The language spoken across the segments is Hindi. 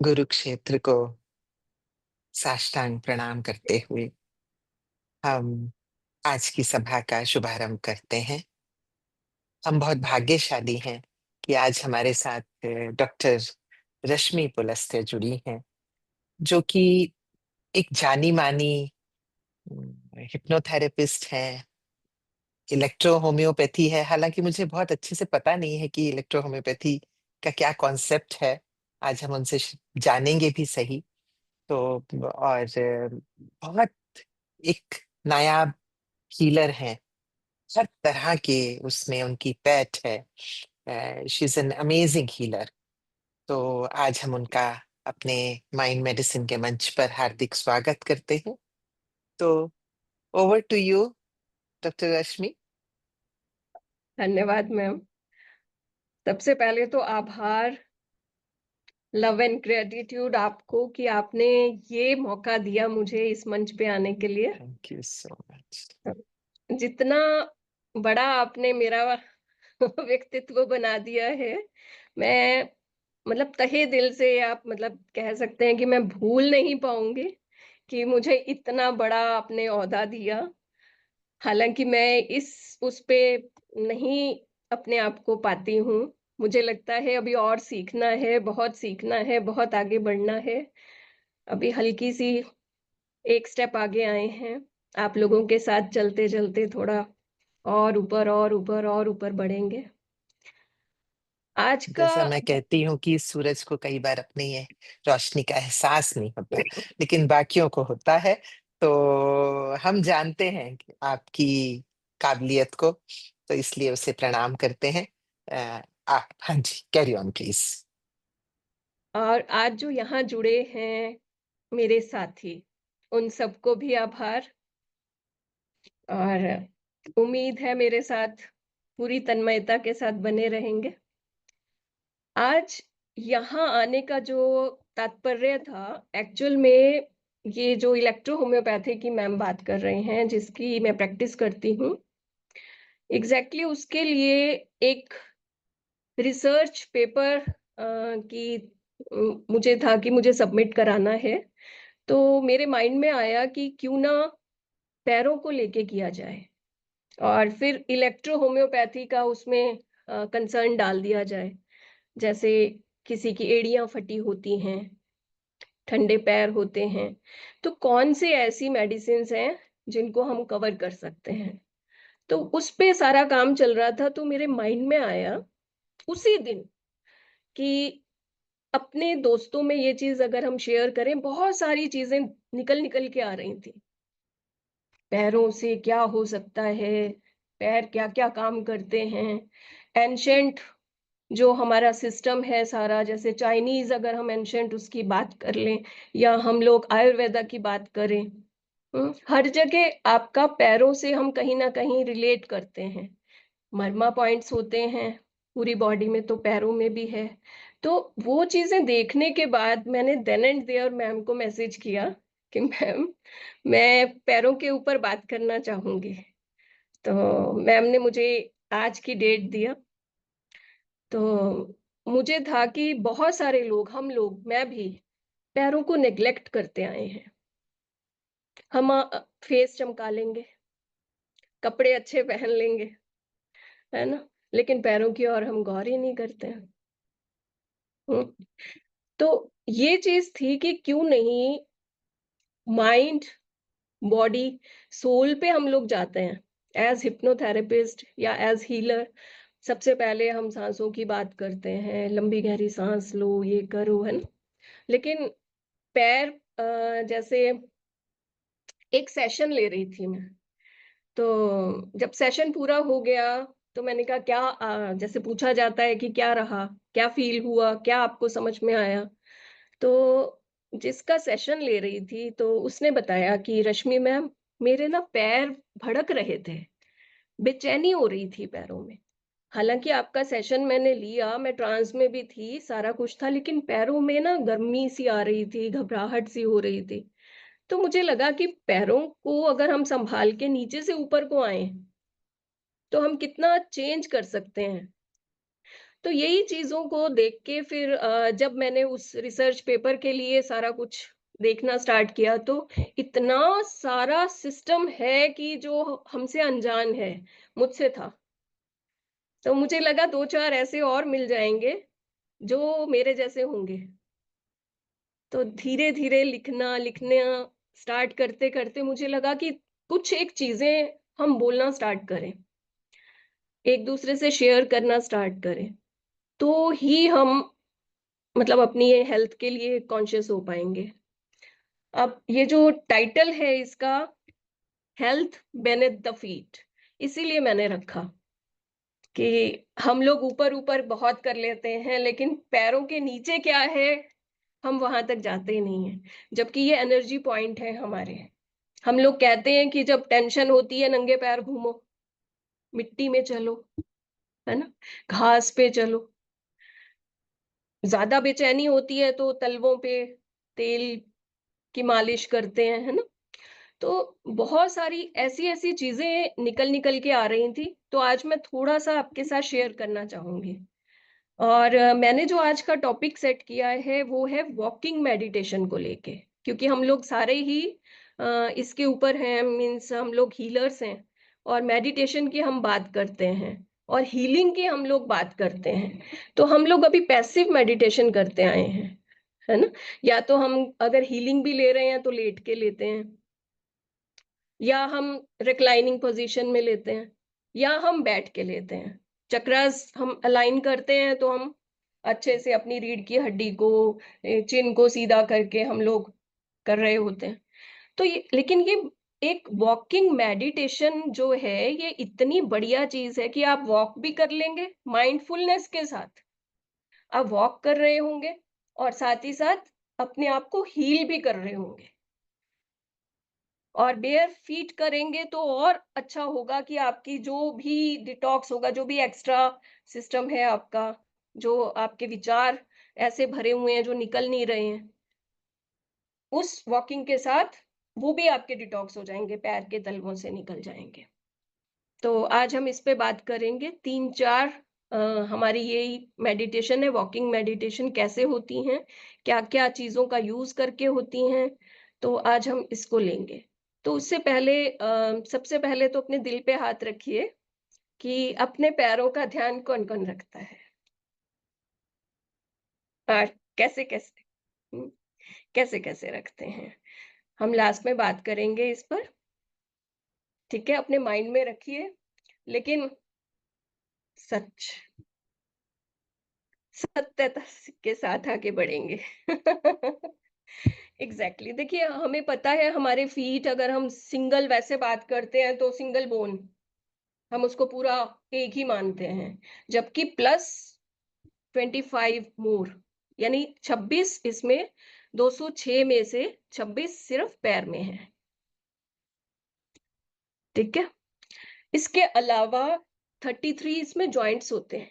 गुरु क्षेत्र को साष्टांग प्रणाम करते हुए हम आज की सभा का शुभारंभ करते हैं। हम बहुत भाग्यशाली हैं कि आज हमारे साथ डॉक्टर रश्मि पुलस्त्य जुड़ी हैं, जो कि एक जानी-मानी हिप्नोथेरेपिस्ट हैं, इलेक्ट्रो होम्योपैथी है। हालाँकि मुझे बहुत अच्छे से पता नहीं है कि इलेक्ट्रो होम्योपैथी का क्या कॉन्सेप्ट है। आज हम उनसे जानेंगे भी सही। तो और बहुत एक नायाब हीलर हैं, हर तरह के उसमें उनकी पैठ है। She is an amazing healer. तो आज हम उनका अपने माइंड मेडिसिन के मंच पर हार्दिक स्वागत करते हैं। तो ओवर टू यू डॉक्टर रश्मि। धन्यवाद मैम। सबसे पहले तो आभार, लव एंड ग्रेटिट्यूड आपको कि आपने ये मौका दिया मुझे इस मंच पे आने के लिए। Thank you so much. जितना बड़ा आपने मेरा व्यक्तित्व बना दिया है, मैं मतलब तहे दिल से आप मतलब कह सकते हैं कि मैं भूल नहीं पाऊँगी कि मुझे इतना बड़ा आपने ओहदा दिया। हालाँकि मैं उस पे नहीं अपने आप को पाती हूँ। मुझे लगता है अभी और सीखना है, बहुत सीखना है, बहुत आगे बढ़ना है। अभी हल्की-सी एक स्टेप आगे आए हैं। आप लोगों के साथ चलते-चलते थोड़ा और ऊपर और ऊपर और ऊपर बढ़ेंगे। आज का जैसा मैं कहती हूँ कि सूरज को कई बार अपनी ये रोशनी का एहसास नहीं होता, लेकिन बाकियों को होता है। तो हम जानते हैं कि आपकी काबिलियत को, तो इसलिए उसे प्रणाम करते हैं। आप हाँ जी, कैरी ऑन प्लीज। और आज जो यहाँ जुड़े हैं मेरे साथी, उन सबको भी आभार और उम्मीद है मेरे साथ पूरी तन्मयता के साथ बने रहेंगे। आज यहाँ आने का जो तात्पर्य था, एक्चुअल में ये जो इलेक्ट्रो होम्योपैथी की मैम बात कर रहे हैं, जिसकी मैं प्रैक्टिस करती हूँ, एग्ज़ैक्टली उसके लिए एक रिसर्च पेपर की मुझे था कि मुझे सबमिट कराना है। तो मेरे माइंड में आया कि क्यों ना पैरों को लेके किया जाए और फिर इलेक्ट्रो होम्योपैथी का उसमें कंसर्न डाल दिया जाए। जैसे किसी की एड़ियाँ फटी होती हैं, ठंडे पैर होते हैं, तो कौन सी ऐसी मेडिसिन्स हैं जिनको हम कवर कर सकते हैं? तो उस पे सारा काम चल रहा था, तो मेरे माइंड में आया उसी दिन कि अपने दोस्तों में ये चीज़ अगर हम शेयर करें, बहुत सारी चीज़ें निकल-निकल के आ रही थी। पैरों से क्या हो सकता है? पैर क्या-क्या काम करते हैं? एन्शंट जो हमारा सिस्टम है सारा, जैसे चाइनीज़ अगर हम एन्शंट उसकी बात कर लें या हम लोग आयुर्वेदा की बात करें, हर जगह आपका पैरों से हम कहीं न कहीं रिलेट करते हैं। मर्मा पॉइंट्स होते हैं पूरी बॉडी में, तो पैरों में भी है। तो वो चीज़ें देखने के बाद मैंने देन एंड देयर मैम को मैसेज किया कि मैम मैं पैरों के ऊपर बात करना चाहूँगी। तो मैम ने मुझे आज की डेट दिया। तो मुझे था कि बहुत सारे लोग, हम लोग, मैं भी पैरों को नेग्लेक्ट करते आए हैं। हम फेस चमका लेंगे, कपड़े अच्छे पहन लेंगे, है ना? लेकिन पैरों की ओर हम गौर ही नहीं करते हैं। हुँ, तो ये चीज़ थी कि क्यों नहीं माइंड, बॉडी, सोल पे हम लोग जाते हैं। ऐज़ हिप्नोथेरेपिस्ट या ऐज़ हीलर सबसे पहले हम साँसों की बात करते हैं, लंबी गहरी साँस लो, ये करो, है ना? लेकिन पैर जैसे एक सेशन ले रही थी मैं, तो जब सेशन पूरा हो गया, तो मैंने कहा क्या जैसे पूछा जाता है कि क्या रहा? क्या फ़ील हुआ? क्या आपको समझ में आया? तो जिसका सेशन ले रही थी, तो उसने बताया कि रश्मि मैम, मेरे ना पैर भड़क रहे थे, बेचैनी हो रही थी पैरों में। हालाँकि आपका सेशन मैंने लिया, मैं ट्रांस में भी थी, सारा कुछ था, लेकिन पैरों में ना गर्मी-सी आ रही थी, घबराहट-सी हो रही थी। तो मुझे लगा कि पैरों को अगर हम सँभाल के नीचे से ऊपर को आएँ, तो हम कितना चेंज कर सकते हैं। तो यही चीज़ों को देख के फिर जब मैंने उस रिसर्च पेपर के लिए सारा कुछ देखना स्टार्ट किया, तो इतना सारा सिस्टम है कि जो हमसे अनजान है, मुझसे था। तो मुझे लगा 2-4 ऐसे और मिल जाएँगे, जो मेरे जैसे होंगे। तो धीरे-धीरे लिखना स्टार्ट करते-करते मुझे लगा कि कुछ एक चीज़ें हम बोलना स्टार्ट करें, एक-दूसरे से शेयर करना स्टार्ट करें, तो ही हम मतलब अपनी ये हेल्थ के लिए कॉन्शियस हो पाएँगे। अब ये जो टाइटल है इसका, हेल्थ बेनेथ द फीट, इसीलिए मैंने रखा कि हम लोग ऊपर-ऊपर बहुत कर लेते हैं, लेकिन पैरों के नीचे क्या है, हम वहाँ तक जाते ही नहीं हैं। जबकि ये एनर्जी पॉइंट है हमारे। हम लोग कहते हैं कि जब टेंशन होती है नंगे पैर घूमो, मिट्टी में चलो, है ना? घास पे चलो। ज़्यादा बेचैनी होती है तो तलवों पे तेल की मालिश करते हैं, है ना? तो बहुत सारी ऐसी-ऐसी चीज़ें निकल-निकल के आ रही थी, तो आज मैं थोड़ा-सा आपके साथ शेयर करना चाहूँगी। और मैंने जो आज का टॉपिक सेट किया है, वो है वॉकिंग मेडिटेशन को लेके, क्योंकि हम लोग सारे ही इसके ऊपर हैं, मीन्स हम लोग हीलर्स हैं और मेडिटेशन की हम बात करते हैं और हीलिंग की हम लोग बात करते हैं। तो हम लोग अभी पैसिव मेडिटेशन करते आए हैं, है ना? या तो हम अगर हीलिंग भी ले रहे हैं, तो लेट के लेते हैं या हम रिक्लाइनिंग पोजीशन में लेते हैं या हम बैठ के लेते हैं। चक्रास हम अलाइन करते हैं तो हम अच्छे से अपनी रीढ़ की हड्डी को, चिन को सीधा करके हम लोग कर रहे होते हैं। तो ये लेकिन ये एक वॉकिंग मेडिटेशन जो है, ये इतनी बढ़िया चीज़ है कि आप वॉक भी कर लेंगे माइंडफुलनेस के साथ। आप वॉक कर रहे होंगे और साथ ही साथ अपने आप को हील भी कर रहे होंगे। और बेयर फीट करेंगे तो और अच्छा होगा कि आपकी जो भी डिटॉक्स होगा, जो भी एक्स्ट्रा सिस्टम है आपका, जो आपके विचार ऐसे भरे हुए हैं जो निकल नहीं रहे हैं, उस वॉकिंग के साथ वो भी आपके डिटॉक्स हो जाएँगे, पैर के तलवों से निकल जाएँगे। तो आज हम इस पे बात करेंगे 3-4 हमारी यही मेडिटेशन है, वॉकिंग मेडिटेशन कैसे होती हैं, क्या-क्या चीज़ों का यूज़ करके होती हैं, तो आज हम इसको लेंगे। तो उससे पहले सबसे पहले तो अपने दिल पे हाथ रखिए कि अपने पैरों का ध्यान कौन-कौन रखता है? और कैसे-कैसे? हुँ, कैसे-कैसे रखते हैं? हम लास्ट में बात करेंगे इस पर, ठीक है? अपने माइंड में रखिए, लेकिन सच सत्यता के साथ आगे बढ़ेंगे। एग्ज़ैक्टली देखिए, हमें पता है हमारे फीट, अगर हम सिंगल वैसे बात करते हैं तो सिंगल बोन, हम उसको पूरा एक ही मानते हैं। जबकि प्लस 25 मोर, यानी 26 इसमें, 206 में से 26 सिर्फ़ पैर में है, ठीक है? इसके अलावा 33 इसमें जॉइंट्स होते हैं।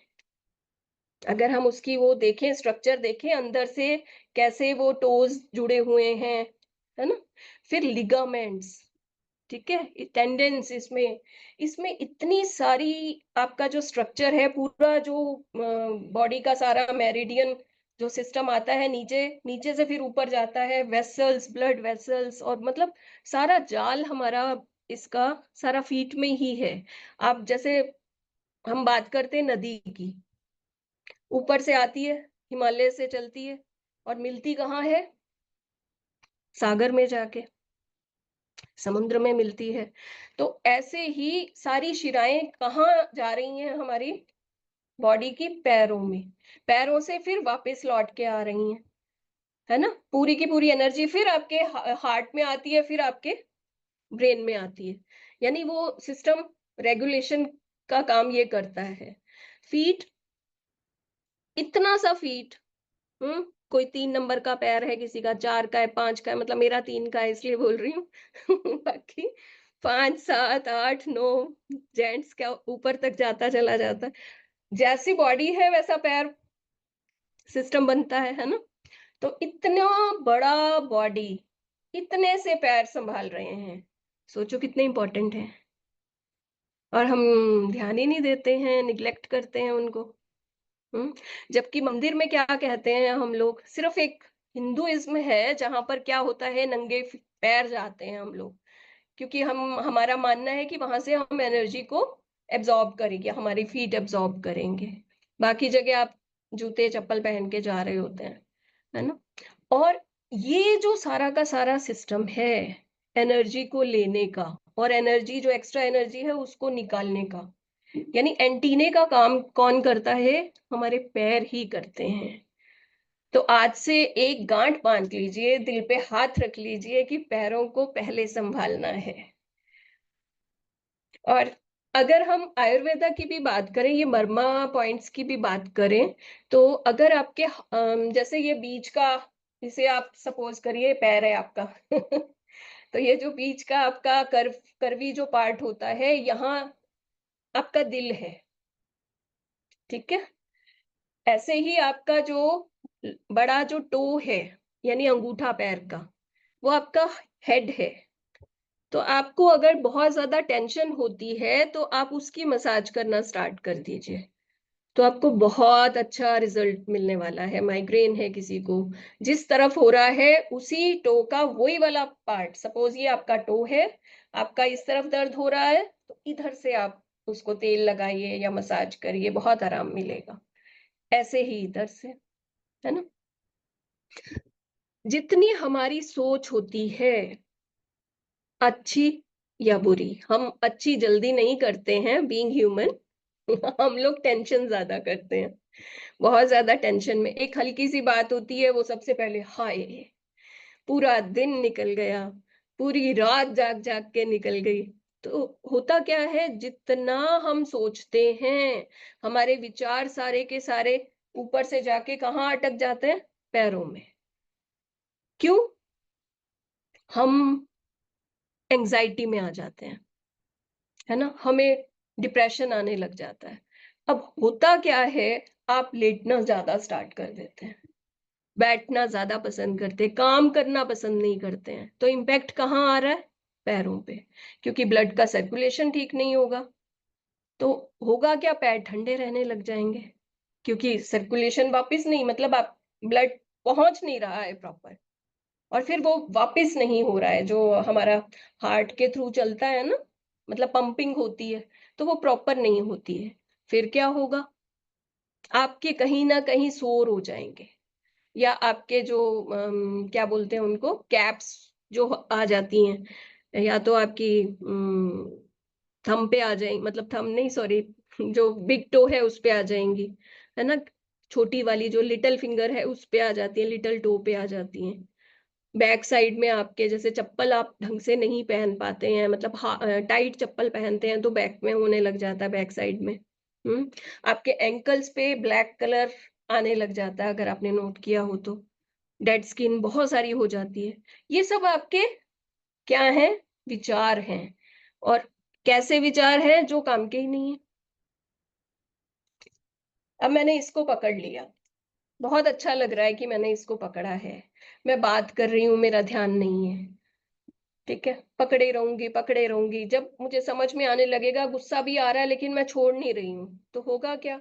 अगर हम उसकी वो देखें, स्ट्रक्चर देखें अंदर से, कैसे वो टोज़ जुड़े हुए हैं, है ना? फिर लिगामेंट्स, ठीक है? टेंडन्स इसमें, इसमें इतनी सारी आपका जो स्ट्रक्चर है, पूरा जो बॉडी का सारा मेरिडियन जो सिस्टम आता है नीचे, नीचे से फिर ऊपर जाता है, वेसल्स, ब्लड वेसल्स, और मतलब सारा जाल हमारा इसका सारा फीट में ही है। आप जैसे हम बात करते हैं नदी की, ऊपर से आती है, हिमालय से चलती है और मिलती कहाँ है? सागर में जाके, समुद्र में मिलती है। तो ऐसे ही सारी शिराएँ कहाँ जा रही हैं हमारी बॉडी की? पैरों में। पैरों से फिर वापस लौट के आ रही हैं, है ना? पूरी की पूरी एनर्जी फिर आपके हार्ट में आती है, फिर आपके ब्रेन में आती है। यानी वो सिस्टम रेगुलेशन का काम ये करता है। फीट, इतना सा फीट, हुँ, कोई 3 नंबर का पैर है, किसी का 4 का है, 5 का है, मतलब मेरा 3 का है इसलिए बोल रही हूँ। बाकी 5, 7, 8, 9 जेंट्स का ऊपर तक जाता चला जाता है। जैसी बॉडी है वैसा पैर सिस्टम बनता है ना? तो इतना बड़ा बॉडी, इतने से पैर सँभाल रहे हैं। सोचो कितने इम्पोर्टेंट हैं, और हम ध्यान ही नहीं देते हैं, नेग्लेक्ट करते हैं उनको। जबकि मंदिर में क्या कहते हैं हम लोग, सिर्फ एक हिंदुइज्म है जहां पर क्या होता है, नंगे पैर जाते हैं हम लोग, क्योंकि हम हमारा मानना है कि वहां से हम एनर्जी को एब्जॉर्ब करेंगे, हमारी फीट एब्जॉर्ब करेंगे। बाकी जगह आप जूते चप्पल पहन के जा रहे होते हैं, है ना। और ये जो सारा का सारा सिस्टम है एनर्जी को लेने का, और एनर्जी जो एक्स्ट्रा एनर्जी है उसको निकालने का, यानी एंटीने का काम कौन करता है, हमारे पैर ही करते हैं। तो आज से एक गांठ बांध लीजिए, दिल पे हाथ रख लीजिए कि पैरों को पहले संभालना है। और अगर हम आयुर्वेदा की भी बात करें, ये मर्मा पॉइंट्स की भी बात करें, तो अगर आपके जैसे ये बीच का, इसे आप सपोज करिए पैर है आपका तो ये जो बीच का आपका कर्वी जो पार्ट होता है, यहाँ आपका दिल है, ठीक है। ऐसे ही आपका जो बड़ा जो टो है, यानी अंगूठा पैर का, वो आपका हेड है। तो आपको अगर बहुत ज्यादा टेंशन होती है तो आप उसकी मसाज करना स्टार्ट कर दीजिए, तो आपको बहुत अच्छा रिजल्ट मिलने वाला है। माइग्रेन है किसी को, जिस तरफ हो रहा है उसी टो का वही वाला पार्ट, सपोज ये आपका टो है, आपका इस तरफ दर्द हो रहा है, तो इधर से आप उसको तेल लगाइए या मसाज करिए, बहुत आराम मिलेगा। ऐसे ही इधर से, है ना। जितनी हमारी सोच होती है अच्छी या बुरी, हम अच्छी जल्दी नहीं करते हैं बीइंग ह्यूमन हम लोग टेंशन ज्यादा करते हैं, बहुत ज्यादा टेंशन में एक हल्की सी बात होती है वो सबसे पहले हाय, पूरा दिन निकल गया, पूरी रात जाग जाग के निकल गई। तो होता क्या है, जितना हम सोचते हैं हमारे विचार सारे के सारे ऊपर से जाके कहाँ अटक जाते हैं, पैरों में। क्यों? हम एंजाइटी में आ जाते हैं, है ना, हमें डिप्रेशन आने लग जाता है। अब होता क्या है, आप लेटना ज्यादा स्टार्ट कर देते हैं, बैठना ज्यादा पसंद करते हैं, काम करना पसंद नहीं करते हैं, तो इम्पैक्ट कहाँ आ रहा है, पैरों पे, क्योंकि ब्लड का सर्कुलेशन ठीक नहीं होगा। तो होगा क्या, पैर ठंडे रहने लग जाएंगे, क्योंकि सर्कुलेशन वापस नहीं, मतलब आप ब्लड पहुंच नहीं रहा है प्रॉपर, और फिर वो वापस नहीं हो रहा है जो हमारा हार्ट के थ्रू चलता है ना, मतलब पंपिंग होती है, तो वो प्रॉपर नहीं होती है। फिर क्या होगा, आपके कहीं ना कहीं सोर हो जाएंगे, या आपके जो क्या बोलते हैं उनको, कैप्स जो आ जाती हैं, या तो आपकी थंब पे आ जाएंगी, मतलब थंब नहीं, सॉरी, जो बिग टो है उस पे आ जाएंगी, है ना। छोटी वाली जो लिटिल फिंगर है उस पे आ जाती है, लिटिल टो पे आ जाती हैं। बैक साइड में आपके, जैसे चप्पल आप ढंग से नहीं पहन पाते हैं, मतलब टाइट चप्पल पहनते हैं तो बैक में होने लग जाता है, बैक साइड में। हम्म आपके एंकल्स पे ब्लैक कलर आने लग जाता है, अगर आपने नोट किया हो तो, डेड स्किन बहुत सारी हो जाती है। ये सब आपके क्या है, विचार हैं, और कैसे विचार हैं, जो काम के ही नहीं है। अब मैंने इसको पकड़ लिया, बहुत अच्छा लग रहा है कि मैंने इसको पकड़ा है, मैं बात कर रही हूँ, मेरा ध्यान नहीं है, ठीक है, पकड़े रहूंगी पकड़े रहूंगी, जब मुझे समझ में आने लगेगा गुस्सा भी आ रहा है लेकिन मैं छोड़ नहीं रही हूँ, तो होगा क्या,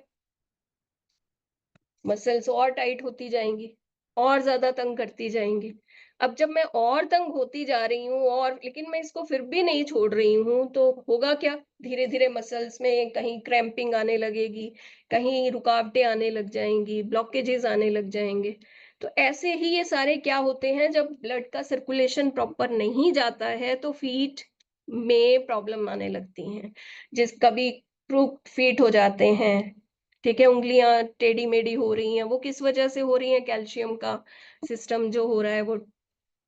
मसल्स और टाइट होती जाएंगी, और ज्यादा तंग करती जाएंगी। अब जब मैं और तंग होती जा रही हूँ, और लेकिन मैं इसको फिर भी नहीं छोड़ रही हूँ, तो होगा क्या, धीरे धीरे मसल्स में कहीं क्रैम्पिंग आने लगेगी, कहीं रुकावटें आने लग जाएंगी, ब्लॉकेजेस आने लग जाएंगे। तो ऐसे ही ये सारे क्या होते हैं, जब ब्लड का सर्कुलेशन प्रॉपर नहीं जाता है तो फीट में प्रॉब्लम आने लगती हैं, जिस कभी क्रूक फीट हो जाते हैं, ठीक है, उंगलियां टेढ़ी मेढ़ी हो रही हैं, वो किस वजह से हो रही हैं, कैल्शियम का सिस्टम जो हो रहा है वो।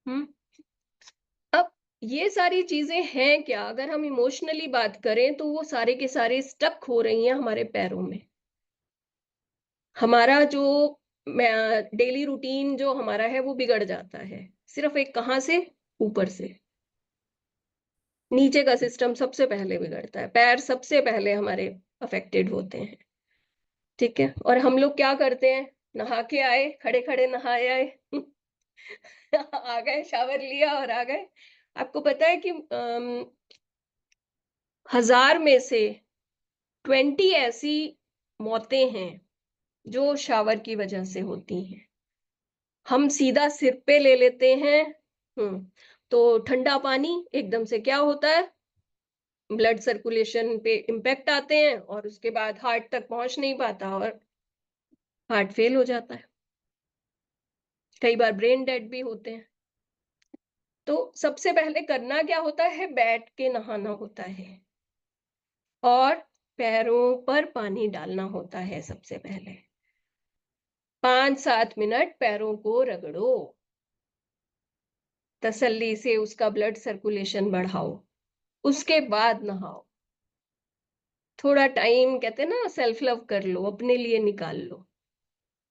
हम्म अब ये सारी चीजें हैं क्या, अगर हम इमोशनली बात करें तो वो सारे के सारे स्टक हो रही हैं हमारे पैरों में। हमारा जो डेली रूटीन जो हमारा है वो बिगड़ जाता है, सिर्फ एक कहाँ से, ऊपर से। नीचे का सिस्टम सबसे पहले बिगड़ता है, पैर सबसे पहले हमारे अफेक्टेड होते हैं, ठीक है। और हम लोग क्या करते हैं, नहा के आए, खड़े खड़े नहाए आए आ गए, शावर लिया और आ गए। आपको पता है कि 1000 में से 20 ऐसी मौतें हैं जो शावर की वजह से होती हैं। हम सीधा सिर पे ले लेते हैं। तो ठंडा पानी एकदम से क्या होता है, ब्लड सर्कुलेशन पे इम्पैक्ट आते हैं और उसके बाद हार्ट तक पहुंच नहीं पाता और हार्ट फेल हो जाता है। कई बार ब्रेन डेड भी होते हैं। तो सबसे पहले करना क्या होता है, बैठ के नहाना होता है और पैरों पर पानी डालना होता है। सबसे पहले 5-7 मिनट पैरों को रगड़ो, तसल्ली से उसका ब्लड सर्कुलेशन बढ़ाओ, उसके बाद नहाओ। थोड़ा टाइम कहते हैं ना, सेल्फ लव कर लो, अपने लिए निकाल लो,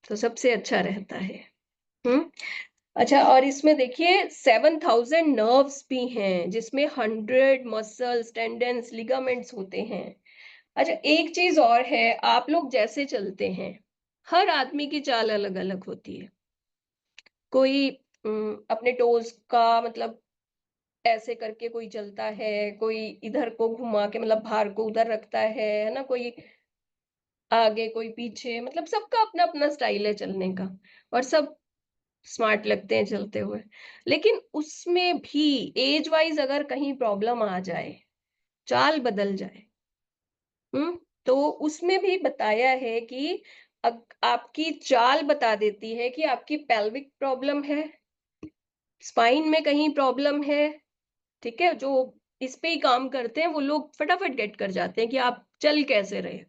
तो सबसे अच्छा रहता है। हम्म। अच्छा, और इसमें देखिए 7,000 नर्व्स भी हैं, जिसमें 100 मसल्स, टेंडन्स, लिगामेंट्स होते हैं। अच्छा, एक चीज और है, आप लोग जैसे चलते हैं, हर आदमी की चाल अलग अलग होती है। कोई अपने टोज का मतलब ऐसे करके कोई चलता है, कोई इधर को घुमा के मतलब भार को उधर रखता है ना, कोई आगे कोई पीछे, मतलब सबका अपना अपना स्टाइल है चलने का, और सब स्मार्ट लगते हैं चलते हुए। लेकिन उसमें भी एज वाइज अगर कहीं प्रॉब्लम आ जाए, चाल बदल जाए, तो उसमें भी बताया है कि आपकी चाल बता देती है कि आपकी पेल्विक प्रॉब्लम है, स्पाइन में कहीं प्रॉब्लम है। ठीक है, जो इस पे ही काम करते हैं वो लोग फटाफट गेट कर जाते हैं कि आप चल कैसे रहे।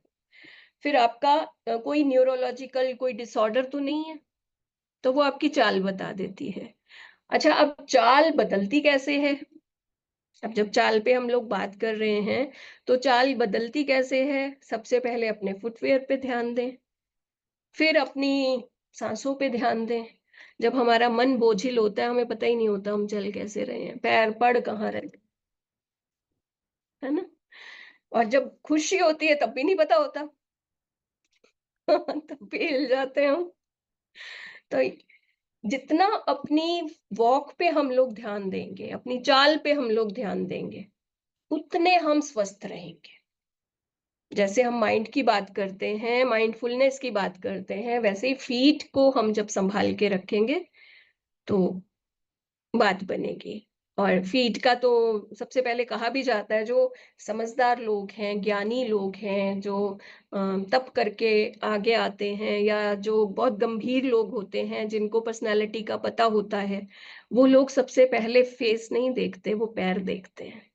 फिर आपका कोई न्यूरोलॉजिकल कोई डिसऑर्डर तो नहीं है, तो वो आपकी चाल बता देती है। अच्छा, अब चाल बदलती कैसे है? अब जब चाल पे हम लोग बात कर रहे हैं, तो चाल बदलती कैसे है? सबसे पहले अपने फुटवियर पे ध्यान दें, फिर अपनी सांसों पे ध्यान दें। जब हमारा मन बोझिल होता है, हमें पता ही नहीं होता हम चल कैसे रहे हैं, पैर पड़ कहाँ रहे, है ना? और जब खुशी होती है तब भी नहीं पता होता। तब भी हिल जाते हैं हम। तो जितना अपनी वॉक पे हम लोग ध्यान देंगे, अपनी चाल पे हम लोग ध्यान देंगे, उतने हम स्वस्थ रहेंगे। जैसे हम माइंड की बात करते हैं, माइंडफुलनेस की बात करते हैं, वैसे ही फीट को हम जब संभाल के रखेंगे तो बात बनेगी। और फीट का तो सबसे पहले कहा भी जाता है, जो समझदार लोग हैं, ज्ञानी लोग हैं, जो तप करके आगे आते हैं, या जो बहुत गंभीर लोग होते हैं, जिनको पर्सनालिटी का पता होता है, वो लोग सबसे पहले फेस नहीं देखते, वो पैर देखते हैं।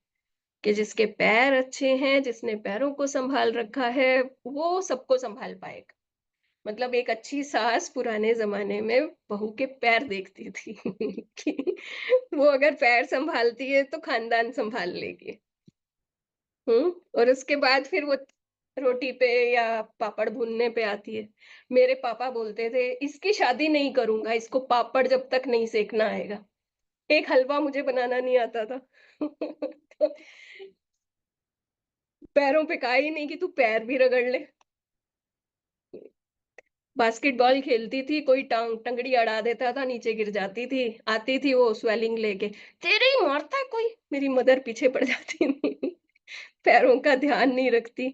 कि जिसके पैर अच्छे हैं, जिसने पैरों को संभाल रखा है, वो सबको संभाल पाएगा। मतलब एक अच्छी सास पुराने जमाने में बहू के पैर देखती थी कि वो अगर पैर संभालती है तो खानदान संभाल लेगी। और उसके बाद फिर वो रोटी पे या पापड़ भूनने पे आती है। मेरे पापा बोलते थे, इसकी शादी नहीं करूंगा, इसको पापड़ जब तक नहीं सेकना आएगा। एक हलवा मुझे बनाना नहीं आता था। तो पैरों पे कहा ही नहीं कि तू पैर भी रगड़ ले। बास्केटबॉल खेलती थी, कोई टंगड़ी अड़ा देता था, नीचे गिर जाती थी, आती थी वो स्वेलिंग लेके, तेरे ही मारता है कोई। मेरी मदर पीछे पड़ जाती थी। पैरों का ध्यान नहीं रखती,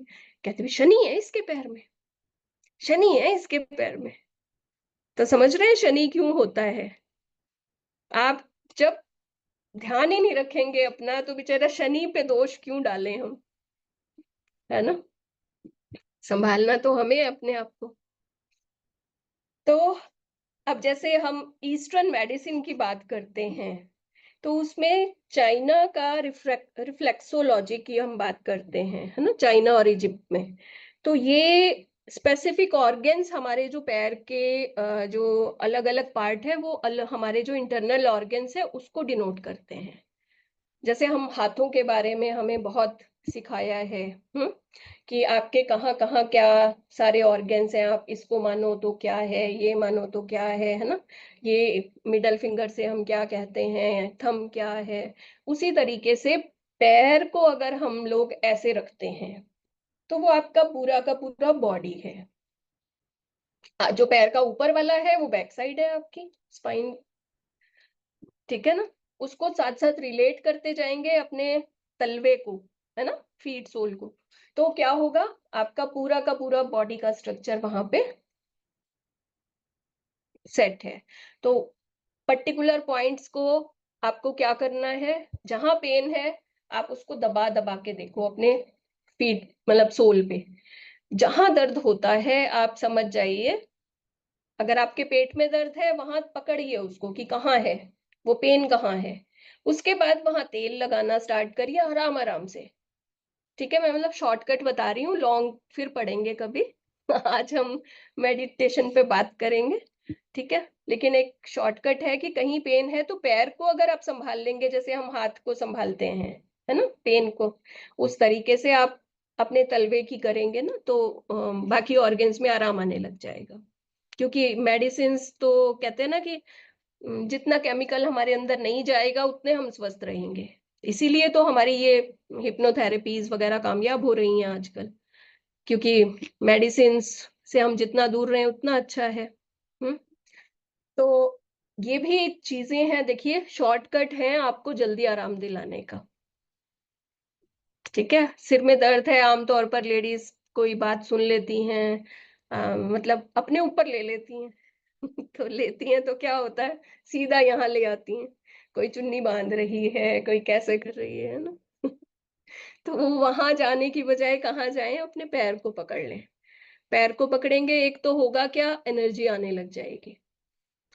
कहती भी शनि है इसके पैर में, शनि है इसके पैर में। तो समझ रहे हैं शनि क्यों होता है? आप जब ध्यान ही नहीं रखेंगे अपना, तो बेचारा शनि पे दोष क्यों डालें हम, है ना? संभालना तो हमें अपने आप को। तो अब जैसे हम ईस्टर्न मेडिसिन की बात करते हैं, तो उसमें चाइना का रिफ्लेक्सोलॉजी की हम बात करते हैं, है ना, चाइना और इजिप्ट में। तो ये स्पेसिफिक ऑर्गन्स, हमारे जो पैर के जो अलग अलग पार्ट है, वो हमारे जो इंटरनल ऑर्गन्स है उसको डिनोट करते हैं। जैसे हम हाथों के बारे में हमें बहुत सिखाया है, हम्म, कि आपके कहाँ कहाँ क्या सारे ऑर्गन्स हैं, आप इसको मानो तो क्या है, ये मानो तो क्या है ना? ये मिडल फिंगर से हम क्या कहते हैं, थंब क्या है। उसी तरीके से पैर को अगर हम लोग ऐसे रखते हैं, तो वो आपका पूरा का पूरा बॉडी है। जो पैर का ऊपर वाला है वो बैक साइड है आपकी स्पाइन, ठीक है ना? उसको साथ साथ रिलेट करते जाएंगे अपने तलवे को, है ना, फीट सोल को। तो क्या होगा, आपका पूरा का पूरा बॉडी का स्ट्रक्चर वहां पे सेट है। तो पर्टिकुलर पॉइंट्स को आपको क्या करना है, जहां पेन है आप उसको दबा दबा के देखो अपने फीट मतलब सोल पे। जहां दर्द होता है आप समझ जाइए, अगर आपके पेट में दर्द है वहां पकड़िए उसको कि कहाँ है, वो पेन कहाँ है। उसके बाद वहां तेल लगाना स्टार्ट करिए आराम आराम से। ठीक है, मैं मतलब शॉर्टकट बता रही हूँ, लॉन्ग फिर पढ़ेंगे कभी। आज हम मेडिटेशन पे बात करेंगे, ठीक है। लेकिन एक शॉर्टकट है कि कहीं पेन है तो पैर को अगर आप संभाल लेंगे जैसे हम हाथ को संभालते हैं, है ना, पेन को, उस तरीके से आप अपने तलवे की करेंगे ना तो बाकी ऑर्गन्स में आराम आने लग जाएगा। क्योंकि मेडिसिन तो कहते हैं ना कि जितना केमिकल हमारे अंदर नहीं जाएगा उतने हम स्वस्थ रहेंगे। इसीलिए तो हमारी ये हिप्नोथेरेपीज वगैरह कामयाब हो रही हैं आजकल, क्योंकि मेडिसिन से हम जितना दूर रहें उतना अच्छा है। हम्म। तो ये भी चीजें हैं, देखिए शॉर्टकट है आपको जल्दी आराम दिलाने का। ठीक है, सिर में दर्द है, आमतौर पर लेडीज कोई बात सुन लेती हैं, मतलब अपने ऊपर ले लेती हैं। तो लेती हैं तो क्या होता है, सीधा यहाँ ले आती हैं, कोई चुन्नी बांध रही है, कोई कैसे कर रही है ना। तो वो वहां जाने की बजाय कहाँ जाएं, अपने पैर को पकड़ लें। पैर को पकड़ेंगे एक तो होगा क्या, एनर्जी आने लग जाएगी।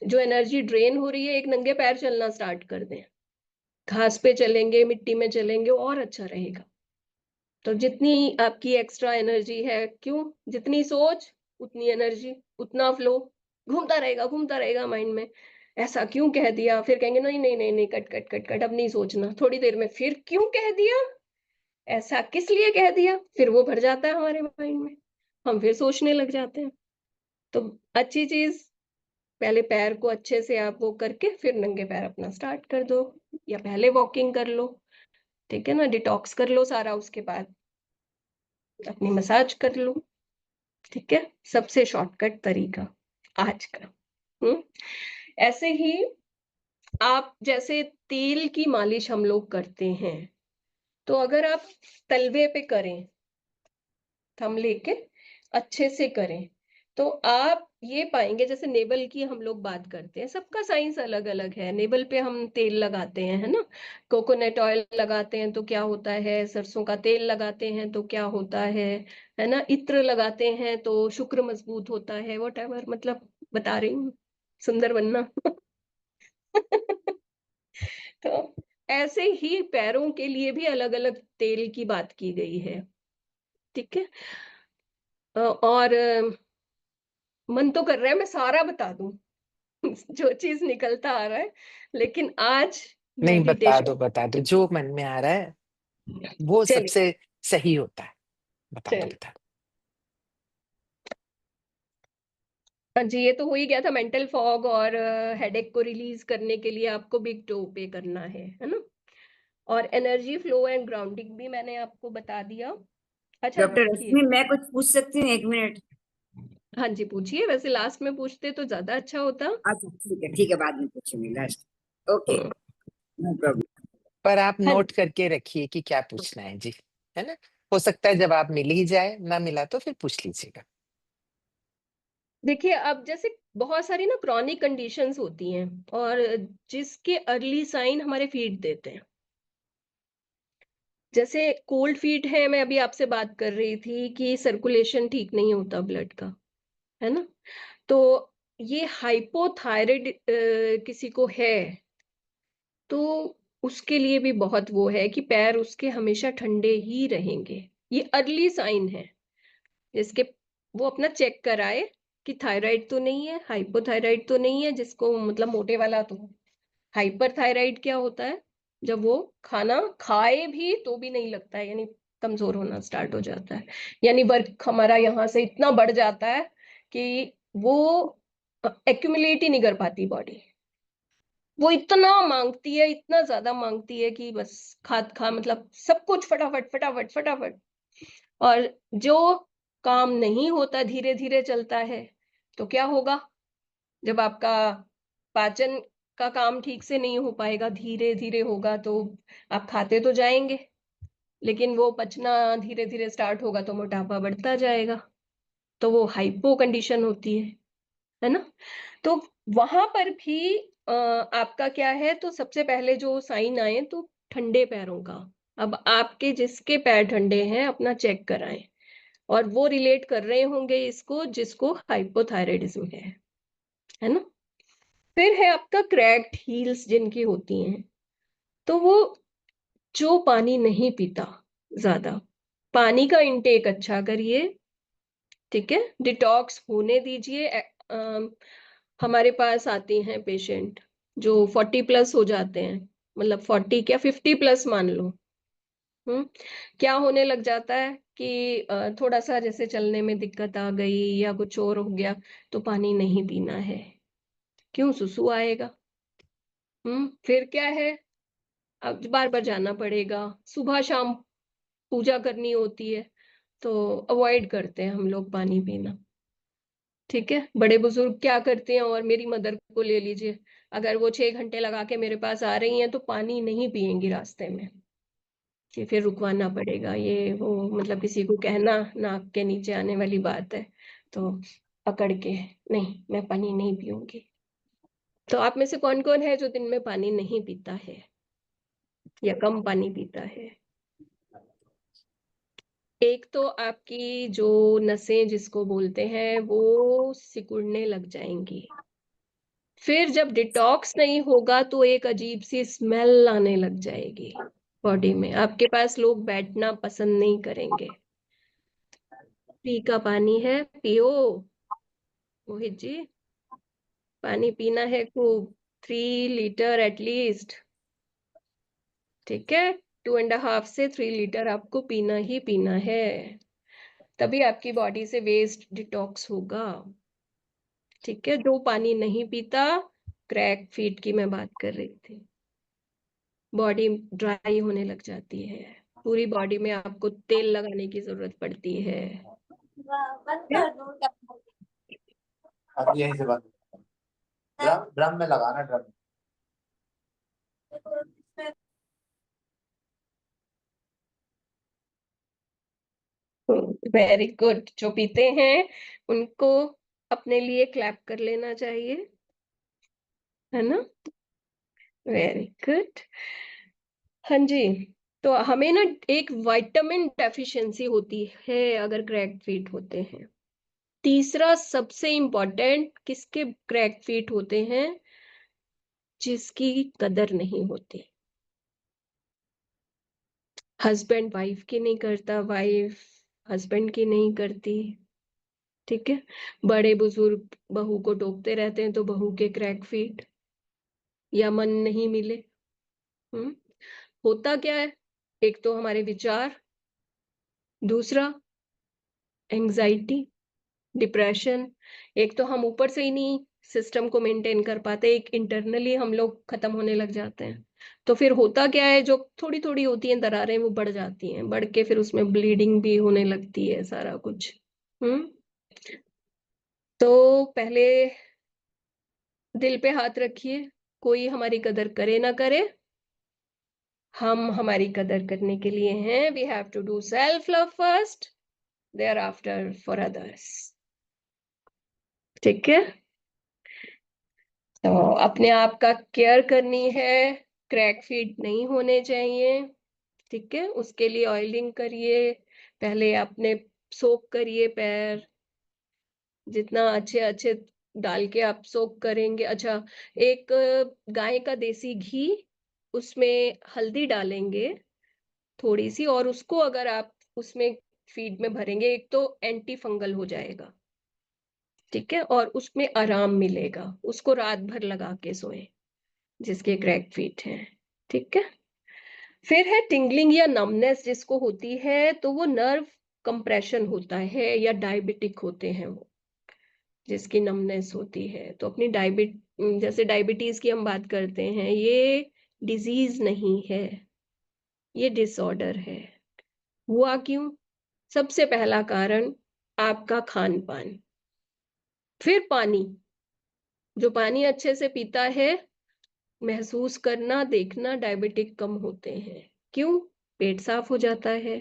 जो एनर्जी ड्रेन हो रही है, एक नंगे पैर चलना स्टार्ट कर दें, घास पे चलेंगे, मिट्टी में चलेंगे और अच्छा रहेगा। तो जितनी आपकी एक्स्ट्रा एनर्जी है, क्यों, जितनी सोच उतनी एनर्जी, उतना फ्लो, घूमता रहेगा माइंड में। ऐसा क्यों कह दिया, फिर कहेंगे नहीं नहीं नहीं नहीं, कट कट कट कट, अब नहीं सोचना। थोड़ी देर में फिर क्यों कह दिया, ऐसा किस लिए कह दिया, फिर वो भर जाता है हमारे माइंड में, हम फिर सोचने लग जाते हैं। तो अच्छी चीज, पहले पैर को अच्छे से आप वो करके फिर नंगे पैर अपना स्टार्ट कर दो, या पहले वॉकिंग कर लो, ठीक है ना, डिटॉक्स कर लो सारा, उसके बाद अपनी मसाज कर लो। ठीक है, सबसे शॉर्टकट तरीका आज का। हम्म। ऐसे ही आप जैसे तेल की मालिश हम लोग करते हैं, तो अगर आप तलवे पे करें, थम लेके अच्छे से करें, तो आप ये पाएंगे, जैसे नेवल की हम लोग बात करते हैं, सबका साइंस अलग अलग है। नेवल पे हम तेल लगाते हैं, है ना, कोकोनट ऑयल लगाते हैं तो क्या होता है, सरसों का तेल लगाते हैं तो क्या होता है ना, इत्र लगाते हैं तो शुक्र मजबूत होता है, वट एवर, मतलब बता रही हूँ, सुंदर बनना। तो ऐसे ही पैरों के लिए भी अलग अलग तेल की बात की गई है। ठीक है, और मन तो कर रहा है मैं सारा बता दूं, जो चीज निकलता आ रहा है, लेकिन आज नहीं, मेडिटेशन। बता दो जो मन में आ रहा है, वो चलिए, सबसे सही होता है। बता दो, चलिए। बता दो। हाँ जी, ये तो हो ही गया था, मेंटल फॉग और हेडेक को रिलीज करने के लिए आपको बिग टो पे करना है ना। और एनर्जी फ्लो एंड ग्राउंडिंग भी मैंने आपको बता दिया। अच्छा डॉक्टर देखिए, रश्मि, मैं कुछ पूछ सकती हूँ? 1 मिनट। हाँ जी पूछिए, वैसे लास्ट में पूछते तो ज्यादा अच्छा होता। अच्छा ठीक है, बाद में पूछूंगी लास्ट। ओके, हम्म, नो प्रॉब्लम। पर आप हाँ नोट जी। करके रखिए कि क्या पूछना है जी, है ना। हो सकता है जब आप मिल ही जाए, ना मिला तो फिर पूछ लीजिएगा। देखिए, अब जैसे बहुत सारी ना क्रॉनिक कंडीशंस होती हैं, और जिसके अर्ली साइन हमारे फीट देते हैं, जैसे कोल्ड फीट है, मैं अभी आपसे बात कर रही थी कि सर्कुलेशन ठीक नहीं होता ब्लड का, है ना। तो ये हाइपोथायराइड किसी को है, तो उसके लिए भी बहुत वो है कि पैर उसके हमेशा ठंडे ही रहेंगे। ये अर्ली साइन है, जिसके वो अपना चेक कराए कि थायराइड तो नहीं है, हाइपोथायराइड तो नहीं है, जिसको मतलब मोटे वाला तो। हाइपर थायराइड क्या होता है, जब वो खाना खाए भी तो भी नहीं लगता है, यानी कमजोर होना स्टार्ट हो जाता है, यानी वर्क हमारा यहाँ से इतना बढ़ जाता है कि वो एक्यूमुलेट ही नहीं कर पाती बॉडी। वो इतना मांगती है, इतना ज्यादा मांगती है कि बस खा मतलब सब कुछ फटाफट फटाफट फटाफट। और जो काम नहीं होता धीरे धीरे चलता है, तो क्या होगा, जब आपका पाचन का काम ठीक से नहीं हो पाएगा, धीरे धीरे होगा, तो आप खाते तो जाएंगे, लेकिन वो पचना धीरे धीरे स्टार्ट होगा तो मोटापा बढ़ता जाएगा। तो वो हाइपो कंडीशन होती है ना। तो वहां पर भी आपका क्या है, तो सबसे पहले जो साइन आए तो ठंडे पैरों का। अब आपके जिसके पैर ठंडे हैं अपना चेक कराएं, और वो रिलेट कर रहे होंगे इसको जिसको हाइपोथायराइडिज्म है ना। फिर है आपका क्रैक्ड हील्स जिनकी होती हैं, तो वो जो पानी नहीं पीता ज्यादा, पानी का इंटेक अच्छा करिए, ठीक है, डिटॉक्स होने दीजिए। हमारे पास आते हैं पेशेंट जो 40 प्लस हो जाते हैं, मतलब 40 क्या 50 प्लस मान लो। क्या होने लग जाता है कि थोड़ा सा जैसे चलने में दिक्कत आ गई या कुछ और हो गया तो पानी नहीं पीना है, क्यों, सुसु आएगा। फिर क्या है, अब बार बार जाना पड़ेगा, सुबह शाम पूजा करनी होती है, तो अवॉइड करते हैं हम लोग पानी पीना। ठीक है, बड़े बुजुर्ग क्या करते हैं, और मेरी मदर को ले लीजिए, अगर वो 6 घंटे लगा के मेरे पास आ रही हैं तो पानी नहीं पियेंगी रास्ते में, कि फिर रुकवाना पड़ेगा, ये वो, मतलब किसी को कहना नाक के नीचे आने वाली बात है, तो पकड़ के नहीं मैं पानी नहीं पीऊंगी। तो आप में से कौन कौन है जो दिन में पानी नहीं पीता है या कम पानी पीता है? एक तो आपकी जो नसें जिसको बोलते हैं वो सिकुड़ने लग जाएंगी। फिर जब डिटॉक्स नहीं होगा तो एक अजीब सी स्मेल आने लग जाएगी बॉडी में, आपके पास लोग बैठना पसंद नहीं करेंगे। पी का पानी है, पियो मोहित जी, पानी पीना है खूब, 3 लीटर एटलीस्ट, ठीक है, 2.5 से 3 लीटर आपको पीना ही पीना है, तभी आपकी बॉडी से वेस्ट डिटॉक्स होगा। ठीक है, जो पानी नहीं पीता, क्रैक फीट की मैं बात कर रही थी, बॉडी ड्राई होने लग जाती है, पूरी बॉडी में आपको तेल लगाने की जरूरत पड़ती है। अब यहीं से बंद, ड्रम ड्रम में लगाना, ड्रम। वेरी गुड, जो पीते हैं उनको अपने लिए क्लैप कर लेना चाहिए, है ना, वेरी गुड। हाँ जी, तो हमें ना एक विटामिन डेफिशिएंसी होती है अगर क्रैक फीट होते हैं। तीसरा सबसे इंपॉर्टेंट, किसके क्रैक फीट होते हैं, जिसकी कदर नहीं होती। हस्बैंड वाइफ की नहीं करता, वाइफ हस्बैंड की नहीं करती, ठीक है, बड़े बुजुर्ग बहू को टोकते रहते हैं तो बहू के क्रैक फीट, या मन नहीं मिले। हम्म होता क्या है, एक तो हमारे विचार, दूसरा एंजाइटी, डिप्रेशन, एक तो हम ऊपर से ही नहीं सिस्टम को मेंटेन कर पाते, एक इंटरनली हम लोग खत्म होने लग जाते हैं। तो फिर होता क्या है, जो थोड़ी थोड़ी होती हैं दरारें वो बढ़ जाती हैं, बढ़ के फिर उसमें ब्लीडिंग भी होने लगती है, सारा कुछ। हम्म तो पहले दिल पे हाथ रखिए, कोई हमारी कदर करे ना करे, हम हमारी कदर करने के लिए हैं। We have to do self love first, thereafter for others, ठीक है। तो अपने आप का केयर करनी है, क्रैक फीट नहीं होने चाहिए, ठीक है, उसके लिए ऑयलिंग करिए, पहले अपने सोक करिए पैर, जितना अच्छे अच्छे डाल के आप सोक करेंगे। अच्छा, एक गाय का देसी घी, उसमें हल्दी डालेंगे थोड़ी सी, और उसको अगर आप उसमें फीड में भरेंगे, एक तो एंटी फंगल हो जाएगा, ठीक है, और उसमें आराम मिलेगा, उसको रात भर लगा के सोए जिसके क्रैक फीट हैं, ठीक है। फिर है टिंगलिंग या नमनेस जिसको होती है, तो वो नर्व कंप्रेशन होता है, या डायबिटिक होते हैं वो जिसकी नमनेस होती है। तो अपनी जैसे डायबिटीज की हम बात करते हैं, ये डिजीज नहीं है, ये डिसऑर्डर है। हुआ क्यों, सबसे पहला कारण आपका खान पान, फिर पानी, जो पानी अच्छे से पीता है, महसूस करना देखना डायबिटिक कम होते हैं, क्यों, पेट साफ हो जाता है।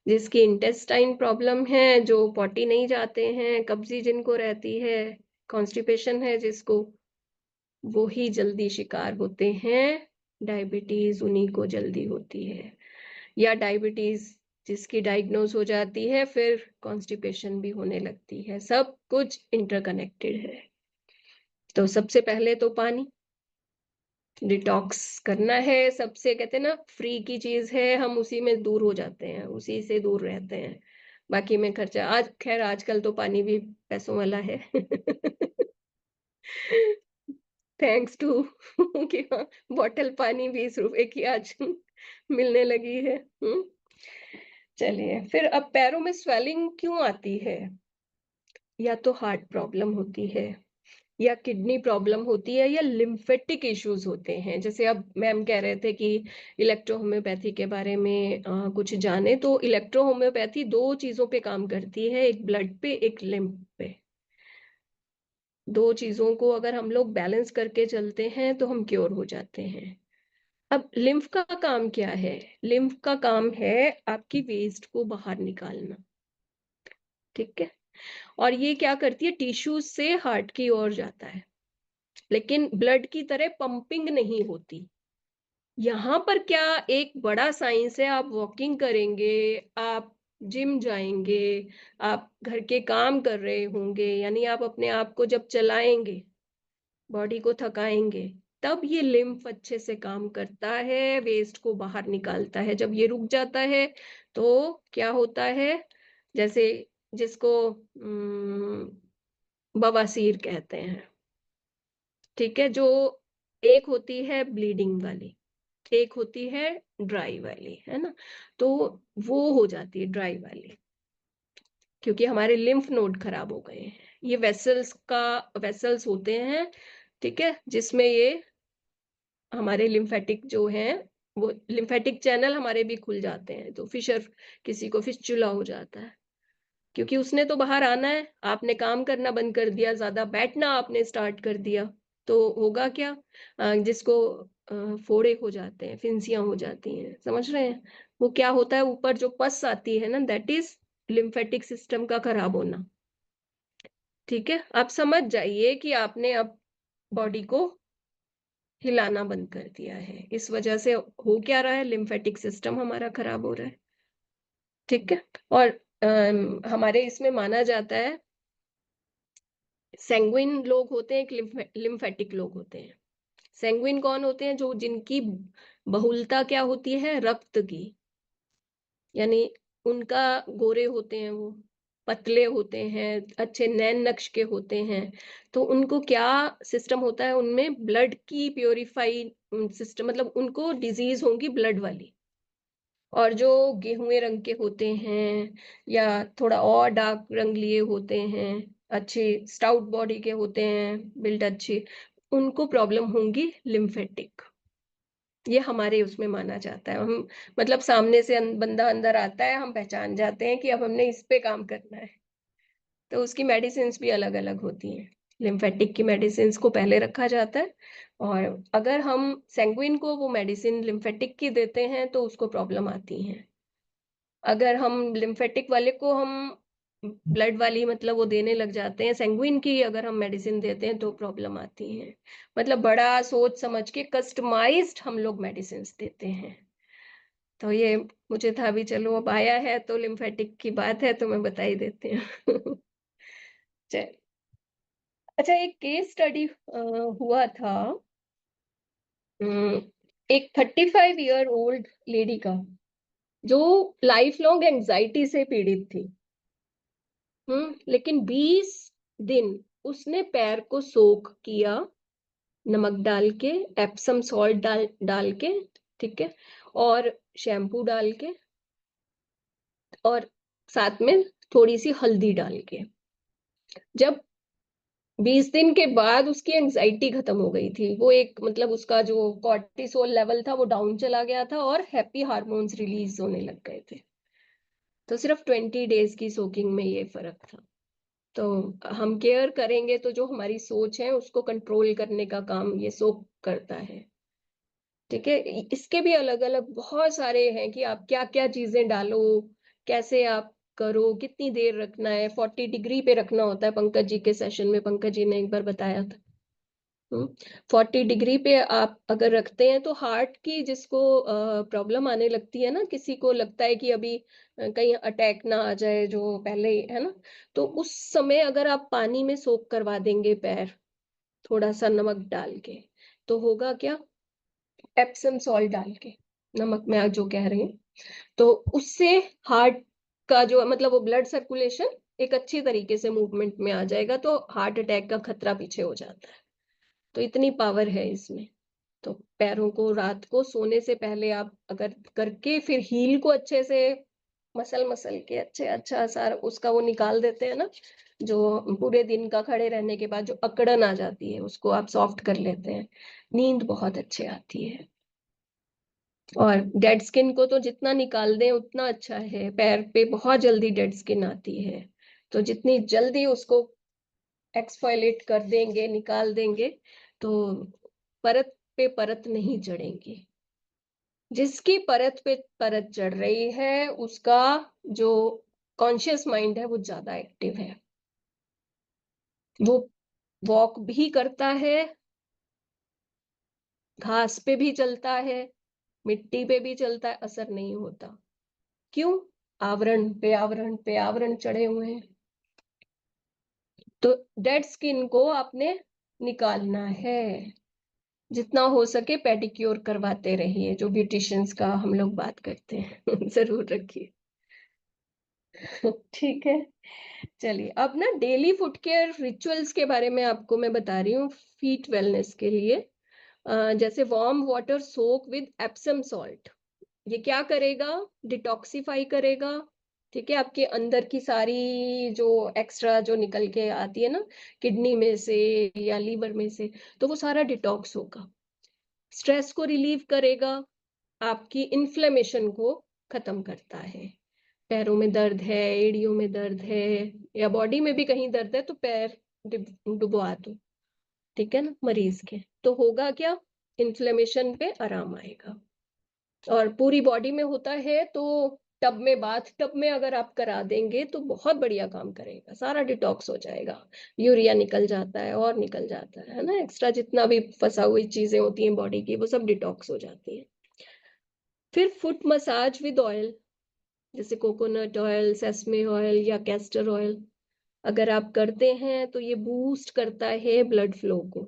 जिसकी इंटेस्टाइन प्रॉब्लम है, जो पॉटी नहीं जाते हैं, कब्जी जिनको रहती है, कॉन्स्टिपेशन है जिसको, वो ही जल्दी शिकार होते हैं। डायबिटीज उन्हीं को जल्दी होती है, या डायबिटीज जिसकी डायग्नोज हो जाती है फिर कॉन्स्टिपेशन भी होने लगती है। सब कुछ इंटरकनेक्टेड है। तो सबसे पहले तो पानी डिटॉक्स करना है। सबसे कहते हैं ना फ्री की चीज है, हम उसी में दूर हो जाते हैं, उसी से दूर रहते हैं। बाकी में खर्चा, आज खैर आजकल तो पानी भी पैसों वाला है। थैंक्स टू कि हाँ, बॉटल पानी 20 रुपए की आज मिलने लगी है। चलिए, फिर अब पैरों में स्वेलिंग क्यों आती है? या तो हार्ट प्रॉब्लम होती है, या किडनी प्रॉब्लम होती है, या लिम्फेटिक इश्यूज होते हैं। जैसे अब मैम कह रहे थे कि इलेक्ट्रोहोम्योपैथी के बारे में कुछ जाने, तो इलेक्ट्रोहोम्योपैथी 2 चीजों पे काम करती है, एक ब्लड पे, एक लिम्फ पे। 2 चीजों को अगर हम लोग बैलेंस करके चलते हैं तो हम क्योर हो जाते हैं। अब लिम्फ का काम क्या है? लिम्फ का काम है आपकी वेस्ट को बाहर निकालना, ठीक है। और ये क्या करती है? टिश्यूज से हार्ट की ओर जाता है, लेकिन ब्लड की तरह पंपिंग नहीं होती। यहाँ पर क्या एक बड़ा साइंस है। आप वॉकिंग करेंगे, आप जिम जाएंगे, आप घर के काम कर रहे होंगे, यानी आप अपने आप को जब चलाएंगे, बॉडी को थकाएंगे, तब ये लिम्फ अच्छे से काम करता है, वेस्ट को बाहर निकालता है। जब ये रुक जाता है तो क्या होता है? जैसे जिसको बवासीर कहते हैं, ठीक है, जो एक होती है ब्लीडिंग वाली, एक होती है ड्राई वाली, है ना। तो वो हो जाती है ड्राई वाली, क्योंकि हमारे लिम्फ नोड खराब हो गए हैं। ये वेसल्स होते हैं, ठीक है, जिसमें ये हमारे लिम्फेटिक जो हैं, वो लिम्फेटिक चैनल हमारे भी खुल जाते हैं। तो फिशर, किसी को फिस्चुला हो जाता है, क्योंकि उसने तो बाहर आना है। आपने काम करना बंद कर दिया, ज्यादा बैठना आपने स्टार्ट कर दिया, तो होगा क्या? जिसको फोड़े हो जाते हैं, फिंसियां हो जाती हैं, समझ रहे हैं? वो क्या होता है, ऊपर जो पस आती है ना, दैट इज लिम्फेटिक सिस्टम का खराब होना, ठीक है। आप समझ जाइए कि आपने अब बॉडी को हिलाना बंद कर दिया है, इस वजह से हो क्या रहा है? लिम्फेटिक सिस्टम हमारा खराब हो रहा है, ठीक है। और हमारे इसमें माना जाता है सैंग्विन लोग होते हैं, एक लिम्फेटिक लोग होते हैं। सैंग्विन कौन होते हैं? जो जिनकी बहुलता क्या होती है? रक्त की, यानी उनका गोरे होते हैं, वो पतले होते हैं, अच्छे नैन नक्श के होते हैं। तो उनको क्या सिस्टम होता है? उनमें ब्लड की प्योरीफाई सिस्टम, मतलब उनको डिजीज होंगी ब्लड वाली। और जो गेहुए रंग के होते हैं, या थोड़ा और डार्क रंग लिए होते हैं, अच्छी स्टाउट बॉडी के होते हैं, बिल्ड अच्छी, उनको प्रॉब्लम होंगी लिम्फेटिक। ये हमारे उसमें माना जाता है। हम मतलब सामने से बंदा अंदर आता है, हम पहचान जाते हैं कि अब हमने इस पे काम करना है। तो उसकी मेडिसिन भी अलग अलग होती हैं। लिम्फेटिक की मेडिसिन को पहले रखा जाता है, और अगर हम सैंग्विन को वो मेडिसिन लिम्फेटिक की देते हैं तो उसको प्रॉब्लम आती है। अगर हम लिम्फेटिक वाले को हम ब्लड वाली मतलब वो देने लग जाते हैं, सैंग्विन की अगर हम मेडिसिन देते हैं तो प्रॉब्लम आती है। मतलब बड़ा सोच समझ के कस्टमाइज्ड हम लोग मेडिसिन देते हैं। तो ये मुझे था भी, चलो अब आया है तो लिम्फेटिक की बात है तो मैं बता ही देती हूँ। चल, अच्छा, एक केस स्टडी हुआ था, एक 35 ईयर ओल्ड लेडी का, जो लाइफ लॉन्ग एंजाइटी से पीड़ित थी। लेकिन 20 दिन उसने पैर को सोक किया, नमक डाल के, एप्सम सॉल्ट डाल डाल के, ठीक है, और शैम्पू डाल के, और साथ में थोड़ी सी हल्दी डाल के। जब 20 दिन के बाद उसकी एंजाइटी खत्म हो गई थी, वो एक मतलब उसका जो कॉर्टिसोल लेवल था वो डाउन चला गया था, और हैप्पी हार्मोन्स रिलीज होने लग गए थे। तो सिर्फ 20 डेज की सोकिंग में ये फर्क था। तो हम केयर करेंगे तो जो हमारी सोच है उसको कंट्रोल करने का काम ये सोक करता है, ठीक है। इसके भी अलग अलग बहुत सारे हैं कि आप क्या क्या चीजें डालो, कैसे आप करो, कितनी देर रखना है, 40 डिग्री पे रखना होता है। पंकज जी के सेशन में पंकज जी ने एक बार बताया था। 40 डिग्री पे आप अगर रखते हैं तो हार्ट की जिसको प्रॉब्लम आने लगती है ना, किसी को लगता है कि अभी कहीं अटैक ना आ जाए, जो पहले ही है ना, तो उस समय अगर आप पानी में सोक करवा देंगे पैर, थोड़ा सा नमक डाल के, तो होगा क्या, एप्सम सॉल्ट डाल के, नमक में आज जो कह रही हूँ, तो उससे हार्ट का जो मतलब वो ब्लड सर्कुलेशन एक अच्छी तरीके से मूवमेंट में आ जाएगा, तो हार्ट अटैक का खतरा पीछे हो जाता है। तो इतनी पावर है इसमें। तो पैरों को रात को सोने से पहले आप अगर करके फिर हील को अच्छे से मसल मसल के अच्छा सारा उसका वो निकाल देते हैं ना, जो पूरे दिन का खड़े रहने के बाद जो अकड़न आ जाती है उसको आप सॉफ्ट कर लेते हैं, नींद बहुत अच्छे आती है। और डेड स्किन को तो जितना निकाल दें उतना अच्छा है, पैर पे बहुत जल्दी डेड स्किन आती है, तो जितनी जल्दी उसको एक्सफोलिएट कर देंगे, निकाल देंगे, तो परत पे परत नहीं चढ़ेंगी। जिसकी परत पे परत चढ़ रही है उसका जो कॉन्शियस माइंड है वो ज्यादा एक्टिव है, वो वॉक भी करता है, घास पे भी चलता है, मिट्टी पे भी चलता है, असर नहीं होता। क्यों? आवरण पे आवरण पे आवरण चढ़े हुए हैं। तो डेड स्किन को आपने निकालना है, जितना हो सके पेडिक्योर करवाते रहिए, जो ब्यूटिशियंस का हम लोग बात करते हैं जरूर रखिए। ठीक है, चलिए अब ना डेली फुट केयर रिचुअल्स के बारे में आपको मैं बता रही हूँ फीट वेलनेस के लिए। जैसे warm water soak with Epsom salt, ये क्या करेगा, डिटॉक्सिफाई करेगा, ठीक है, आपके अंदर की सारी जो एक्स्ट्रा जो निकल के आती है ना किडनी में से या लीवर में से, तो वो सारा डिटॉक्स होगा। स्ट्रेस को रिलीव करेगा, आपकी इन्फ्लेमेशन को खत्म करता है। पैरों में दर्द है, एड़ियों में दर्द है, या बॉडी में भी कहीं दर्द है, तो पैर डुबवा दो, ठीक है ना, मरीज के, तो होगा क्या, इन्फ्लेमेशन पे आराम आएगा। और पूरी बॉडी में होता है तो टब में, बाथ टब में अगर आप करा देंगे तो बहुत बढ़िया काम करेगा, सारा डिटॉक्स हो जाएगा, यूरिया निकल जाता है और निकल जाता है ना, एक्स्ट्रा जितना भी फंसा हुई चीजें होती हैं बॉडी की वो सब डिटॉक्स हो जाती हैं। फिर फुट मसाज विद ऑयल, जैसे कोकोनट ऑयल, सेसमे ऑयल या कैस्टर ऑयल अगर आप करते हैं तो ये बूस्ट करता है ब्लड फ्लो को,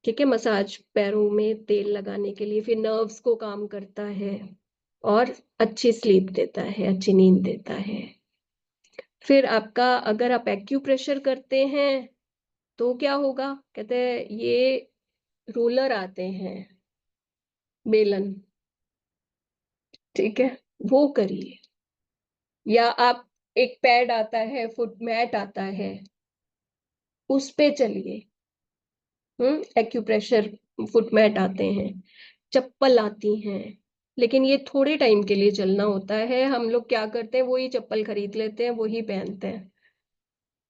ठीक है, मसाज पैरों में तेल लगाने के लिए। फिर नर्व्स को काम करता है और अच्छी स्लीप देता है, अच्छी नींद देता है। फिर आपका अगर आप एक्यूप्रेशर करते हैं तो क्या होगा, कहते हैं ये रोलर आते हैं, बेलन, ठीक है, वो करिए। या आप एक पैड आता है, फुट मैट आता है, उस पे चलिए। एक्यूप्रेशर फुट मैट आते हैं, चप्पल आती हैं, लेकिन ये थोड़े टाइम के लिए चलना होता है। हम लोग क्या करते हैं, वही चप्पल खरीद लेते हैं, वही पहनते हैं,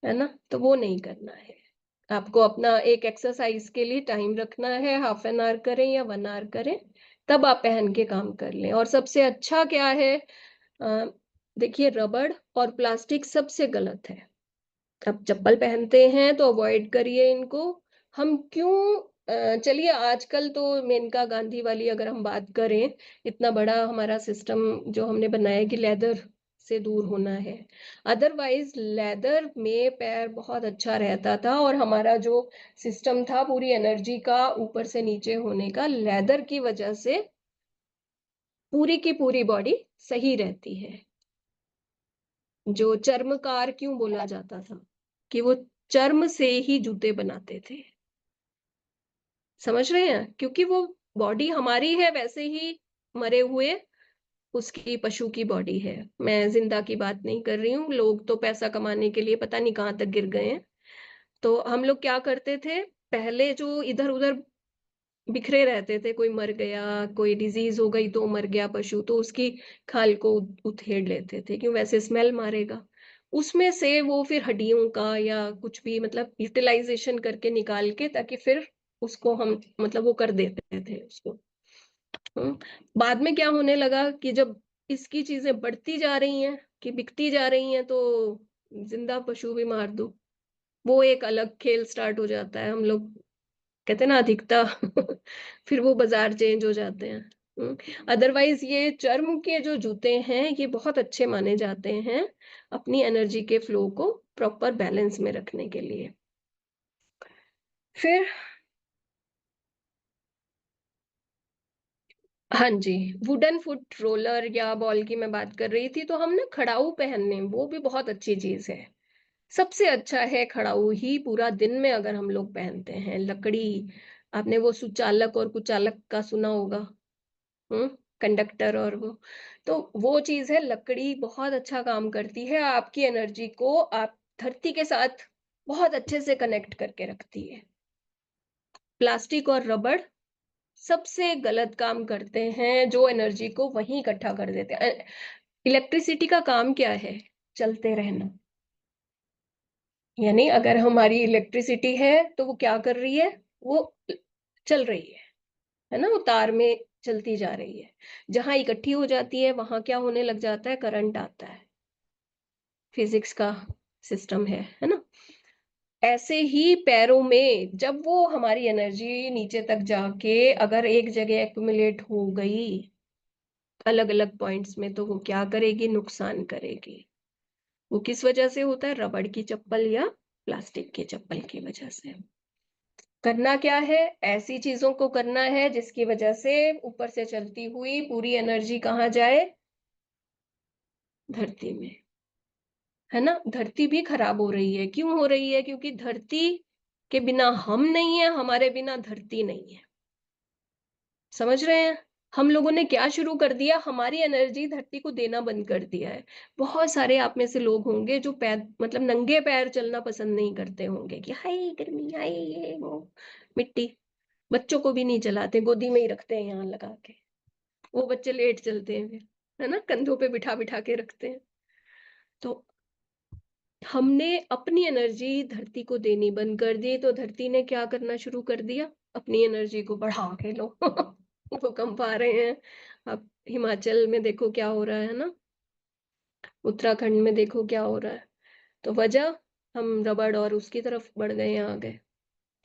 है ना, तो वो नहीं करना है। आपको अपना एक एक्सरसाइज के लिए टाइम रखना है, हाफ एन आवर करें या 1 आवर करें, तब आप पहन के काम कर लें। और सबसे अच्छा क्या है, देखिए रबड़ और प्लास्टिक सबसे गलत है। अब चप्पल पहनते हैं तो अवॉइड करिए इनको। हम क्यों, चलिए आजकल तो मेनका गांधी वाली अगर हम बात करें, इतना बड़ा हमारा सिस्टम जो हमने बनाया है कि लेदर से दूर होना है, अदरवाइज लेदर में पैर बहुत अच्छा रहता था, और हमारा जो सिस्टम था पूरी एनर्जी का ऊपर से नीचे होने का, लेदर की वजह से पूरी की पूरी बॉडी सही रहती है। जो चर्मकार क्यों बोला जाता था, कि वो चर्म से ही जूते बनाते थे, समझ रहे हैं, क्योंकि वो बॉडी हमारी है वैसे ही मरे हुए उसकी पशु की बॉडी है। मैं जिंदा की बात नहीं कर रही हूँ, लोग तो पैसा कमाने के लिए पता नहीं कहाँ तक गिर गए हैं। तो हम लोग क्या करते थे पहले, जो इधर उधर बिखरे रहते थे, कोई मर गया, कोई डिजीज हो गई तो मर गया पशु, तो उसकी खाल को उधेड़ लेते थे, क्यों, वैसे स्मेल मारेगा, उसमें से वो फिर हड्डियों का या कुछ भी मतलब यूटिलाइजेशन करके निकाल के, ताकि फिर उसको हम मतलब वो कर देते थे उसको। बाद में क्या होने लगा कि जब इसकी चीजें बढ़ती जा रही हैं कि बिकती जा रही हैं, तो जिंदा पशु भी मार दो, वो एक अलग खेल स्टार्ट हो जाता है। हम लोग कहते हैं ना अधिकता फिर वो बाजार चेंज हो जाते हैं। अदरवाइज ये चर्म के जो जूते हैं ये बहुत अच्छे माने जाते हैं अपनी एनर्जी के फ्लो को प्रॉपर बैलेंस में रखने के लिए। फिर हाँ जी, वुडन फुट रोलर या बॉल की मैं बात कर रही थी, तो हम ना खड़ाऊ पहनने, वो भी बहुत अच्छी चीज है। सबसे अच्छा है खड़ाऊ ही पूरा दिन में अगर हम लोग पहनते हैं। लकड़ी, आपने वो सुचालक और कुचालक का सुना होगा, कंडक्टर और वो, तो वो चीज है। लकड़ी बहुत अच्छा काम करती है, आपकी एनर्जी को आप धरती के साथ बहुत अच्छे से कनेक्ट करके रखती है। प्लास्टिक और रबड़ सबसे गलत काम करते हैं, जो एनर्जी को वहीं इकट्ठा कर देते हैं। इलेक्ट्रिसिटी का काम क्या है? चलते रहना। यानी अगर हमारी इलेक्ट्रिसिटी है तो वो क्या कर रही है? वो चल रही है ना, वो तार में चलती जा रही है। जहां इकट्ठी हो जाती है वहां क्या होने लग जाता है? करंट आता है। फिजिक्स का सिस्टम है ना। ऐसे ही पैरों में जब वो हमारी एनर्जी नीचे तक जाके अगर एक जगह एक्यूमुलेट हो गई अलग अलग पॉइंट्स में, तो वो क्या करेगी? नुकसान करेगी। वो किस वजह से होता है? रबड़ की चप्पल या प्लास्टिक की चप्पल की वजह से। करना क्या है? ऐसी चीजों को करना है जिसकी वजह से ऊपर से चलती हुई पूरी एनर्जी कहाँ जाए? धरती में, है ना। धरती भी खराब हो रही है। क्यों हो रही है? क्योंकि धरती के बिना हम नहीं है, हमारे बिना धरती नहीं है। समझ रहे हैं? हम लोगों ने क्या शुरू कर दिया? हमारी एनर्जी धरती को देना बंद कर दिया है। बहुत सारे आप में से लोग होंगे जो पैर, मतलब नंगे पैर चलना पसंद नहीं करते होंगे कि हाय गर्मी, हाय ये वो, मिट्टी। बच्चों को भी नहीं चलाते, गोदी में ही रखते हैं यहाँ लगा के। वो बच्चे लेट चलते हैं फिर, है ना, कंधों पे बिठा बिठा के रखते हैं। तो हमने अपनी एनर्जी धरती को देनी बंद कर दी, तो धरती ने क्या करना शुरू कर दिया? अपनी एनर्जी को बढ़ा के लो भूकंप आ रहे हैं। अब हिमाचल में देखो क्या हो रहा है ना, उत्तराखंड में देखो क्या हो रहा है। तो वजह, हम रबड़ और उसकी तरफ बढ़ गए हैं आगे।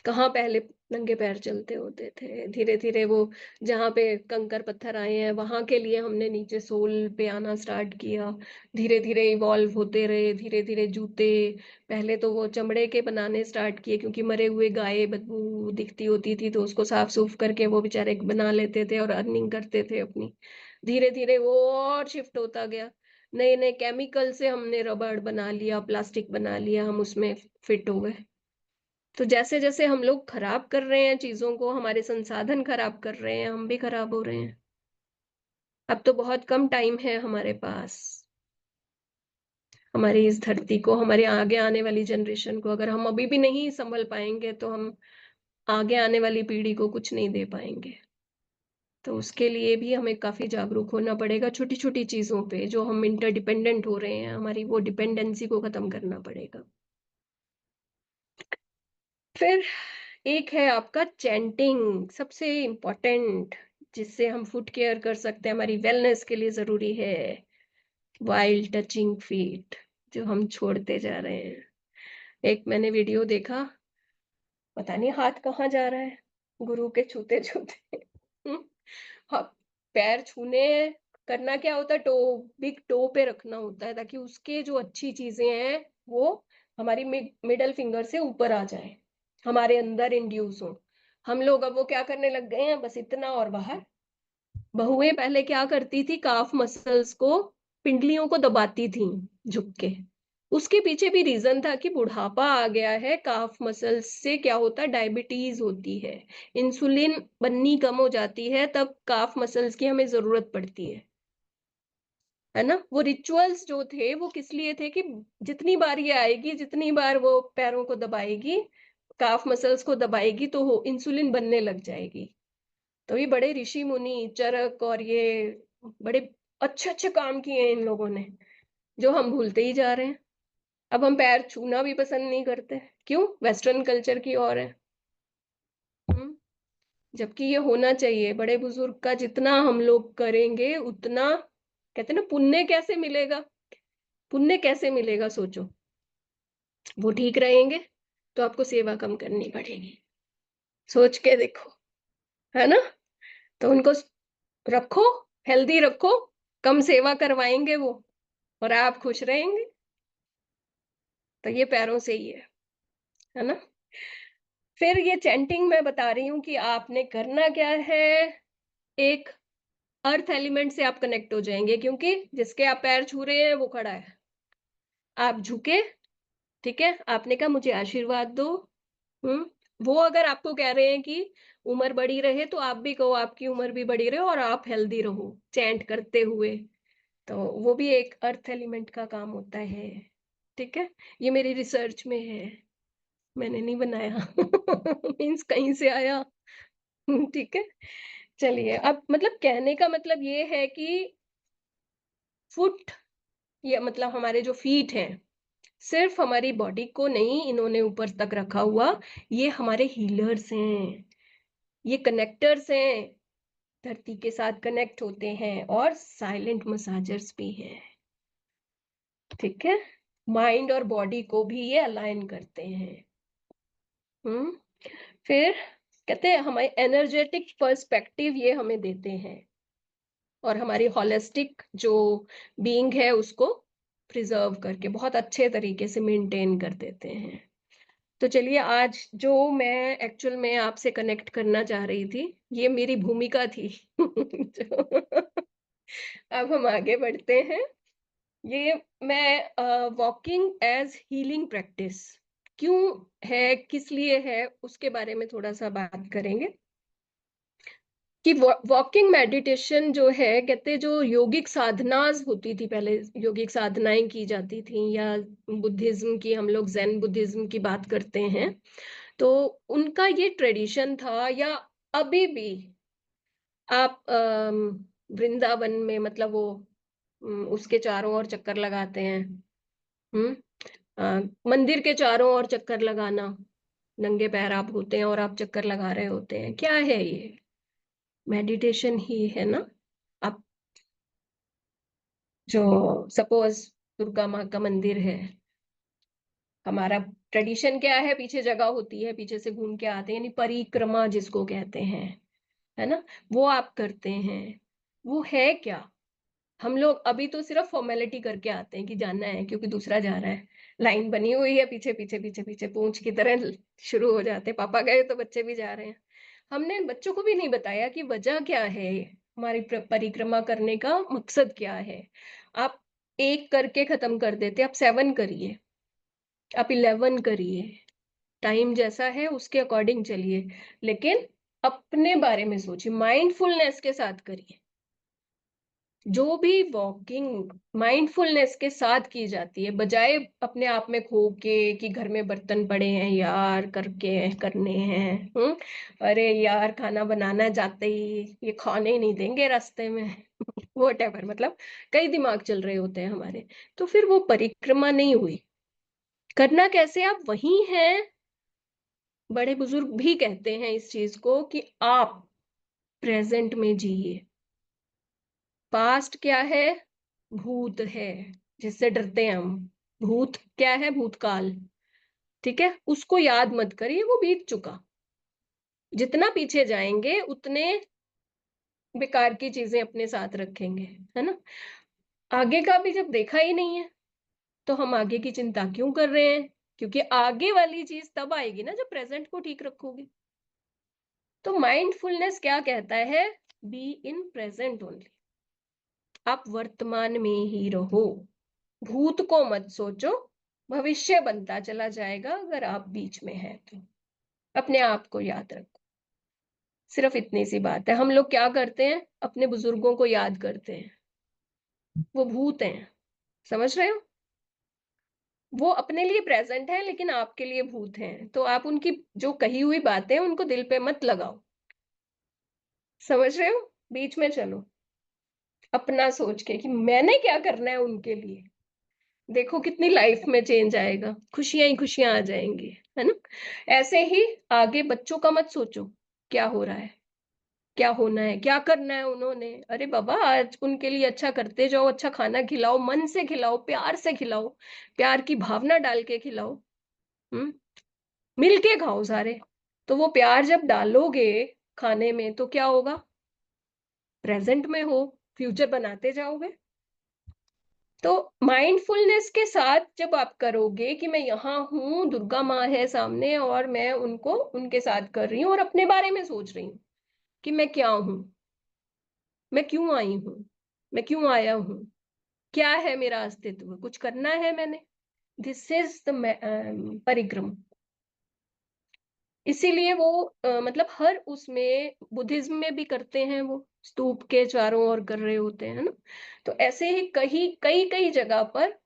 कहाँ पहले नंगे पैर चलते होते थे? धीरे धीरे वो जहाँ पे कंकर पत्थर आए हैं वहां के लिए हमने नीचे सोल पे आना स्टार्ट किया। धीरे धीरे इवॉल्व होते रहे, धीरे धीरे जूते। पहले तो वो चमड़े के बनाने स्टार्ट किए, क्योंकि मरे हुए गाय बदबू दिखती होती थी, तो उसको साफ सूफ करके वो बेचारे बना लेते थे और अर्निंग करते थे अपनी। धीरे धीरे वो और शिफ्ट होता गया। नए नए केमिकल से हमने रबड़ बना लिया, प्लास्टिक बना लिया, हम उसमें फिट हो गए। तो जैसे जैसे हम लोग खराब कर रहे हैं चीजों को, हमारे संसाधन खराब कर रहे हैं, हम भी खराब हो रहे हैं। अब तो बहुत कम टाइम है हमारे पास। हमारी इस धरती को, हमारे आगे आने वाली जनरेशन को अगर हम अभी भी नहीं संभल पाएंगे, तो हम आगे आने वाली पीढ़ी को कुछ नहीं दे पाएंगे। तो उसके लिए भी हमें काफी जागरूक होना पड़ेगा। छोटी छोटी चीजों पे जो हम इंटरडिपेंडेंट हो रहे हैं, हमारी वो डिपेंडेंसी को खत्म करना पड़ेगा। फिर एक है आपका चैंटिंग, सबसे इम्पोर्टेंट, जिससे हम फुट केयर कर सकते हैं, हमारी वेलनेस के लिए जरूरी है। वाइल्ड टचिंग फीट, जो हम छोड़ते जा रहे हैं। एक मैंने वीडियो देखा, पता नहीं हाथ कहाँ जा रहा है, गुरु के छूते छूते हाँ, पैर छूने, करना क्या होता है? टो, बिग टो पे रखना होता है, ताकि उसके जो अच्छी चीजें हैं वो हमारी मिडल फिंगर से ऊपर आ जाए, हमारे अंदर इंड्यूस हो। हम लोग अब वो क्या करने लग गए हैं? बस इतना और बाहर। बहुएं पहले क्या करती थी? काफ मसल्स को, पिंडलियों को दबाती थी झुक के। उसके पीछे भी रीजन था कि बुढ़ापा आ गया है, काफ मसल्स से क्या होता है? डायबिटीज होती है, इंसुलिन बननी कम हो जाती है, तब काफ मसल्स की हमें जरूरत पड़ती है ना। वो रिचुअल्स जो थे वो किस लिए थे? कि जितनी बार ये आएगी, जितनी बार वो पैरों को दबाएगी, काफ मसल्स को दबाएगी, तो वो इंसुलिन बनने लग जाएगी। तो ये बड़े ऋषि मुनि चरक और ये बड़े अच्छे अच्छे काम किए हैं इन लोगों ने, जो हम भूलते ही जा रहे हैं। अब हम पैर छूना भी पसंद नहीं करते। क्यों? वेस्टर्न कल्चर की ओर है। जबकि ये होना चाहिए। बड़े बुजुर्ग का जितना हम लोग करेंगे उतना कहते ना पुण्य कैसे मिलेगा, पुण्य कैसे मिलेगा सोचो। वो ठीक रहेंगे तो आपको सेवा कम करनी पड़ेगी, सोच के देखो, है ना। तो उनको रखो, हेल्दी रखो, कम सेवा करवाएंगे वो और आप खुश रहेंगे। तो ये पैरों से ही है ना। फिर ये चैंटिंग मैं बता रही हूँ कि आपने करना क्या है, एक अर्थ एलिमेंट से आप कनेक्ट हो जाएंगे, क्योंकि जिसके आप पैर छू रहे हैं वो खड़ा है, आप झुके, ठीक है, आपने कहा मुझे आशीर्वाद दो। वो अगर आपको कह रहे हैं कि उम्र बढ़ी रहे, तो आप भी कहो आपकी उम्र भी बढ़ी रहे और आप हेल्दी रहो चैंट करते हुए। तो वो भी एक अर्थ एलिमेंट का काम होता है, ठीक है। ये मेरी रिसर्च में है, मैंने नहीं बनाया मीन्स कहीं से आया ठीक है। चलिए, अब मतलब कहने का मतलब ये है कि फुट, ये मतलब हमारे जो फीट हैं, सिर्फ हमारी बॉडी को नहीं इन्होंने ऊपर तक रखा हुआ, ये हमारे हीलर्स हैं, ये कनेक्टर्स हैं, धरती के साथ कनेक्ट होते हैं और साइलेंट मसाजर्स भी हैं, ठीक है। माइंड और बॉडी को भी ये अलाइन करते हैं। फिर कहते हैं हमारे एनर्जेटिक पर्सपेक्टिव ये हमें देते हैं और हमारी होलिस्टिक जो बीइंग है उसको प्रिजर्व करके बहुत अच्छे तरीके से मेंटेन कर देते हैं। तो चलिए, आज जो मैं एक्चुअल में आपसे कनेक्ट करना चाह रही थी, ये मेरी भूमिका थी अब हम आगे बढ़ते हैं। ये मैं वॉकिंग एज हीलिंग प्रैक्टिस क्यों है, किस लिए है, उसके बारे में थोड़ा सा बात करेंगे कि वॉकिंग मेडिटेशन जो है, कहते जो योगिक साधनास होती थी पहले, योगिक साधनाएं की जाती थी, या बुद्धिज्म की, हम लोग ज़ेन बुद्धिज्म की बात करते हैं, तो उनका ये ट्रेडिशन था, या अभी भी आप वृंदावन में मतलब वो उसके चारों ओर चक्कर लगाते हैं, मंदिर के चारों ओर चक्कर लगाना, नंगे पैर आप होते हैं और आप चक्कर लगा रहे होते हैं, क्या है ये, मेडिटेशन ही है ना। आप जो सपोज दुर्गा माँ का मंदिर है, हमारा ट्रेडिशन क्या है, पीछे जगह होती है, पीछे से घूम के आते हैं, यानी परिक्रमा जिसको कहते हैं, है ना, वो आप करते हैं। वो है क्या, हम लोग अभी तो सिर्फ फॉर्मेलिटी करके आते हैं कि जाना है क्योंकि दूसरा जा रहा है, लाइन बनी हुई है, पीछे पीछे पीछे पीछे पूंछ की तरह शुरू हो जाते हैं, पापा गए तो बच्चे भी जा रहे हैं। हमने बच्चों को भी नहीं बताया कि वजह क्या है, हमारी परिक्रमा करने का मकसद क्या है। आप एक करके खत्म कर देते, आप 7 करिए, आप 11 करिए, टाइम जैसा है उसके अकॉर्डिंग चलिए, लेकिन अपने बारे में सोचिए, माइंडफुलनेस के साथ करिए। जो भी वॉकिंग माइंडफुलनेस के साथ की जाती है, बजाय अपने आप में खो के कि घर में बर्तन पड़े हैं यार, करके करने हैं, अरे यार खाना बनाना जाते ही ये खाने ही नहीं देंगे रास्ते में व्हाटएवर, मतलब कई दिमाग चल रहे होते हैं हमारे, तो फिर वो परिक्रमा नहीं हुई। करना कैसे, आप वही हैं, बड़े बुजुर्ग भी कहते हैं इस चीज को कि आप प्रेजेंट में जिए। पास्ट क्या है, भूत है, जिससे डरते हैं हम, भूत क्या है, भूतकाल, ठीक है, उसको याद मत करिए, वो बीत चुका। जितना पीछे जाएंगे उतने बेकार की चीजें अपने साथ रखेंगे, है ना। आगे का भी जब देखा ही नहीं है तो हम आगे की चिंता क्यों कर रहे हैं, क्योंकि आगे वाली चीज तब आएगी ना जब प्रेजेंट को ठीक रखोगे। तो माइंडफुलनेस क्या कहता है, बी इन प्रेजेंट ओनली, आप वर्तमान में ही रहो, भूत को मत सोचो, भविष्य बनता चला जाएगा अगर आप बीच में हैं तो। अपने आप को याद रखो, सिर्फ इतनी सी बात है। हम लोग क्या करते हैं, अपने बुजुर्गों को याद करते हैं, वो भूत हैं, समझ रहे हो, वो अपने लिए प्रेजेंट है लेकिन आपके लिए भूत हैं, तो आप उनकी जो कही हुई बातें उनको दिल पे मत लगाओ, समझ रहे हो, बीच में चलो, अपना सोच के कि मैंने क्या करना है उनके लिए, देखो कितनी लाइफ में चेंज आएगा, खुशियां ही खुशियां आ जाएंगी, है ना। ऐसे ही आगे बच्चों का मत सोचो क्या हो रहा है, क्या होना है, क्या करना है उन्होंने। अरे बाबा, आज उनके लिए अच्छा करते जाओ, अच्छा खाना खिलाओ, मन से खिलाओ, प्यार से खिलाओ, प्यार की भावना डाल के खिलाओ, मिल के खाओ सारे। तो वो प्यार जब डालोगे खाने में तो क्या होगा, प्रेजेंट में हो, फ्यूचर बनाते जाओगे। तो माइंडफुलनेस के साथ जब आप करोगे कि मैं यहाँ हूँ, दुर्गा माँ है सामने और मैं उनको उनके साथ कर रही हूँ और अपने बारे में सोच रही हूँ कि मैं क्या हूँ, मैं क्यों आई हूँ, मैं क्यों आया हूँ, क्या है मेरा अस्तित्व, कुछ करना है मैंने। दिस इज द परिक्रम। इसीलिए वो मतलब हर उसमें बुद्धिज्म में भी करते हैं, वो स्तूप के चारों ओर कर रहे होते हैं ना। तो ऐसे ही कई कई कई जगह पर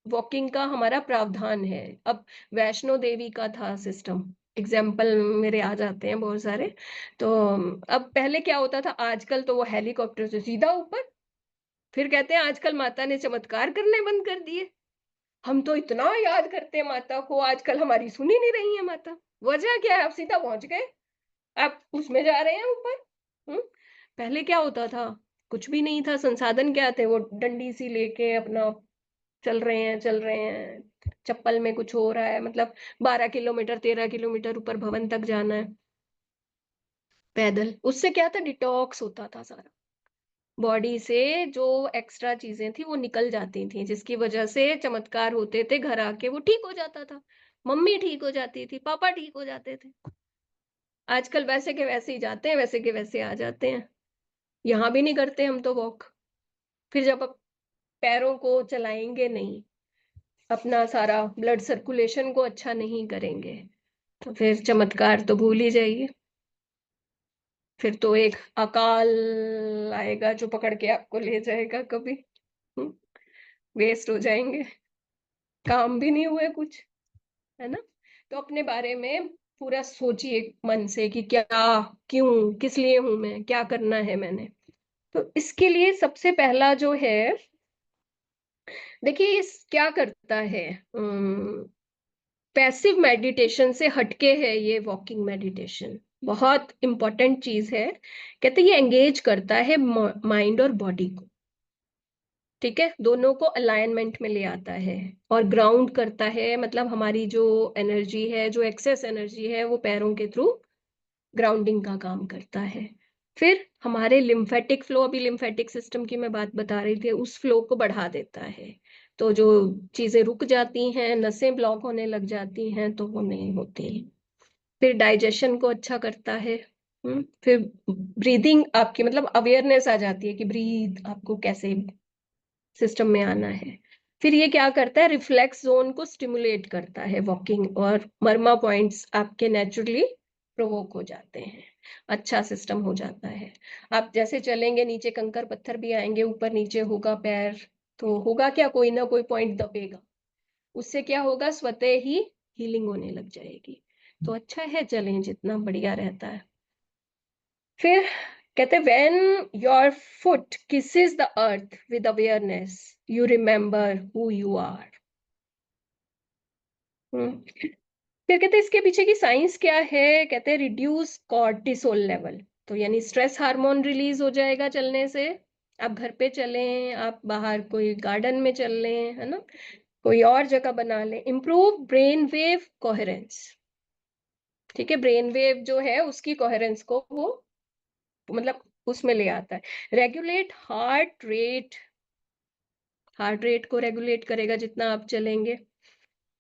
वॉकिंग का हमारा प्रावधान है। अब वैष्णो देवी का था सिस्टम, एग्जाम्पल मेरे आ जाते हैं बहुत सारे। तो अब पहले क्या होता था, आजकल तो वो हेलीकॉप्टर से सीधा ऊपर, फिर कहते हैं आजकल माता ने चमत्कार करने बंद कर दिए। हम तो इतना याद करते हैं माता को, आजकल हमारी सुनी नहीं रही है माता। वजह क्या है, आप सीधा पहुंच गए, आप उसमें जा रहे हैं ऊपर। पहले क्या होता था, कुछ भी नहीं था, संसाधन क्या थे, वो डंडी सी लेके अपना चल रहे हैं चल रहे हैं, चप्पल में कुछ हो रहा है, मतलब 12 किलोमीटर 13 किलोमीटर ऊपर भवन तक जाना है पैदल। उससे क्या था, डिटॉक्स होता था सारा, बॉडी से जो एक्स्ट्रा चीजें थी वो निकल जाती थी, जिसकी वजह से चमत्कार होते थे, घर आके वो ठीक हो जाता था, मम्मी ठीक हो जाती थी, पापा ठीक हो जाते थे। आजकल वैसे के वैसे ही जाते हैं, वैसे के वैसे आ जाते हैं। यहाँ भी नहीं करते हम तो वॉक। फिर जब आप पैरों को चलाएंगे नहीं, अपना सारा ब्लड सर्कुलेशन को अच्छा नहीं करेंगे, तो फिर चमत्कार तो भूल ही जाइए। फिर तो एक अकाल आएगा जो पकड़ के आपको ले जाएगा कभी, वेस्ट हो जाएंगे, काम भी नहीं हुए कुछ, है ना। तो अपने बारे में पूरा सोचिए मन से कि क्या, क्यों, किस लिए हूं मैं, क्या करना है मैंने। तो इसके लिए सबसे पहला जो है, देखिए इस क्या करता है, पैसिव मेडिटेशन से हटके है ये वॉकिंग मेडिटेशन, बहुत इंपॉर्टेंट चीज है। कहते हैं ये एंगेज करता है माइंड और बॉडी को, ठीक है, दोनों को अलाइनमेंट में ले आता है और ग्राउंड करता है। मतलब हमारी जो एनर्जी है, जो एक्सेस एनर्जी है, वो पैरों के थ्रू ग्राउंडिंग का काम करता है। फिर हमारे लिम्फेटिक फ्लो, अभी लिम्फेटिक सिस्टम की मैं बात बता रही थी, उस फ्लो को बढ़ा देता है। तो जो चीजें रुक जाती हैं, नसें ब्लॉक होने लग जाती हैं, तो वो नहीं होती। फिर डाइजेशन को अच्छा करता है। फिर ब्रीदिंग आपकी, मतलब अवेयरनेस आ जाती है कि ब्रीद आपको कैसे सिस्टम में आना है। फिर ये क्या करता है, रिफ्लेक्स जोन को स्टिमुलेट करता है वॉकिंग, और मर्मा पॉइंट्स आपके नेचुरली प्रोवोक हो जाते हैं, अच्छा सिस्टम हो जाता है। आप जैसे चलेंगे, नीचे कंकर पत्थर भी आएंगे, ऊपर नीचे होगा पैर, तो होगा क्या, कोई ना कोई पॉइंट दबेगा, उससे क्या होगा, स्वतः ही हीलिंग होने लग जाएगी। तो अच्छा है, चलें जितना बढ़िया रहता है। फिर कहते when your foot kisses the earth with awareness, you remember who you are. फिर कहते इसके पीछे की साइंस क्या है, कहते हैं रिड्यूस कॉर्टिसोल लेवल। तो यानी स्ट्रेस हार्मोन रिलीज हो जाएगा चलने से। आप घर पे चलें, आप बाहर कोई गार्डन में चल लें, है ना, कोई और जगह बना लें। इम्प्रूव ब्रेन वेव कोहेरेंस, ठीक है, ब्रेन वेव जो है उसकी कोहेरेंस को वो मतलब उसमें ले आता है। Regulate heart rate, heart rate को रेगुलेट करेगा जितना आप चलेंगे।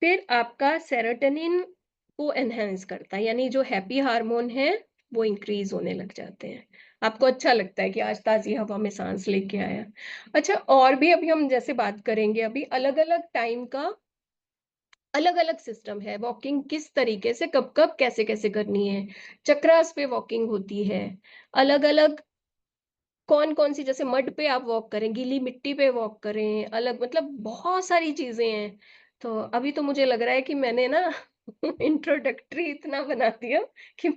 फिर आपका सेरोटोनिन को एनहेंस करता है, यानी जो हैप्पी हार्मोन है वो इंक्रीज होने लग जाते हैं। आपको अच्छा लगता है कि आज ताजी हवा में सांस लेके आया। अच्छा, और भी अभी हम जैसे बात करेंगे, अभी अलग अलग टाइम का अलग अलग सिस्टम है, वॉकिंग किस तरीके से कब कब कैसे कैसे करनी है। चक्रास पे वॉकिंग होती है, अलग अलग कौन कौन सी, जैसे मड पे आप वॉक करें, गीली मिट्टी पे वॉक करें, अलग, मतलब बहुत सारी चीजें हैं। तो अभी तो मुझे लग रहा है कि मैंने ना इंट्रोडक्टरी इतना बना दिया कि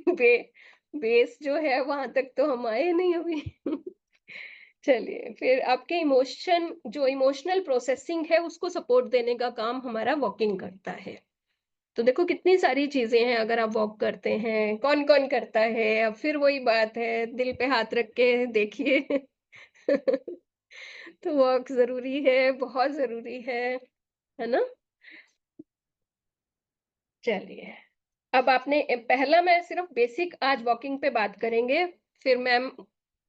बेस जो है वहां तक तो हम आए नहीं अभी। चलिए, फिर आपके इमोशन, जो इमोशनल प्रोसेसिंग है उसको सपोर्ट देने का काम हमारा वॉकिंग करता है। तो देखो कितनी सारी चीजें हैं अगर आप वॉक करते हैं। कौन कौन करता है? अब फिर वही बात है, दिल पे हाथ रख के देखिए। तो वॉक जरूरी है, बहुत जरूरी है ना? चलिए, अब आपने पहला, मैं सिर्फ बेसिक आज वॉकिंग पे बात करेंगे, फिर मैम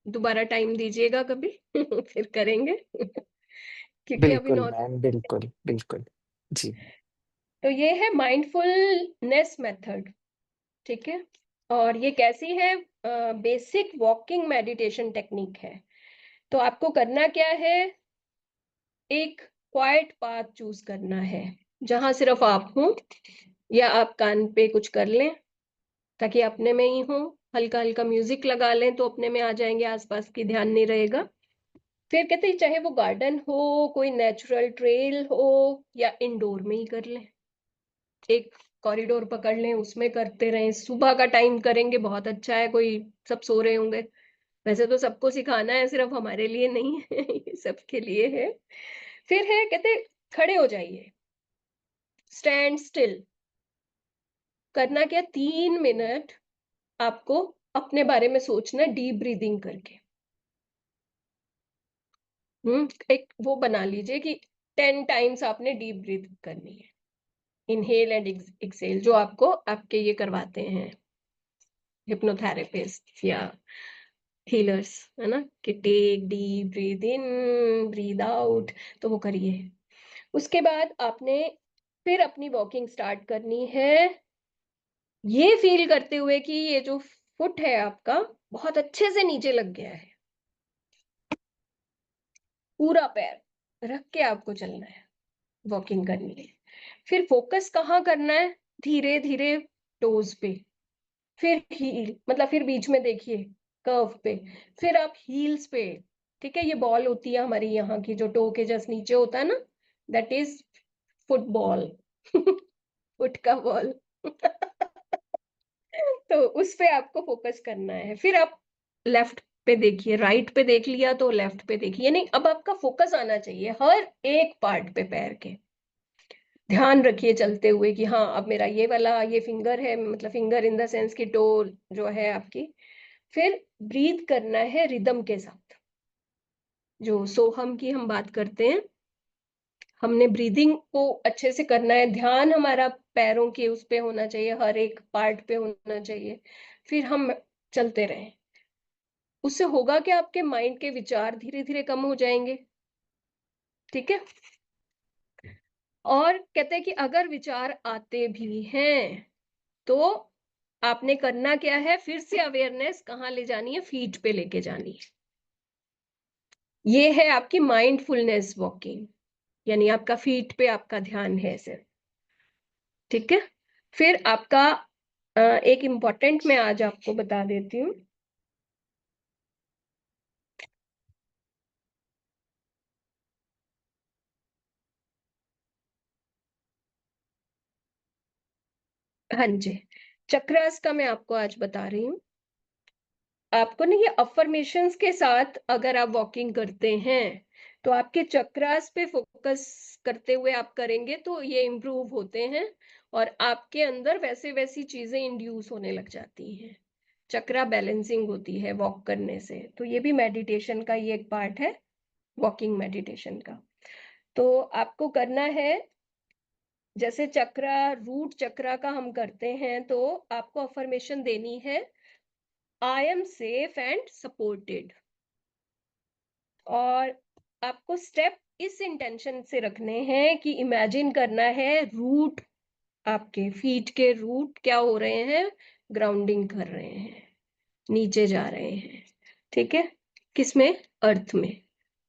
दोबारा टाइम दीजिएगा कभी। फिर करेंगे। क्योंकि अभी बिल्कुल 9। मैम, बिल्कुल बिल्कुल। जी। तो ये है माइंडफुलनेस मेथड, ठीक है? और ये कैसी है? बेसिक वॉकिंग मेडिटेशन टेक्निक है। तो आपको करना क्या है? एक क्वाइट पाथ चूज करना है, जहां सिर्फ आप हो, या आप कान पे कुछ कर लें ताकि अपने में ही हो। हल्का हल्का म्यूजिक लगा लें तो अपने में आ जाएंगे, आसपास की ध्यान नहीं रहेगा। फिर कहते हैं चाहे वो गार्डन हो, कोई नेचुरल ट्रेल हो, या इंडोर में ही कर लें। एक कॉरिडोर पकड़ लें, उसमें करते रहें। सुबह का टाइम करेंगे, बहुत अच्छा है। कोई सब सो रहे होंगे। वैसे तो सबको सिखाना है, सिर्फ हमारे लिए नहीं है। ये सबके लिए है। फिर है, कहते खड़े हो जाइए, स्टैंड स्टिल। करना क्या? 3 मिनट आपको अपने बारे में सोचना है, डीप ब्रीदिंग करके। एक वो बना लीजिए कि 10 टाइम्स आपने डीप ब्रीथ करनी है, इनहेल एंड एक्सेल, जो आपको आपके ये करवाते हैं हिप्नोथेरेपिस्ट या हीलर्स, है ना? कि टेक डीप ब्रीथ इन, ब्रीथ आउट। तो वो करिए। उसके बाद आपने फिर अपनी वॉकिंग स्टार्ट करनी है, ये फील करते हुए कि ये जो फुट है आपका बहुत अच्छे से नीचे लग गया है। पूरा पैर रख के आपको चलना है, वॉकिंग करनी है। फिर फोकस कहाँ करना है? धीरे धीरे टोज पे, फिर हील, मतलब फिर बीच में देखिए कर्व पे, फिर आप हील्स पे। ठीक है? ये बॉल होती है हमारी यहाँ की, जो टो के जस्ट नीचे होता है ना, दैट इज फुटबॉल। फुट का बॉल। तो उस पे आपको फोकस करना है। फिर आप लेफ्ट पे देखिए, राइट पे देख लिया तो लेफ्ट पे देखिए, यानी अब आपका फोकस आना चाहिए हर एक पार्ट पे पैर के। ध्यान रखिए चलते हुए कि हाँ, अब मेरा ये वाला ये फिंगर है, मतलब फिंगर इन द सेंस की टो जो है आपकी। फिर ब्रीथ करना है रिदम के साथ, जो सोहम की हम बात करते हैं। हमने ब्रीदिंग को अच्छे से करना है, ध्यान हमारा पैरों के उस पे होना चाहिए, हर एक पार्ट पे होना चाहिए। फिर हम चलते रहें। उससे होगा कि आपके माइंड के विचार धीरे धीरे कम हो जाएंगे। ठीक है? और कहते हैं कि अगर विचार आते भी हैं तो आपने करना क्या है? फिर से अवेयरनेस कहाँ ले जानी है? फीट पे लेके जानी है। ये है आपकी माइंडफुलनेस वॉकिंग, यानी आपका फीट पे आपका ध्यान है सिर्फ। ठीक है? फिर आपका एक इम्पॉर्टेंट मैं आज आपको बता देती हूँ। हाँ जी, चक्रास का मैं आपको आज बता रही हूँ। आपको ना ये अफर्मेशंस के साथ अगर आप वॉकिंग करते हैं तो आपके चक्रास पे फोकस करते हुए आप करेंगे तो ये इम्प्रूव होते हैं, और आपके अंदर वैसे वैसी चीजें इंड्यूस होने लग जाती हैं। चक्रा बैलेंसिंग होती है वॉक करने से। तो ये भी मेडिटेशन का ही एक पार्ट है, वॉकिंग मेडिटेशन का। तो आपको करना है, जैसे चक्रा, रूट चक्रा का हम करते हैं, तो आपको अफर्मेशन देनी है, I am safe and supported. और आपको स्टेप इस इंटेंशन से रखने हैं कि इमेजिन करना है रूट, आपके फीट के रूट क्या हो रहे हैं? ग्राउंडिंग कर रहे हैं, नीचे जा रहे हैं। ठीक है? किसमें? अर्थ में।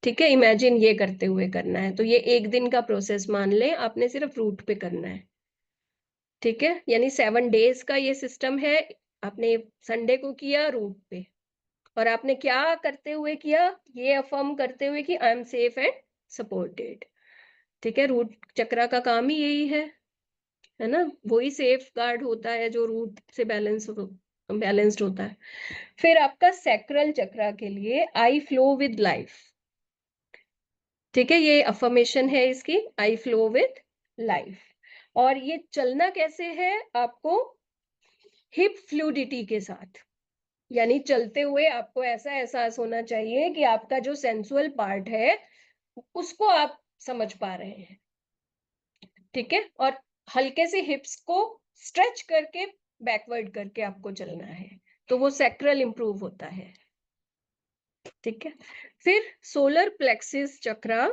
ठीक है? इमेजिन ये करते हुए करना है। तो ये 1 दिन का प्रोसेस मान लें, आपने सिर्फ रूट पे करना है। ठीक है? यानी 7 डेज का ये सिस्टम है। आपने संडे को किया रूट पे, और आपने क्या करते हुए किया? ये अफर्म करते हुए कि I am safe and supported. ठीक है? रूट चक्रा का काम ही यही है ना? वही सेफ गार्ड होता है जो रूट से बैलेंस्ड होता है। फिर आपका सैक्रल चक्रा के लिए, आई फ्लो विद लाइफ। ठीक है? ये अफर्मेशन है इसकी, आई फ्लो विद लाइफ। और ये चलना कैसे है? आपको हिप फ्लूइडिटी के साथ, यानी चलते हुए आपको ऐसा एहसास होना चाहिए कि आपका जो सेंसुअल पार्ट है उसको आप समझ पा रहे हैं, ठीक है? और हल्के से हिप्स को स्ट्रेच करके बैकवर्ड करके आपको चलना है, तो वो सैक्रल इंप्रूव होता है, ठीक है? फिर सोलर प्लेक्सिस चक्रा,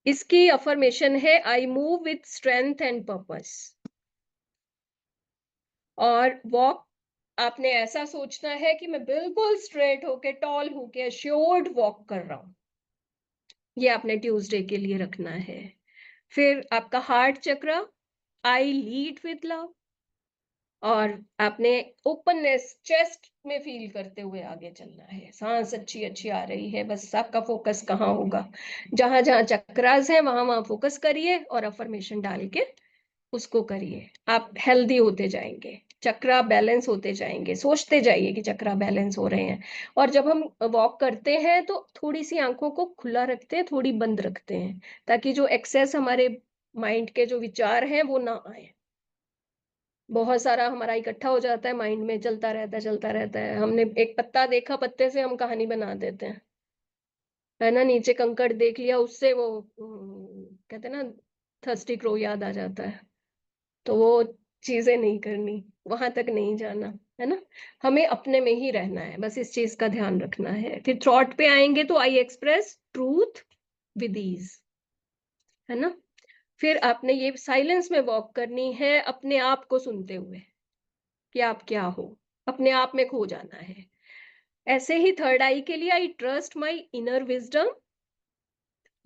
इसकी अफर्मेशन है I move with strength and purpose. और वॉक आपने ऐसा सोचना है कि मैं बिल्कुल स्ट्रेट होके टॉल होके एश्योर्ड वॉक कर रहा हूं, ये आपने ट्यूसडे के लिए रखना है। फिर आपका हार्ट चक्र, आई लीड विथ लव, और आपने ओपननेस चेस्ट में फील करते हुए आगे चलना है, सांस अच्छी अच्छी आ रही है, बस आपका फोकस कहाँ होगा? जहां जहां चक्रास है वहां वहां फोकस करिए और अफर्मेशन डाल के उसको करिए, आप हेल्दी होते जाएंगे, चक्रा बैलेंस होते जाएंगे, सोचते जाइए कि चक्रा बैलेंस हो रहे हैं। और जब हम वॉक करते हैं तो थोड़ी सी आंखों को खुला रखते हैं, थोड़ी बंद रखते हैं, ताकि जो एक्सेस हमारे माइंड के जो विचार हैं वो ना आए। बहुत सारा हमारा इकट्ठा हो जाता है माइंड में, चलता रहता है। हमने एक पत्ता देखा, पत्ते से हम कहानी बना देते हैं, है ना? नीचे कंकड़ देख लिया, उससे वो कहते हैं ना, थर्स्टी क्रो याद आ जाता है। तो वो चीजें नहीं करनी, वहां तक नहीं जाना, है ना? हमें अपने में ही रहना है, बस इस चीज का ध्यान रखना है। फिर थॉट पे आएंगे तो I express truth with ease, है ना? फिर आपने ये साइलेंस में वॉक करनी है, अपने आप को सुनते हुए कि आप क्या हो, अपने आप में खो जाना है। ऐसे ही थर्ड आई के लिए, I trust my inner wisdom,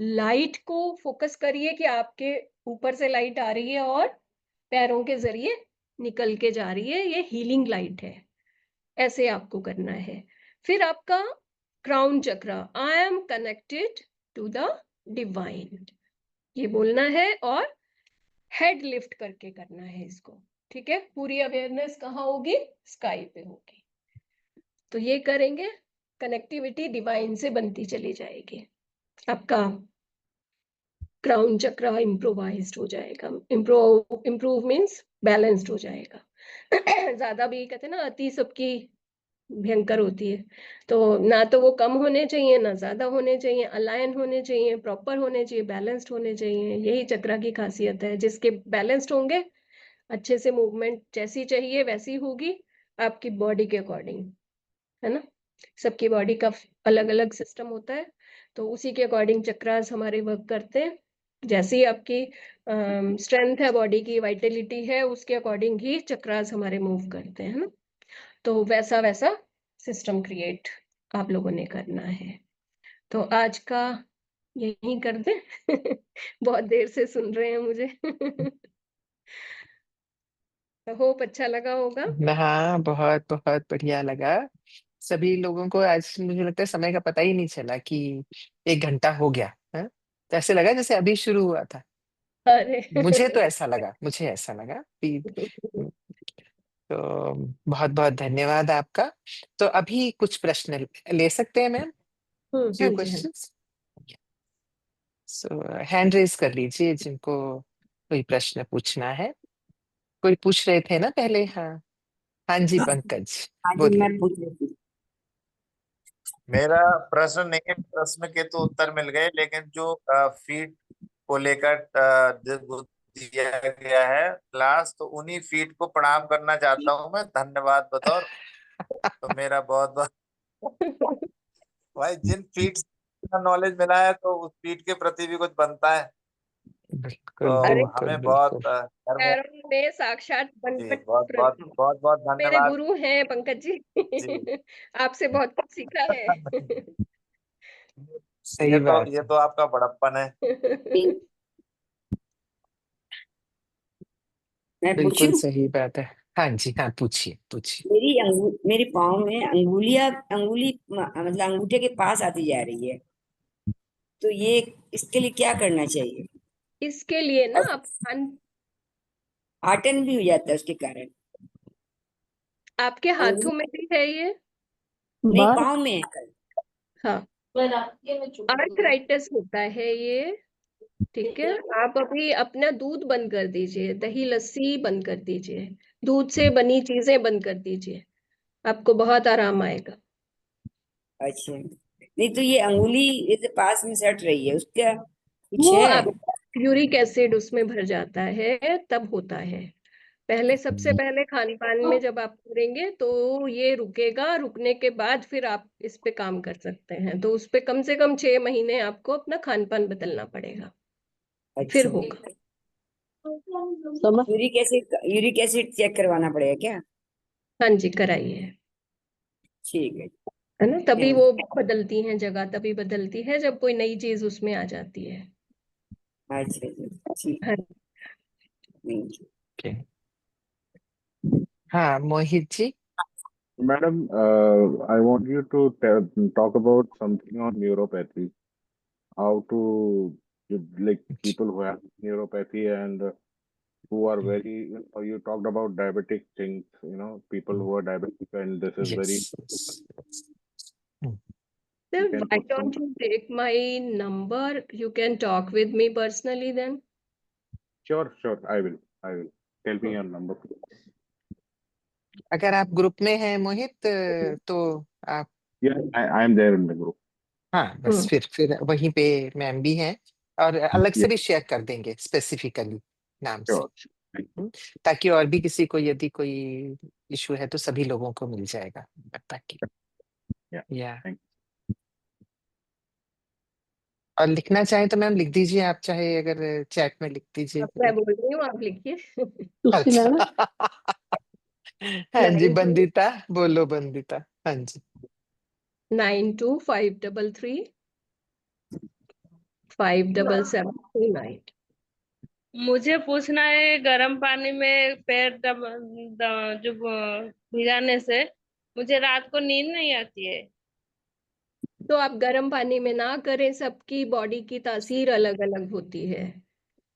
light को फोकस करिए कि आपके ऊपर से लाइट आ रही है और पैरों के जरिए निकल के जा रही है, ये हीलिंग लाइट है, ऐसे आपको करना है। फिर आपका क्राउन चक्र, I am connected to the divine, ये बोलना है और हेड लिफ्ट करके करना है इसको, ठीक है? पूरी अवेयरनेस कहाँ होगी? स्काई पे होगी। तो ये करेंगे, कनेक्टिविटी डिवाइन से बनती चली जाएगी, आपका क्राउन चक्र इम्प्रोवाइज्ड हो जाएगा। इम्प्रूव मीन्स बैलेंस्ड हो जाएगा। ज्यादा भी कहते हैं ना, अति सबकी भयंकर होती है, तो ना तो वो कम होने चाहिए ना ज्यादा होने चाहिए, अलाइन होने चाहिए, प्रॉपर होने चाहिए, बैलेंस्ड होने चाहिए। यही चक्र की खासियत है, जिसके बैलेंस्ड होंगे, अच्छे से मूवमेंट जैसी चाहिए वैसी होगी आपकी बॉडी के अकॉर्डिंग, है ना? सबकी बॉडी का अलग अलग सिस्टम होता है, तो उसी के अकॉर्डिंग चक्रास हमारे वर्क करते हैं। जैसी आपकी स्ट्रेंथ है बॉडी की, वाइटलिटी है, उसके अकॉर्डिंग ही चक्रास हमारे मूव करते हैं ना। तो वैसा वैसा सिस्टम क्रिएट आप लोगों ने करना है। तो आज का यही कर दें। बहुत देर से सुन रहे हैं मुझे। होप अच्छा लगा होगा। हाँ, बहुत बहुत बढ़िया लगा। सभी लोगों को आज मुझे लगता है समय का पता ही नहीं चला कि 1 घंटा हो गया है। तो ऐसे लगा जैसे अभी शुरू हुआ था। अरे। मुझे तो ऐसा लगा, मुझे ऐसा लगा कि तो बहुत बहुत धन्यवाद आपका। तो अभी कुछ प्रश्न ले सकते हैं मैम? हाँ फ्यू जी, हाँ। क्वेश्चंस। सो हैंड रेज कर लीजिए जिनको कोई प्रश्न पूछना है। कोई पूछ रहे थे ना पहले? हाँ, हाँ जी हाँ पंकज, हाँ जी, बोलिए। मैं पूछ रही थी। मेरा प्रश्न नहीं है, प्रश्न के तो उत्तर मिल गए, लेकिन जो फीट को लेकर दिया गया है क्लास, तो उन्हीं फीट को प्रणाम करना चाहता हूं मैं, धन्यवाद बतौर। तो मेरा बहुत बहुत भाई, जिन फीट का नॉलेज मिला है तो उस फीट के प्रति भी कुछ बनता है। बिल्कुल अरे, तो बिल्कुल हमें बहुत बिल्कुल। गर्व है। पैरों में साक्षात जी, बनपट बहुत बहुत प्रणाम। बहुत बहुत मेरे धन्यवाद। गुरु हैं पंकज जी। जी। आपसे बहुत कुछ सीखा है। सही बात ये है। तो आपका बड़प्पन है। मैं बिल्कुल पूछूं? सही बात है। हाँ जी, हाँ पूछिए पूछिए। मेरे पाँव में अंगुली मतलब अंगूठे के पास आती जा रही है, तो ये इसके लिए क्या करना चाहिए? इसके लिए ना और आप आटन भी हो जाता है उसके कारण। आपके अंगुली हाथों में भी है ये। नहीं, पाँव में है। हाँ, आर्थराइटिस होता है ये। ठीक है, आप अभी अपना दूध बंद कर दीजिए, दही लस्सी बंद कर दीजिए, दूध से बनी चीजें बंद कर दीजिए, आपको बहुत आराम आएगा। अच्छा, नहीं तो ये अंगुली जैसे पास में सट रही है, उसका कुछ वो है? आप यूरिक एसिड उसमें भर जाता है, तब होता है। पहले सबसे पहले खान पान में जब आप करेंगे तो ये रुकेगा, रुकने के बाद फिर आप इस पे काम कर सकते हैं। तो उस पे कम से कम 6 महीने आपको अपना खान पान बदलना पड़ेगा, फिर अच्छा, होगा। यूरिक एसिड चेक करवाना पड़ेगा क्या? हाँ जी, कराइए। ठीक है ना, तभी है। वो बदलती हैं जगह, तभी बदलती है जब कोई नई चीज उसमें आ जाती है। अच्छा जी, ठीक। हाँ, थैंक यू। ओके। हाँ Mohit ji. Madam, I want you to talk about something on neuropathy. How to, like, people who have neuropathy and who are very, you talked about diabetic things, people who are diabetic, and this is yes. very, you then can why put some, don't you take my number? You can talk with me personally then. sure, I will. Tell me your number. अगर आप ग्रुप में हैं मोहित, तो आप, Yeah, I am there in the group. हाँ बस हम्म, फिर वहीं पे मैम भी हैं, और अलग से Yeah, भी शेयर कर देंगे स्पेसिफिकली नाम से। sure. Thank you. हम्म, ताकि और भी किसी को यदि कोई इशू है तो सभी लोगों को मिल जाएगा, ताकि Yeah, या thank और लिखना चाहें तो मैम लिख दीजिए, आप चाहे अगर चैट में लिख दीजिए अब मैं तो। बोल रही हूँ, आप लिखिए। अच्छा। हाँ जी, 92 बंदिता बोलो, बंदिता। हाँ जी। 92 533 57729। मुझे पूछना है, गर्म पानी में पैर जो भिगाने से मुझे रात को नींद नहीं आती है। तो आप गर्म पानी में ना करें, सबकी बॉडी की तासीर अलग अलग होती है।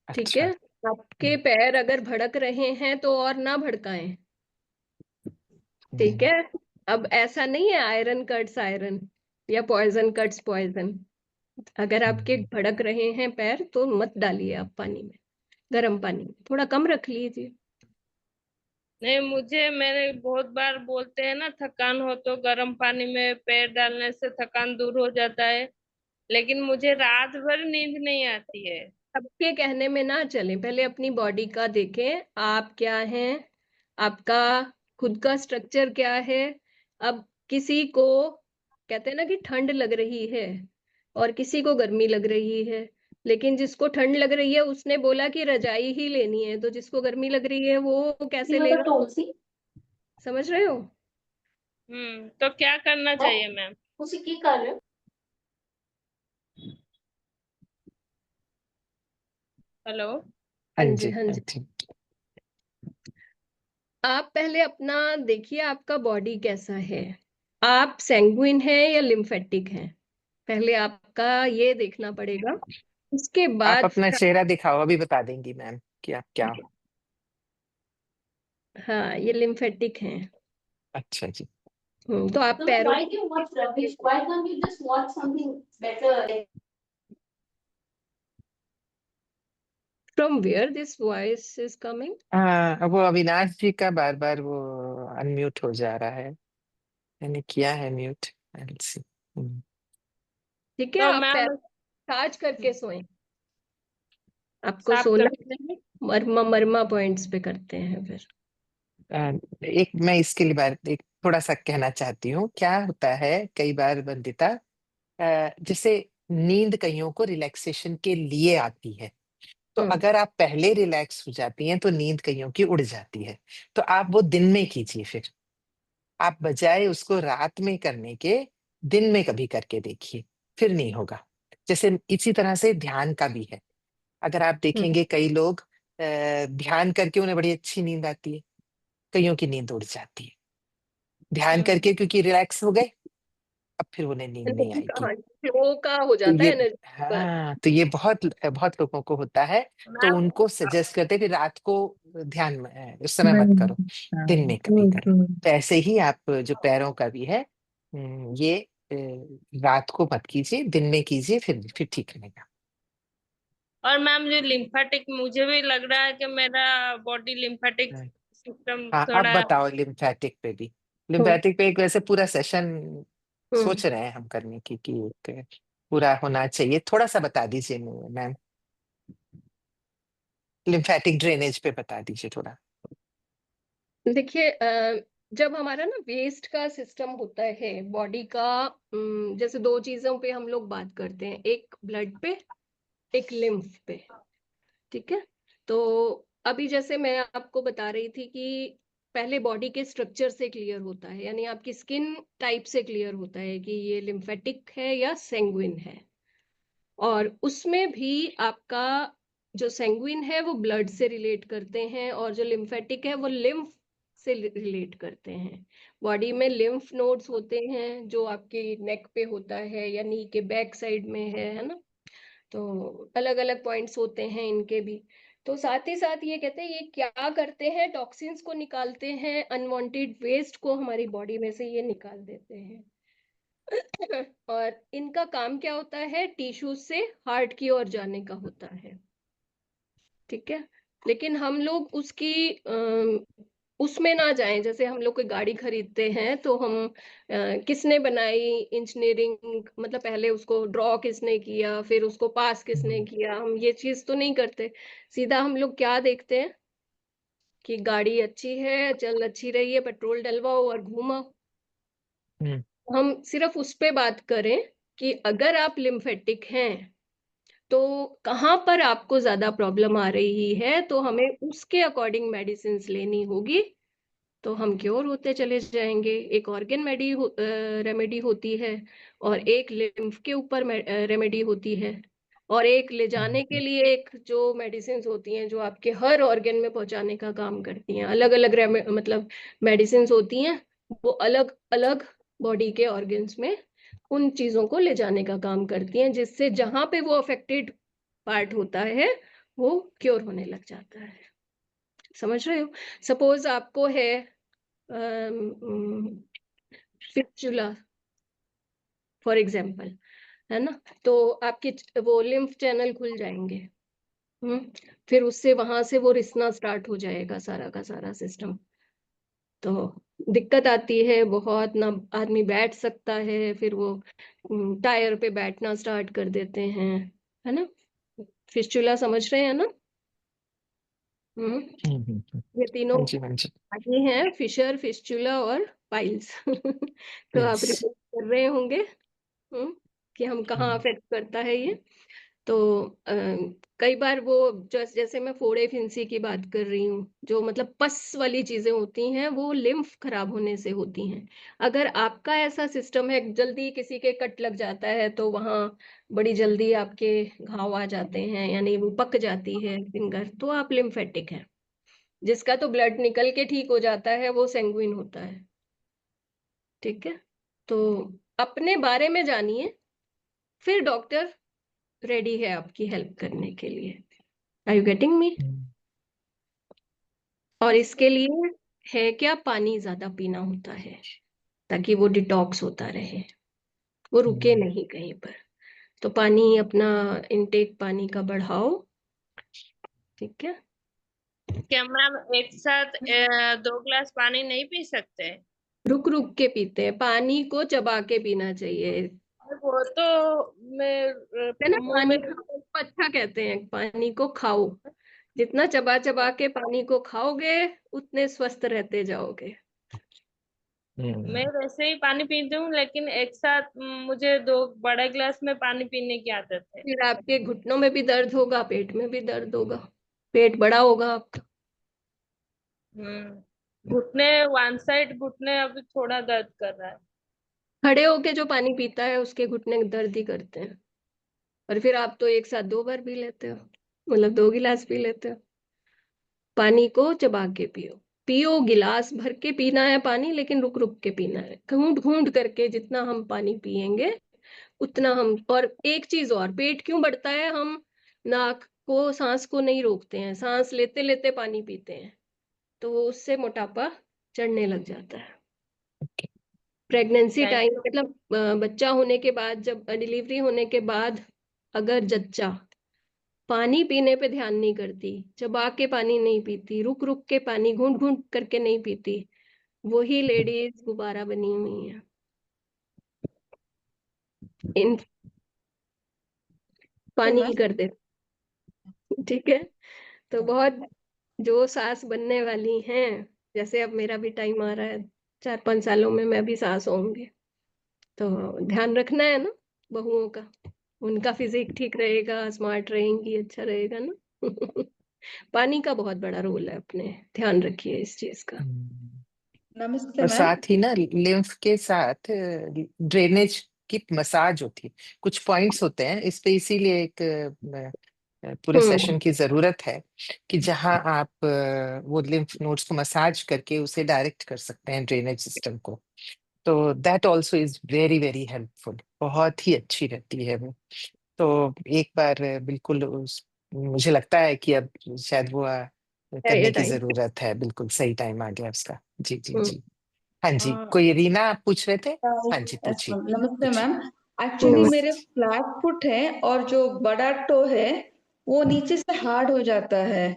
ठीक है, अच्छा। आपके पैर अगर भड़क रहे हैं तो और ना भड़काएं। ठीक हम्म, है, अब ऐसा नहीं है आयरन कट्स आयरन या पॉइजन कट्स पॉइजन। अगर आपके हम्म, भड़क रहे हैं पैर तो मत डालिए आप पानी में, गर्म पानी में थोड़ा कम रख लीजिए। नहीं, मेरे बहुत बार बोलते हैं ना, थकान हो तो गर्म पानी में पैर डालने से थकान दूर हो जाता है, लेकिन मुझे रात भर नींद नहीं आती है। सबके कहने में ना चलें, पहले अपनी बॉडी का देखें, आप क्या हैं, आपका खुद का स्ट्रक्चर क्या है। अब किसी को कहते हैं ना कि ठंड लग रही है और किसी को गर्मी लग रही है, लेकिन जिसको ठंड लग रही है उसने बोला कि रजाई ही लेनी है, तो जिसको गर्मी लग रही है वो कैसे लेगा? समझ रहे हो? तो क्या करना चाहिए मैम? हेलो। हाँ हाँ जी, जी, हाँ हाँ जी। जी। आप पहले अपना देखिए, आपका बॉडी कैसा है, आप सैंग्विन है या लिम्फेटिक हैं, पहले आपका ये देखना पड़ेगा। उसके आप बाद अपना चेहरा दिखाओ, अभी बता देंगी मैम कि आप क्या हो। हाँ, ये लिम्फेटिक हैं। अच्छा जी। तो आप पैरों from where this voice is coming? हाँ, अब वो अविनाश जी का बार बार वो अनम्यूट हो जा रहा है, मैंने किया है म्यूट। ठीक है, तो आप पैर मैम, साज करके सोएं। आपको साफ सोना करके है, मरमा मरमा पॉइंट्स पे करते हैं फिर। एक मैं इसके लिए बार एक थोड़ा सा कहना चाहती हूँ। क्या होता है कई बार बंदिता, जैसे नींद कईयों को रिलैक्सेशन के लिए आती है, तो हम्म अगर आप पहले रिलैक्स हो जाती हैं तो नींद कईयों की उड़ जाती है। तो आप वो दिन में कीजिए, फिर आप बजाय उसको रात में करने के दिन में कभी करके देखिए, फिर नहीं होगा। जैसे इसी तरह से ध्यान का भी है। अगर आप हम्म देखेंगे कई लोग ध्यान करके उन्हें बड़ी अच्छी नींद आती है, कईयों की नींद उड़ जाती है। ध्यान हम्म, करके क्योंकि रिलैक्स हो गए, अब फिर उन्हें नींद नहीं एनर्जी आएगी। कहाँ, फ्लो का हो तो जाता ये, है एनर्जी पर। हाँ, तो ये बहुत बहुत लोगों को होता है। तो मैम, उनको सजेस्ट करते हैं कि रात को ध्यान उस समय मत करो, दिन में कभी करो। तो ऐसे ही आप जो पैरों का भी है, ये रात को मत कीजिए, दिन में कीजिए, फिर ठीक रहेगा। और मैम जो लिम्फेटिक, मुझे भी लग रहा है कि मेरा बॉडी लिम्फेटिक हाँ सिस्टम हाँ, अब थोड़ा। बताओ लिम्फेटिक पे भी। हम्म लिम्फेटिक पे एक वैसे पूरा सेशन हम्म सोच रहे हैं हम करने की कि एक पूरा होना चाहिए। थोड़ा सा बता दीजिए मैम, लिम्फेटिक ड्रेनेज पे बता दीजिए थोड़ा। देखिए, जब हमारा ना वेस्ट का सिस्टम होता है बॉडी का, जैसे दो चीजों पे हम लोग बात करते हैं, एक ब्लड पे, एक लिम्फ पे। ठीक है। तो अभी जैसे मैं आपको बता रही थी कि पहले बॉडी के स्ट्रक्चर से क्लियर होता है, यानी आपकी स्किन टाइप से क्लियर होता है कि ये लिम्फेटिक है या सेंग्विन है। और उसमें भी आपका जो सेंग्विन है वो ब्लड से रिलेट करते हैं, और जो लिम्फेटिक है वो लिम्फ से रिलेट करते हैं। बॉडी में लिम्फ नोड्स होते हैं जो आपके नेक पे होता है या नी के बैक साइड में है ना। तो अलग अलग पॉइंट्स होते हैं इनके भी। तो साथ ही साथ ये कहते हैं, ये क्या करते हैं, टॉक्सिन्स को निकालते हैं, अनवांटेड वेस्ट को हमारी बॉडी में से ये निकाल देते हैं। और इनका काम क्या होता है, टिश्यूज से हार्ट की ओर जाने का होता है। ठीक है। लेकिन हम लोग उसकी उसमें ना जाएं। जैसे हम लोग कोई गाड़ी खरीदते हैं तो हम किसने बनाई, इंजीनियरिंग मतलब पहले उसको ड्रॉ किसने किया, फिर उसको पास किसने किया, हम ये चीज तो नहीं करते। सीधा हम लोग क्या देखते हैं कि गाड़ी अच्छी है, चल अच्छी रही है, पेट्रोल डलवाओ और घूमाओ। हम्म हम सिर्फ उस पे बात करें कि अगर आप लिम्फेटिक हैं तो कहाँ पर आपको ज्यादा प्रॉब्लम आ रही है, तो हमें उसके अकॉर्डिंग मेडिसिन लेनी होगी। तो हम क्योर होते चले जाएंगे। एक ऑर्गन रेमेडी होती है, और एक लिम्फ के ऊपर रेमेडी होती है, और एक ले जाने के लिए एक जो मेडिसिन होती हैं जो आपके हर ऑर्गन में पहुंचाने का काम करती हैं। अलग अलग मतलब मेडिसिन होती हैं, वो अलग अलग बॉडी के ऑर्गन्स में उन चीजों को ले जाने का काम करती हैं, जिससे जहां पे वो अफेक्टेड पार्ट होता है वो क्योर होने लग जाता है। समझ रहे हो? सपोज आपको है फिस्टुला फॉर एग्जाम्पल, है ना। तो आपके वो लिम्फ चैनल खुल जाएंगे। हम्म फिर उससे वहां से वो रिसना स्टार्ट हो जाएगा सारा का सारा सिस्टम। तो दिक्कत आती है बहुत ना, आदमी बैठ सकता है, फिर वो टायर पे बैठना स्टार्ट कर देते हैं, है ना। फिस्टुला समझ रहे हैं ना? हम्म ये तीनों हाँ जी हाँ जी। आगे हैं, फिशर, फिस्टुला और पाइल्स। तो आप यस। रिपोर्ट कर रहे होंगे हम्म कि हम कहाँ अफेक्ट करता है ये। तो अ, कई बार वो जैसे मैं फोड़े फिंसी की बात कर रही हूँ, जो मतलब पस वाली चीजें होती हैं वो लिम्फ खराब होने से होती हैं। अगर आपका ऐसा सिस्टम है, जल्दी किसी के कट लग जाता है तो वहां बड़ी जल्दी आपके घाव आ जाते हैं, यानी वो पक जाती है फिंगर, तो आप लिम्फेटिक हैं। जिसका तो ब्लड निकल के ठीक हो जाता है वो सेंग्विन होता है। ठीक है। तो अपने बारे में जानिए, फिर डॉक्टर रेडी है आपकी हेल्प करने के लिए। Are you getting me? और इसके लिए है क्या, पानी ज्यादा पीना होता है ताकि वो डिटॉक्स होता रहे, वो रुके नहीं कहीं पर। तो पानी अपना इनटेक पानी का बढ़ाओ। ठीक है। क्या मैम एक साथ 2 गिलास पानी नहीं पी सकते? रुक रुक के पीते हैं, पानी को चबा के पीना चाहिए। और वो तो मैं है ना, मुंह पानी में। खाओ को अच्छा कहते हैं, पानी को खाओ। जितना चबा चबा के पानी को खाओगे उतने स्वस्थ रहते जाओगे। मैं वैसे ही पानी पीती हूँ, लेकिन एक साथ मुझे 2 बड़े गिलास में पानी पीने की आदत है। फिर आपके घुटनों में भी दर्द होगा, पेट में भी दर्द होगा, पेट बड़ा होगा आपका। घुटने, वन साइड घुटने अभी थोड़ा दर्द कर रहा है। खड़े होके जो पानी पीता है उसके घुटने दर्द ही करते हैं। और फिर आप तो एक साथ 2 बार पी लेते हो, मतलब 2 गिलास पी लेते हो। पानी को चबा के पियो। पियो, गिलास भर के पीना है पानी, लेकिन रुक रुक के पीना है, घूंट घूंट करके। जितना हम पानी पिएंगे उतना हम, और एक चीज और, पेट क्यों बढ़ता है, हम नाक को, सांस को नहीं रोकते हैं, सांस लेते लेते पानी पीते हैं, तो वो उससे मोटापा चढ़ने लग जाता है। Pregnancy thank time you. मतलब बच्चा होने के बाद, जब डिलीवरी होने के बाद अगर जच्चा पानी पीने पे ध्यान नहीं करती, चबा के पानी नहीं पीती, रुक रुक के पानी घूंट घूंट करके नहीं पीती, वही लेडीज गुब्बारा बनी हुई है। इन पानी ही कर दे, ठीक है। तो बहुत जो सास बनने वाली हैं, जैसे अब मेरा भी टाइम आ रहा है, 4-5 सालों में मैं भी सास होंगी, तो ध्यान रखना है ना बहुओं का, उनका फिजिक ठीक रहेगा, स्मार्ट रहेंगी, अच्छा रहेगा ना। पानी का बहुत बड़ा रोल है, अपने ध्यान रखिए इस चीज का। नमस्ते और मैम। साथ ही ना लिम्फ के साथ ड्रेनेज की मसाज होती है, कुछ पॉइंट्स होते हैं इस पे, इसीलिए एक पूरे सेशन की जरूरत है कि जहां आप वो लिम्फ नोड्स को मसाज करके उसे डायरेक्ट कर सकते हैं ड्रेनेज सिस्टम को। तो that also is very very helpful, बहुत ही अच्छी रहती है वो। तो एक बार बिल्कुल मुझे लगता है कि अब शायद वो ये करने की टाइम। जरूरत है, बिल्कुल सही टाइम आ गया उसका। जी जी हम्म जी। हाँ जी, हाँ, कोई रीना आप पूछ रहे थे? हाँ जी, yes, पूछिए नमस्ते पूछिए। मैम। एक्चुअली मेरे नमस्ते। फ्लैट फुट है और जो बड़ा टो है वो नीचे से हार्ड हो जाता है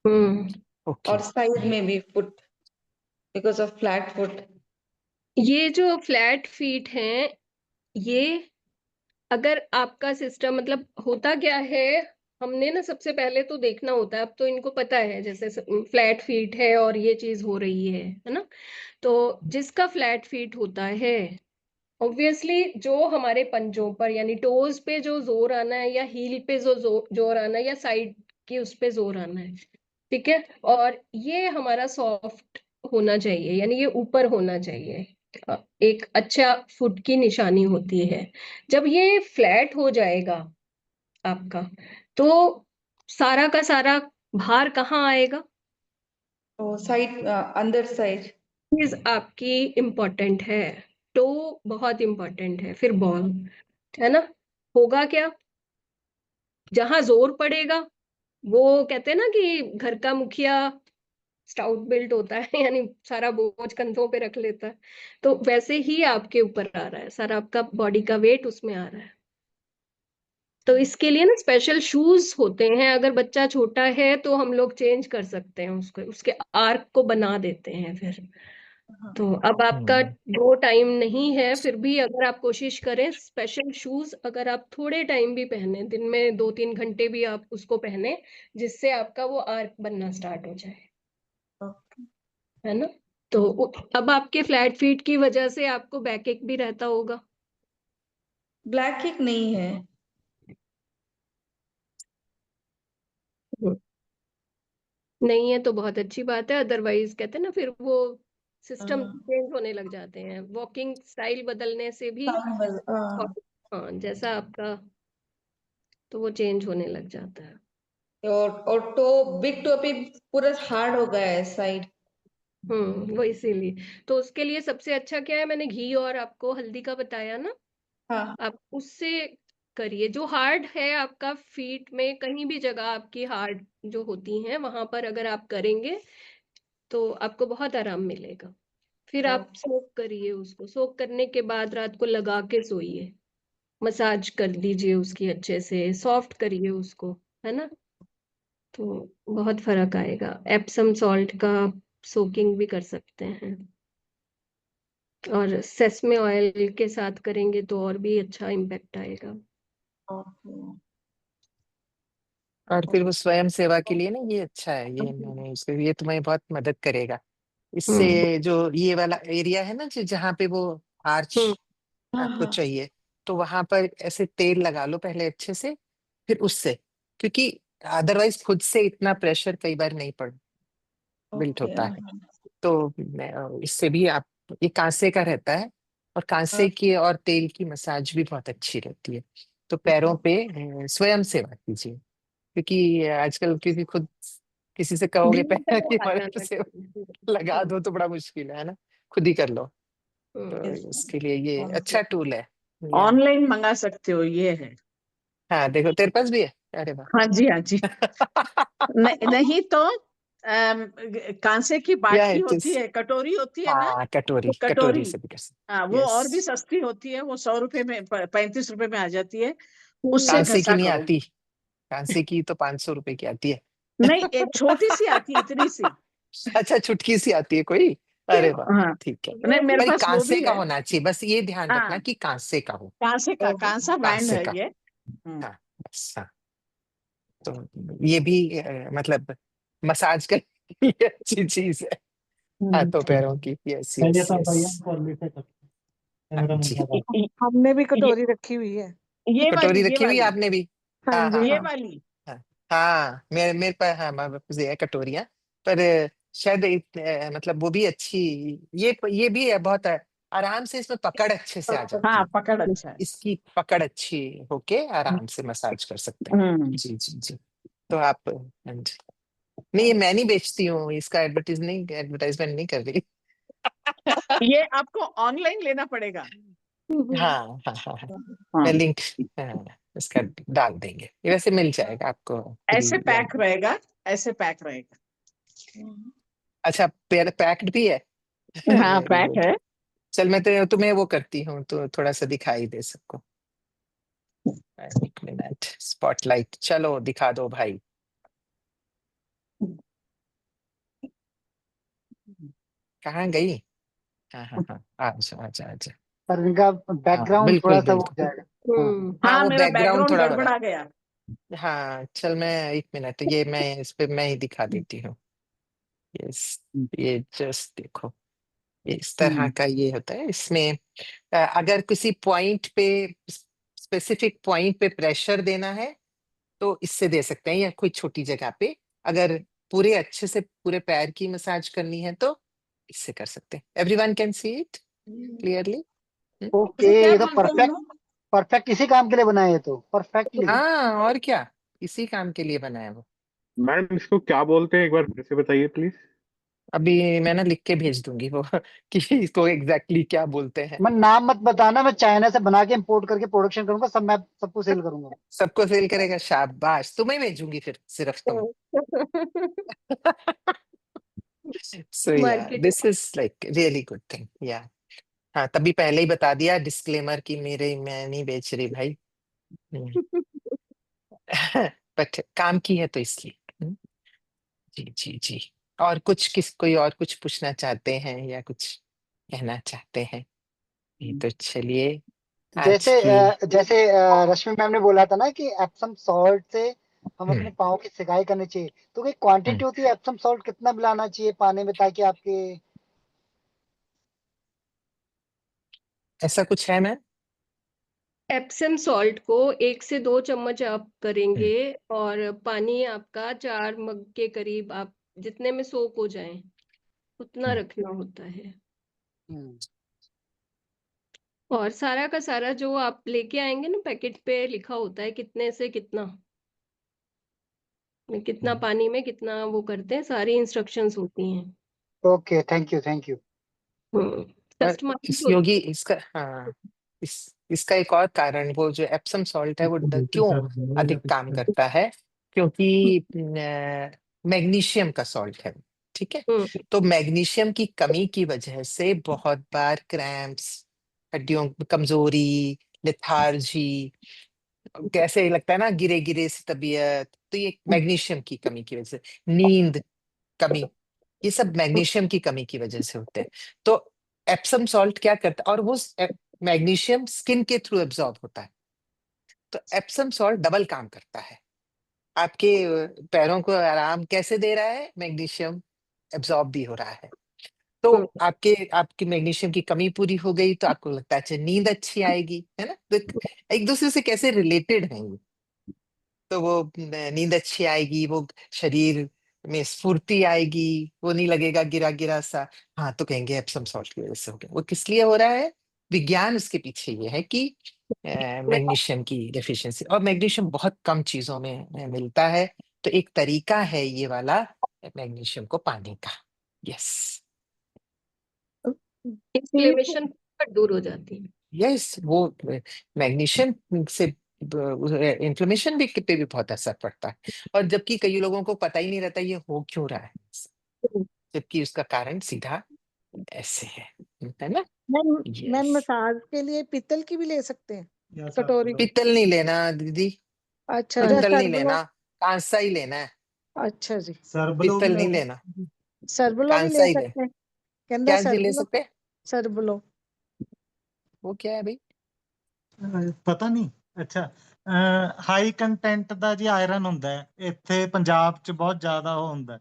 हम्म ओके। और साइड में भी foot because of flat foot. ये जो फ्लैट फीट हैं, ये अगर आपका सिस्टम मतलब होता क्या है, हमने ना सबसे पहले तो देखना होता है, अब तो इनको पता है जैसे फ्लैट फीट है और ये चीज हो रही है ना। तो जिसका फ्लैट फीट होता है, ऑब्वियसली जो हमारे पंजों पर यानी टोज पे जो जोर आना है, या हील पे जो जोर आना है, या साइड की उस पे जोर आना है, ठीक है। और ये हमारा सॉफ्ट होना चाहिए, यानी ये ऊपर होना चाहिए, एक अच्छा फुट की निशानी होती है। जब ये फ्लैट हो जाएगा आपका, तो सारा का सारा भार कहाँ आएगा? तो साइड अंदर साइड। चीज आपकी इम्पोर्टेंट है, टो बहुत इम्पोर्टेंट है, फिर बॉल, है ना। होगा क्या, जहां जोर पड़ेगा, वो कहते हैं ना कि घर का मुखिया स्टाउट बिल्ट होता है, यानी सारा बोझ कंधों पे रख लेता है। तो वैसे ही आपके ऊपर आ रहा है, सारा आपका बॉडी का वेट उसमें आ रहा है। तो इसके लिए ना स्पेशल शूज होते हैं, अगर बच्चा छोटा है तो हम लोग चेंज कर सकते हैं उसको, उसके आर्क को बना देते हैं फिर। तो अब आपका वो टाइम नहीं है, फिर भी अगर आप कोशिश करें स्पेशल शूज, अगर आप थोड़े टाइम भी पहने, दिन में 2-3 घंटे भी आप उसको पहने, जिससे आपका वो आर्क बनना स्टार्ट हो जाए, है ना। तो अब आपके फ्लैट फीट की वजह से आपको बैक एक भी रहता होगा। ब्लैक किक नहीं है। हम्म, नहीं है तो बहुत अच्छी बात है, अदरवाइज कहते हैं ना फिर वो सिस्टम चेंज होने लग जाते हैं, वॉकिंग स्टाइल बदलने से भी। हाँ, जैसा आपका, तो वो चेंज होने लग जाता है। और टो बिग टो पे पूरा हार्ड हो गया है साइड। वो इसीलिए, तो उसके लिए सबसे अच्छा क्या है, मैंने घी और आपको हल्दी का बताया ना, हाँ। आप उससे करिए। जो हार्ड है आपका फीट में, कहीं भी जगह आपकी हार्ड जो होती हैं वहां पर अगर आप करेंगे तो आपको बहुत आराम मिलेगा। फिर आप सोक करिए उसको, सोक करने के बाद रात को लगा के सोइए, मसाज कर दीजिए उसकी अच्छे से, सॉफ्ट करिए उसको, है ना। तो बहुत फर्क आएगा। एप्सम सॉल्ट का सोकिंग भी कर सकते हैं, और सेसमे ऑयल के साथ करेंगे तो और भी अच्छा इम्पैक्ट आएगा। और फिर वो स्वयं सेवा के लिए ना ये अच्छा है, ये मैंने उसके, ये तुम्हें बहुत मदद करेगा इससे। हम्म जो ये वाला एरिया है ना, जो जहाँ पे वो आर्च हम्म आपको चाहिए, तो वहां पर ऐसे तेल लगा लो पहले अच्छे से, फिर उससे, क्योंकि अदरवाइज खुद से इतना प्रेशर कई बार नहीं पड़ बिल्ट ओके। होता है। तो इससे भी आप, ये कांसे का रहता है, और कांसे की और तेल की मसाज भी बहुत अच्छी रहती है। तो पैरों पे स्वयं सेवा कीजिए, क्योंकि आजकल क्योंकि खुद किसी से कहोगे दिन पैर भर की आता मदद है। से लगा दो तो बड़ा मुश्किल है ना, खुद ही कर लो। तो हम्म इसके लिए ये अच्छा टूल है। या ऑनलाइन मंगा सकते हो, ये है। हाँ, देखो तेरे पास भी है, अरे वाह। हाँ जी, हाँ जी। नहीं तो कांसे की या बाटी इट होती इज, है, कटोरी होती है ना, हाँ कटोरी, वो कटोरी कटोरी। से भी कर सकते। हाँ, वो यस, और भी सस्ती होती है, वो 100 रुपए में 35 रुपए में आ जाती है। उससे कांसे की घसा नहीं करो। आती, कांसे की तो 500 रुपए की आती है। नहीं, एक छोटी सी आती है, इतनी सी। अच्छा, चुटकी सी आती है कोई। अरे वाह, हाँ, ठीक है। नहीं मेरे पर पास वो कांसे भी का है। होना चाहिए, बस ये ध्यान रखना हाँ, कि कांसे का हो। कांसा बैंड कांसे है का, ये। हाँ बस, हाँ। तो ये भी मतलब मसाज के लिए अच्छी चीज है, हाथों पैरों की। यस यस यस, हाँ जी। हमने भी कटोरी रखी हुई है। कटोरी ये रखी हुई है वाली, आपने भी? हाँ हाँ हाँ जी। ये हाँ वाली। हाँ। हाँ, मेरे पास, हाँ हमारे पास है कटोरियाँ। पर शायद मतलब वो भी अच्छी, ये भी है बहुत आराम से, इसमें पकड़ अच्छे से आ जाती हाँ, है। पकड़ अच्छा है। इसकी पकड़ अच्छी होके आराम से मसाज कर सकते हैं। जी जी जी। तो आप, हाँ जी। नहीं, ये मैं नहीं बेचती हूँ, इसका एडवर्टाइजमेंट नहीं कर रही। ये आपको ऑनलाइन लेना पड़ेगा। हाँ हाँ हाँ हाँ, हाँ, मैं लिंक इसका डाल देंगे, ये वैसे मिल जाएगा आपको फ्री ऐसे या। पैक रहेगा, ऐसे पैक रहेगा। अच्छा, पैक्ड भी है। हाँ, वेरी पैक गुड। है। चल, मैं तो तुम्हें वो करती हूँ तो थोड़ा सा दिखाई दे सबको। एक मिनट, स्पॉटलाइट चलो दिखा दो भाई। कहाँ गई? हाँ हाँ हाँ, आजा आजा आजा। पर इनका हाँ बैकग्राउंड बिल्कुल थोड़ा सा वो हो बिल्कुल। जाएगा। हाँ हाँ, हाँ, वो मेरा बैकग्राउंड बैकग्राउंड थोड़ा हो रहा गड़बड़ा गया। है। हाँ चल, मैं एक मिनट, ये मैं इस पे मैं ही दिखा देती हूँ। यस, ये जस्ट देखो, ये इस तरह का ये होता है इसमें। अगर किसी पॉइंट पे, स्पेसिफिक पॉइंट पे प्रेशर देना है तो इससे दे सकते हैं, या कोई छोटी जगह पे। अगर पूरे अच्छे से पूरे पैर की मसाज करनी है तो इससे कर सकते हैं। Everyone can see it clearly. Okay, इसे क्या ये तो बोलते हैं हम परफेक्ट, लोग? परफेक्ट इसी काम के लिए बना है ये तो, परफेक्टली। हाँ, और क्या, इसी काम के लिए बनाया है वो। मैडम इसको क्या बोलते हैं, एक बार फिर से बताइए प्लीज। अभी मैं ना लिख के भेज दूंगी वो कि इसको एग्जैक्टली क्या बोलते हैं। मैं नाम मत बताना, मैं चाइना से बना के इंपोर्ट करके प्रोडक्शन करूंगा सब, मैं सबको सेल करूंगा। सबको सेल करेगा, शाबाश, तुम्हें भेजूंगी फिर, सिर्फ तुम। सो या marketing. This is like really good thing या। हाँ, तभी पहले ही बता दिया डिस्क्लेमर कि मैं नहीं बेच रही भाई। बट काम की है तो इसलिए। जी जी जी। और कुछ, कोई और कुछ पूछना चाहते हैं या कुछ कहना चाहते हैं? ये तो चलिए आज जैसे की। रश्मि मैम ने बोला था ना कि एप्सम सॉल्ट से हम हम्म, अपने पाँव की सिकाई करनी चाहिए, तो कोई हम्म, क्वांटिटी होती है एप्सम सॉल्ट कितना मिलाना चाहिए पानी में ताकि आपके। ऐसा कुछ है मैम? एप्सम सॉल्ट को 1 से 2 चम्मच आप हम्म, करेंगे, और पानी आपका 4 मग के करीब, आप जितने में सोक हो जाए उतना हम्म, रखना होता है। हम्म, और सारा का सारा जो आप लेके आएंगे ना, पैकेट पे लिखा होता है कितने से कितना, कितना हम्म। पानी में कितना वो करते हैं, सारी इंस्ट्रक्शंस होती हैं। Okay, thank you thank you. और कस्टमाइज इस होती योगी, है। इसका, हाँ, इसका एक और कारण, वो जो एप्सम सॉल्ट है वो क्यों अधिक काम करता है, क्योंकि मैग्नीशियम का सॉल्ट है। ठीक है, हम्म, तो मैग्नीशियम की कमी की वजह से बहुत बार क्रैम्प्स, हड्डियों में कमजोरी, लेथार्जी, कैसे लगता है ना, गिरे गिरे सी तबीयत, तो ये मैग्नीशियम की कमी की वजह से, नींद कमी, ये सब मैग्नीशियम की कमी की वजह से होते हैं। तो एप्सम सॉल्ट क्या करता है, और वो मैग्नीशियम स्किन के थ्रू एब्जॉर्ब होता है, तो एप्सम सॉल्ट डबल काम करता है। आपके पैरों को आराम कैसे दे रहा है, मैग्नीशियम एब्जॉर्ब भी हो रहा है। तो हम्म, आपकी मैग्नीशियम की कमी पूरी हो गई तो आपको लगता है अच्छा, नींद अच्छी आएगी, है ना। तो एक दूसरे से कैसे रिलेटेड है ये। तो वो नींद अच्छी आएगी, वो शरीर में स्फूर्ति आएगी, वो नहीं लगेगा गिरा गिरा सा। हाँ, तो कहेंगे एप्सम सॉल्ट की वजह से हो गया। वो किस लिए हो रहा है, विज्ञान उसके पीछे ये है कि मैग्नीशियम की डेफिशिएंसी, और मैग्नीशियम बहुत कम चीजों में मिलता है। तो एक तरीका है ये वाला मैग्नीशियम को पाने का। यस इन्फ्लेमेशन दूर हो जाती है। यस, वो मैग्नीशियम से इन्फ्लेमेशन भी पे भी बहुत असर पड़ता है। और जबकि कई लोगों को पता ही नहीं रहता ये हो क्यों रहा है, जबकि उसका कारण सीधा ऐसे है ना। मैम यस, मसाज के लिए पीतल की भी ले सकते हैं कटोरी। पीतल नहीं लेना दीदी, अच्छा हाँ, अच्छा पित्तल नहीं सरबलो। लेना, कांसा ही लेना है, अच्छा जी, सरबलो भी पित्तल नहीं होगा। लेना, सरबलो भी कांसा ले ही ले। सकते हैं, कहंदा क्या जी ले सरबलो। सकते हैं? सरबलो वो क्या है भाई? ਪਤਾ ਨਹੀਂ। ਅੱਛਾ, ਹਾਈ ਕੰਟੈਂਟ ਦਾ ਜੀ ਆਇਰਨ ਹੁੰਦਾ ਹੈ, ਇੱਥੇ ਪੰਜਾਬ 'ਚ ਬਹੁਤ ਜ਼ਿਆਦਾ ਉਹ ਹੁੰਦਾ ਹੈ।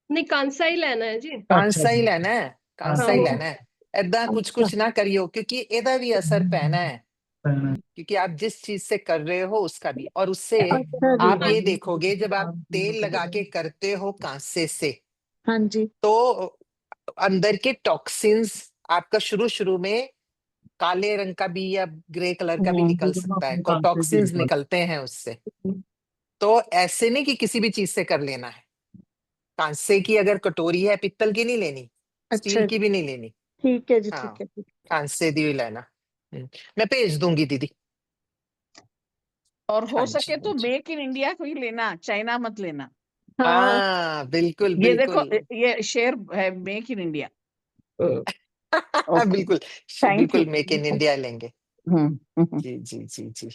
नहीं कांसा ही लेना है जी। ਅੱਛਾ ਕਾਂਸਾ ਹੀ ਜੀ। ਲੈਣਾ ਹੈ, हाँ ਕਾਂਸਾ ਹੀ ਹਾਂਜੀ। ਲੈਣਾ ਹੈ। ਏਦਾਂ ਕੁਝ ਅੱਛਾ। ਕੁਝ ਨਾ करियो, क्योंकि ਇਹਦਾ ਵੀ असर पैना है, ਪੈਣਾ। क्योंकि आप जिस चीज से कर रहे हो उसका भी, और उससे अच्छा जी, आप ये देखोगे जब आप तेल लगा के करते हो कांसे से, हाँ जी, तो अंदर के टॉक्सिन्स आपका शुरू शुरू में काले रंग का भी या ग्रे कलर का भी निकल सकता है, टॉक्सिन्स निकलते हैं उससे। तो ऐसे नहीं कि किसी भी चीज से कर लेना है। कांसे की अगर कटोरी है, पित्तल की नहीं लेनी, अच्छा स्टील की जी, भी नहीं लेनी। ठीक है जी, हाँ, ठीक है, ठीक है। कांसे दी हुई लेना। मैं भेज दूंगी दीदी। और हो हाँ जी, सके हाँ तो जी। मेक इन इंडिया को ही लेना, चाइना मत लेना। हाँ हाँ बिल्कुल ये देखो, बिल्कुल। ये शेयर है मेक इन इंडिया। ओके, बिल्कुल थैंक यू। बिल्कुल, मेक इन इंडिया लेंगे। हम्म। जी जी जी जी।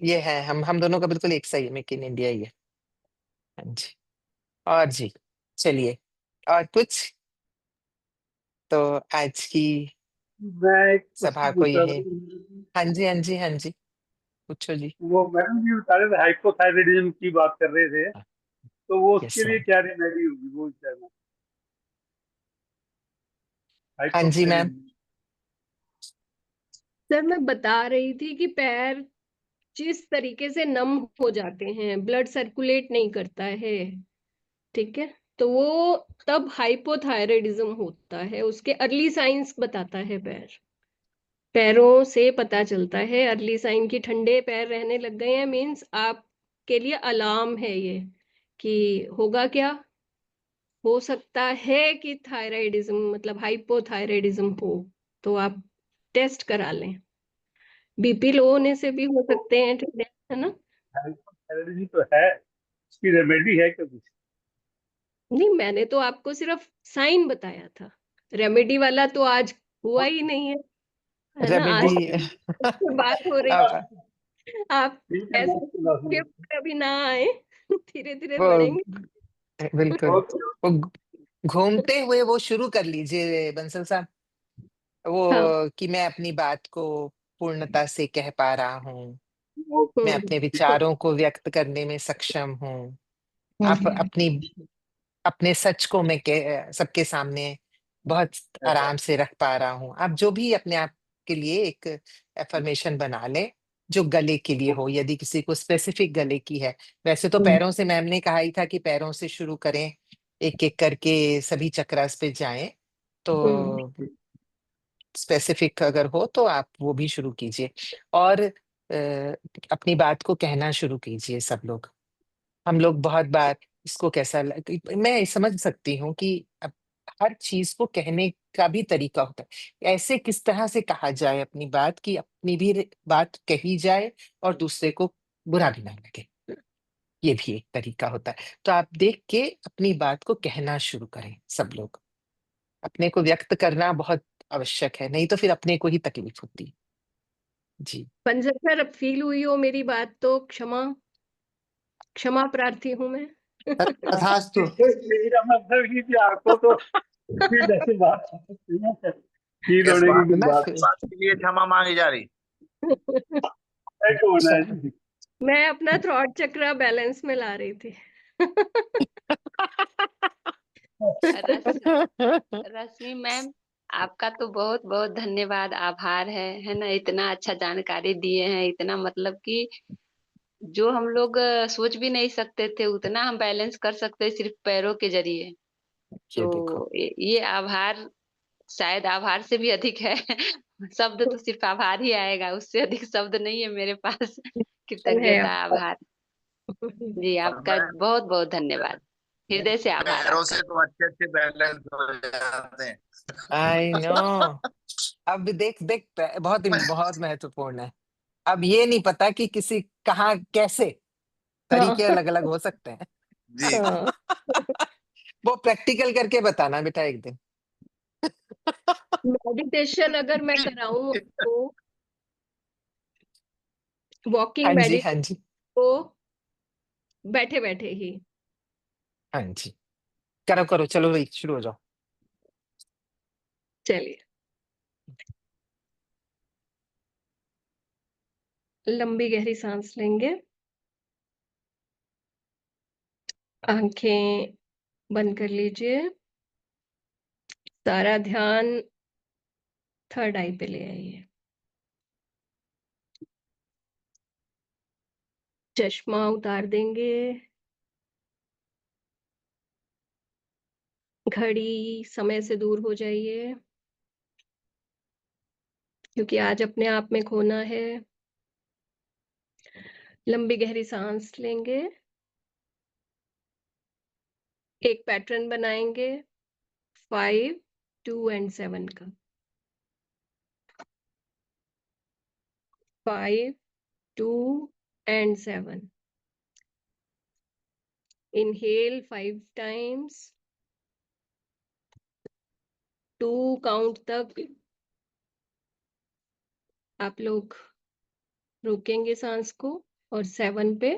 ये है, हम दोनों का बिल्कुल एक सही है, मेक इन इंडिया ही है। हाँ जी। और जी, चलिए, और कुछ तो आज की मैं एक सभा क्वेश्चन को पूछ रहा यही। था। हाँ जी हाँ जी हाँ जी, पूछो जी। वो मैडम जी बता रहे थे हाइपोथायराइडिज्म की बात कर रहे थे, तो वो यस उसके लिए मैम। क्या रेमेडी होगी वो बताना। हाँ जी मैम। हाइपोथायराइडिज्म। सर मैं बता रही थी कि पैर जिस तरीके से नम हो जाते हैं, ब्लड सर्कुलेट नहीं करता है, ठीक है, तो वो तब हाइपोथायराइडिज्म होता है। उसके अर्ली साइंस बताता है पैरों से पता चलता है अर्ली साइन की ठंडे पैर रहने लग गए हैं, मीन्स आपके लिए अलार्म है ये कि होगा क्या, हो सकता है कि थायराइडिज्म मतलब हाइपोथायराइडिज्म हो, तो आप टेस्ट करा लें। बीपी लो होने से भी हो सकते हैं, है ना। हाइपोथायराइडिज्म तो है, उसकी रेमेडी है क्या कुछ? नहीं, मैंने तो आपको सिर्फ साइन बताया था, रेमेडी वाला तो आज हुआ ही नहीं है ना। आज रेमेडी। से बात हो रही, अब आप ठीक है, ऐसे नेक्स्ट क्लास में। के ऊपर अभी ना आए, धीरे धीरे वो बढ़ेंगे। बिल्कुल, ओके। वो घूमते हुए वो शुरू कर लीजिए बंसल साहब, हाँ। वो कि मैं अपनी बात को पूर्णता से कह पा रहा हूँ, मैं अपने ठीक है। विचारों को व्यक्त करने में सक्षम हूँ, आप हम्म। अपने सच को मैं सबके सामने बहुत आराम से रख पा रहा हूँ। आप जो भी अपने आप के लिए एक एफर्मेशन बना लें जो गले के लिए हो, यदि किसी को स्पेसिफिक गले की है। वैसे तो पैरों से मैम ने कहा ही था कि पैरों से शुरू करें, एक एक करके सभी चक्रास पे जाएं, तो स्पेसिफिक अगर हो तो आप वो भी शुरू कीजिए, और अपनी बात को कहना शुरू कीजिए। सब लोग, हम लोग बहुत बार इसको मैं समझ सकती हूँ कि हर चीज को कहने का भी तरीका होता है, ऐसे किस तरह से कहा जाए अपनी बात कि अपनी भी बात कही जाए और दूसरे को बुरा भी ना लगे, ये भी एक तरीका होता है। तो आप देख के अपनी बात को कहना शुरू करें। सब लोग अपने को व्यक्त करना बहुत आवश्यक है, नहीं तो फिर अपने को ही तकलीफ होती है। जी। पंजर सर, अब फील हुई हो मेरी बात तो क्षमा प्रार्थी हूँ मैं। तथास्तु। मेरा मतलब ही कि आपको तो फिर ऐसी बात फील किस होने की बात कुछ ना बात फिर बात के लिए क्षमा मांगी जा रही? है तो होना है जी। मैं अपना थ्रॉट चक्रा बैलेंस में ला रही थी। रश्मि मैम, आपका तो बहुत बहुत धन्यवाद, आभार है ना, इतना अच्छा जानकारी दिए हैं, इतना मतलब कि जो हम लोग सोच भी नहीं सकते थे उतना हम बैलेंस कर सकते हैं सिर्फ पैरों के जरिए। ये देखो, तो ये आभार शायद आभार से भी अधिक है। शब्द तो सिर्फ आभार ही आएगा, उससे अधिक शब्द नहीं है मेरे पास। है कृतज्ञता, आपका। आभार जी, और आपका बहुत बहुत धन्यवाद, हृदय से आभार पैरों आपका। से तो अच्छे अच्छे बैलेंस हो जाते हैं। I know. अब देख देख, बहुत बहुत महत्वपूर्ण है। अब ये नहीं पता कि किसी कहाँ कैसे हाँ तरीके अलग अलग हो सकते हैं। जी। हाँ। वो प्रैक्टिकल करके बताना बेटा एक दिन। मेडिटेशन अगर मैं कराऊं आपको वॉकिंग हाँ जी, हाँ मेडिटेशन जी, को बैठे बैठे ही। हाँ जी। करो, करो, चलो भाई शुरू हो जाओ। चलिए, लंबी गहरी सांस लेंगे, आंखें बंद कर लीजिए, सारा ध्यान थर्ड आई पे ले आइए, चश्मा उतार देंगे, घड़ी समय से दूर हो जाइए, क्योंकि आज अपने आप में खोना है। लंबी गहरी सांस लेंगे, एक पैटर्न बनाएंगे 5, 2 एंड 7 का। 5, 2 एंड 7। इनहेल 5 टाइम्स, 2 काउंट तक आप लोग रोकेंगे सांस को और 7 पे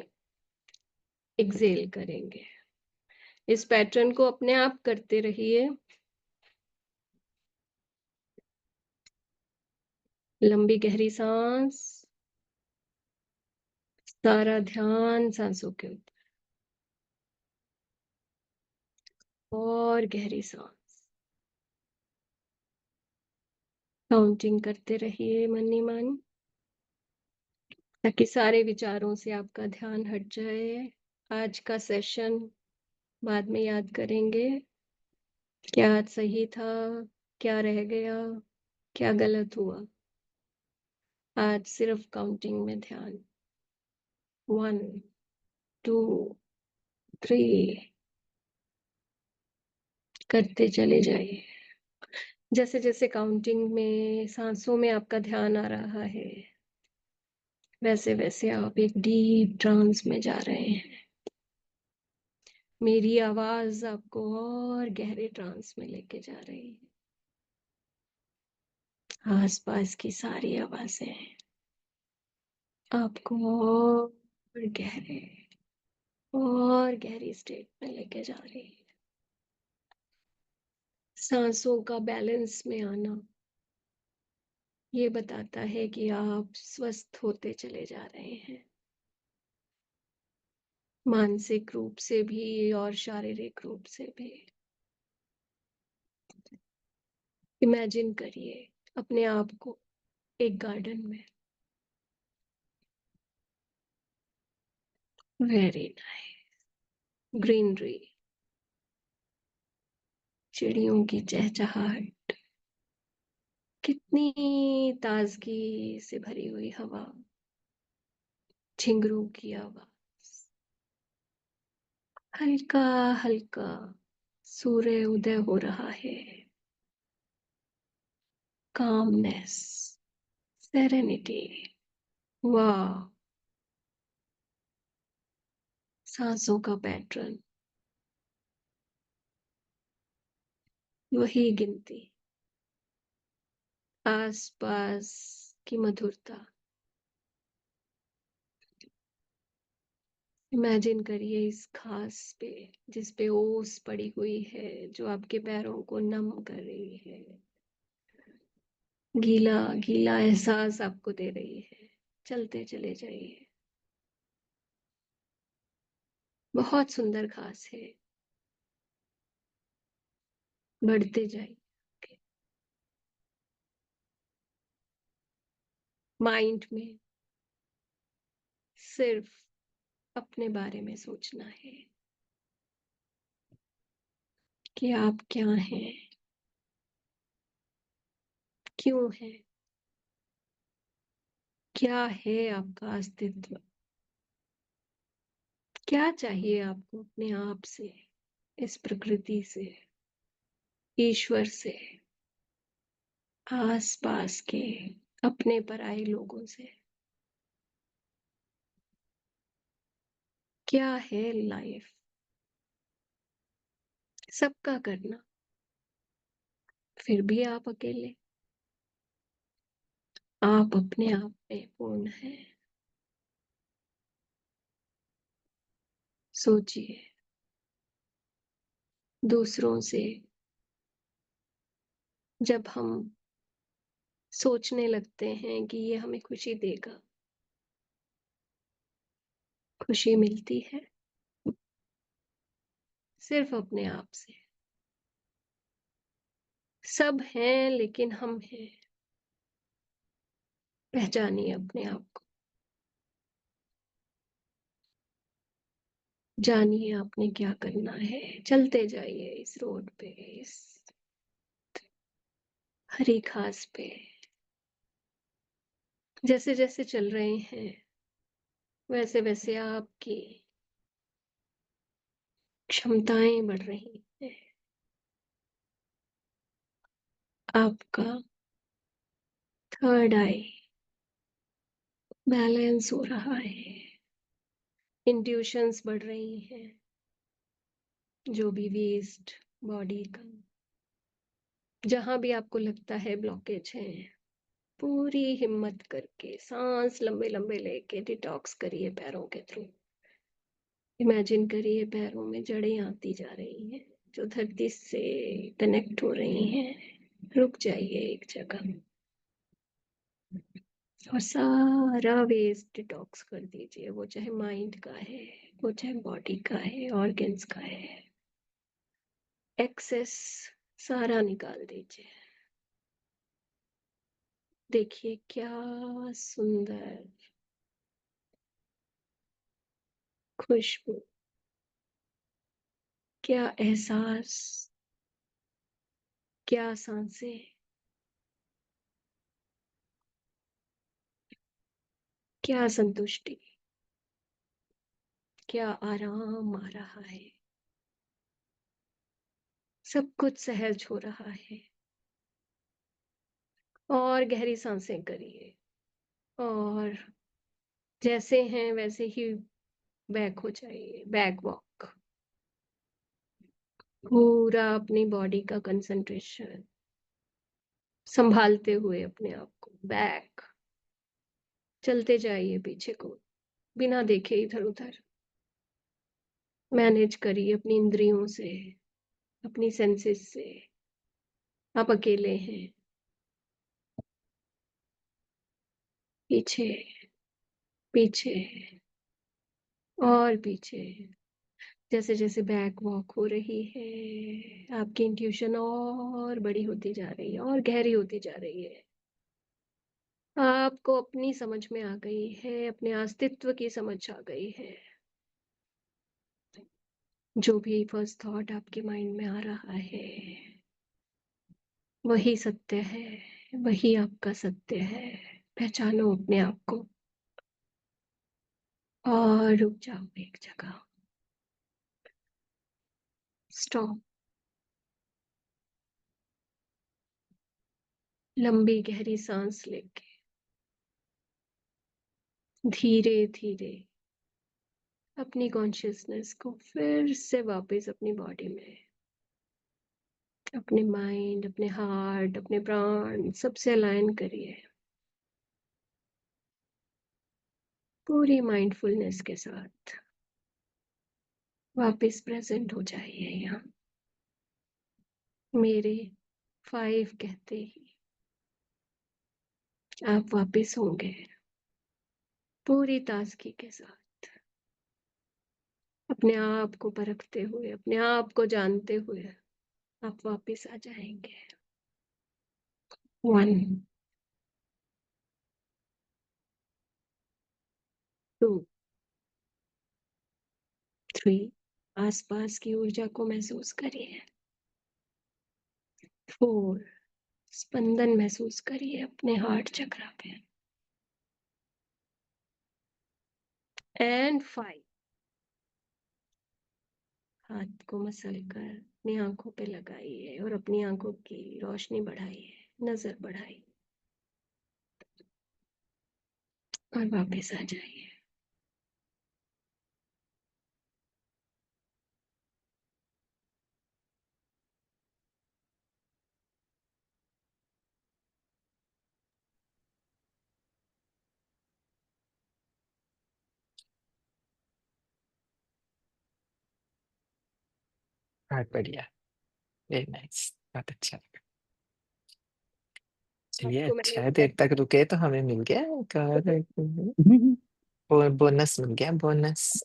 एक्सेल करेंगे। इस पैटर्न को अपने आप करते रहिए। लंबी गहरी सांस, सारा ध्यान सांसों के ऊपर, और गहरी सांस, काउंटिंग करते रहिए मन ही मन, ताकि सारे विचारों से आपका ध्यान हट जाए। आज का सेशन बाद में याद करेंगे, क्या आज सही था, क्या रह गया, क्या गलत हुआ। आज सिर्फ काउंटिंग में ध्यान। 1, 2, 3 करते चले जाइए। जैसे जैसे काउंटिंग में सांसों में आपका ध्यान आ रहा है, वैसे वैसे आप एक डीप ट्रांस में जा रहे हैं। मेरी आवाज आपको और गहरे ट्रांस में लेके जा रही है। आसपास की सारी आवाजें आपको और गहरी स्टेट में लेके जा रही है। सांसों का बैलेंस में आना ये बताता है कि आप स्वस्थ होते चले जा रहे हैं, मानसिक रूप से भी और शारीरिक रूप से भी। इमेजिन करिए अपने आप को एक गार्डन में, वेरी नाइस ग्रीनरी, चिड़ियों की चहचहाहट, कितनी ताजगी से भरी हुई हवा, झिंगरों की आवाज, हल्का हल्का सूर्य उदय हो रहा है, कामनेस, सेरेनिटी। वाह, सांसों का पैटर्न, वही गिनती, आसपास की मधुरता। इमेजिन करिए इस घास पे जिस पे ओस पड़ी हुई है, जो आपके पैरों को नम कर रही है, गीला गीला एहसास आपको दे रही है। चलते चले जाइए, बहुत सुंदर घास है, बढ़ते जाइए। माइंड में सिर्फ अपने बारे में सोचना है कि आप क्या हैं, क्यों हैं, क्या है आपका अस्तित्व, क्या चाहिए आपको अपने आप से, इस प्रकृति से, ईश्वर से, आस पास के अपने पराये लोगों से। क्या है लाइफ, सबका करना, फिर भी आप अकेले, आप अपने आप में पूर्ण हैं। सोचिए, दूसरों से जब हम सोचने लगते हैं कि ये हमें खुशी देगा, खुशी मिलती है सिर्फ अपने आप से। सब हैं लेकिन हम हैं। पहचानिए अपने आप को, जानिए आपने क्या करना है। चलते जाइए इस रोड पे, इस हरी घास पे। जैसे जैसे चल रहे हैं वैसे वैसे आपकी क्षमताएं बढ़ रही हैं। आपका थर्ड आई बैलेंस हो रहा है, इंट्यूशंस बढ़ रही हैं। जो भी वेस्ट बॉडी का, जहां भी आपको लगता है ब्लॉकेज है, पूरी हिम्मत करके सांस लंबे लंबे लेके डिटॉक्स करिए पैरों के थ्रू। इमेजिन करिए पैरों में जड़ें आती जा रही हैं जो धरती से कनेक्ट हो रही हैं। रुक जाइए एक जगह और सारा वेस्ट डिटॉक्स कर दीजिए। वो चाहे माइंड का है, वो चाहे बॉडी का है, ऑर्गन्स का है। एक्सेस सारा निकाल दीजिए। देखिए क्या सुंदर खुशबू, क्या एहसास, क्या सांसें, क्या संतुष्टि, क्या आराम आ रहा है। सब कुछ सहज हो रहा है। और गहरी सांसें करिए और जैसे हैं वैसे ही बैक हो जाइए, बैक वॉक। पूरा अपनी बॉडी का कंसंट्रेशन संभालते हुए अपने आप को बैक चलते जाइए पीछे को, बिना देखे इधर उधर। मैनेज करिए अपनी इंद्रियों से, अपनी सेंसेस से। आप अकेले हैं। पीछे पीछे और पीछे। जैसे जैसे बैक वॉक हो रही है आपकी इंट्यूशन और बड़ी होती जा रही है और गहरी होती जा रही है। आपको अपनी समझ में आ गई है, अपने अस्तित्व की समझ आ गई है। जो भी फर्स्ट थॉट आपके माइंड में आ रहा है वही सत्य है, वही आपका सत्य है। पहचानो अपने आप को और रुक जाओ एक जगह। स्टॉप। लंबी गहरी सांस लेके धीरे धीरे अपनी कॉन्शियसनेस को फिर से वापस अपनी बॉडी में, अपने माइंड, अपने हार्ट, अपने प्राण सबसे अलाइन करिए। पूरी माइंडफुलनेस के साथ वापस प्रेजेंट हो जाइए यहाँ। मेरे 5 कहते ही आप वापस होंगे पूरी ताजगी के साथ, अपने आप को परखते हुए, अपने आप को जानते हुए आप वापस आ जाएंगे। 1 2 3 आसपास की ऊर्जा को महसूस करिए। 4 स्पंदन महसूस करिए अपने हार्ट चक्र पे। एंड 5 हाथ को मसल कर अपनी आंखों पे लगाइए और अपनी आंखों की रोशनी बढ़ाइए, नजर बढ़ाइए और वापस आ जाइए। बहुत बढ़िया, वेरी नाइस, बहुत अच्छा लगा। चलिए, आपको अच्छा मैंने है, देर तक रुके तो हमें मिल गया बोनस मिल गया, bonus.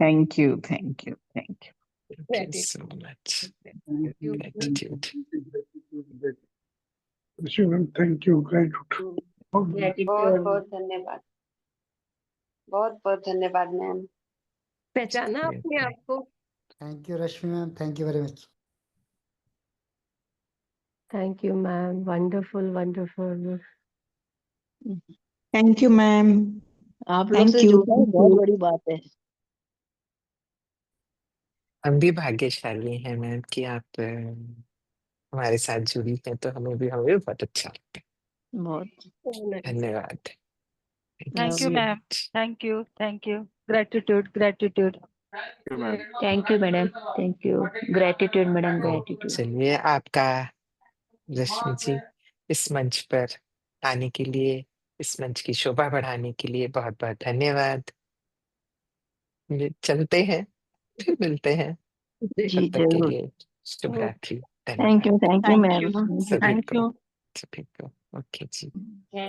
Thank you, thank you, thank you. Thank you so much, gratitude. Thank you, gratitude. बहुत बहुत धन्यवाद, बहुत बहुत धन्यवाद मैम। पहचाना अपने आप को? Thank you Rashmi ma'am, thank you very much. Thank you ma'am, wonderful wonderful. Thank you ma'am. आप लोग थैंक से यू, जुड़ना ही थैंक बहुत यू। बड़ी बात है। हम भी भाग्यशाली हैं मैम कि आप हमारे साथ जुड़ी हैं, तो हमें भी बहुत अच्छा लगता है। बहुत धन्यवाद, thank you thank you so ma'am, much. Thank you, gratitude gratitude. Thank you madam, thank you. Gratitude madam, gratitude. चलिए, आपका रश्मि जी इस मंच पर आने के लिए, इस मंच की शोभा बढ़ाने के लिए बहुत बहुत धन्यवाद। ये चलते हैं, फिर मिलते हैं, जी तब तक के जरूर। लिए शुभ रात्रि, थैंक धन्यवाद यू मैम। सभी थैंक को, यू। सभी को। ओके जी।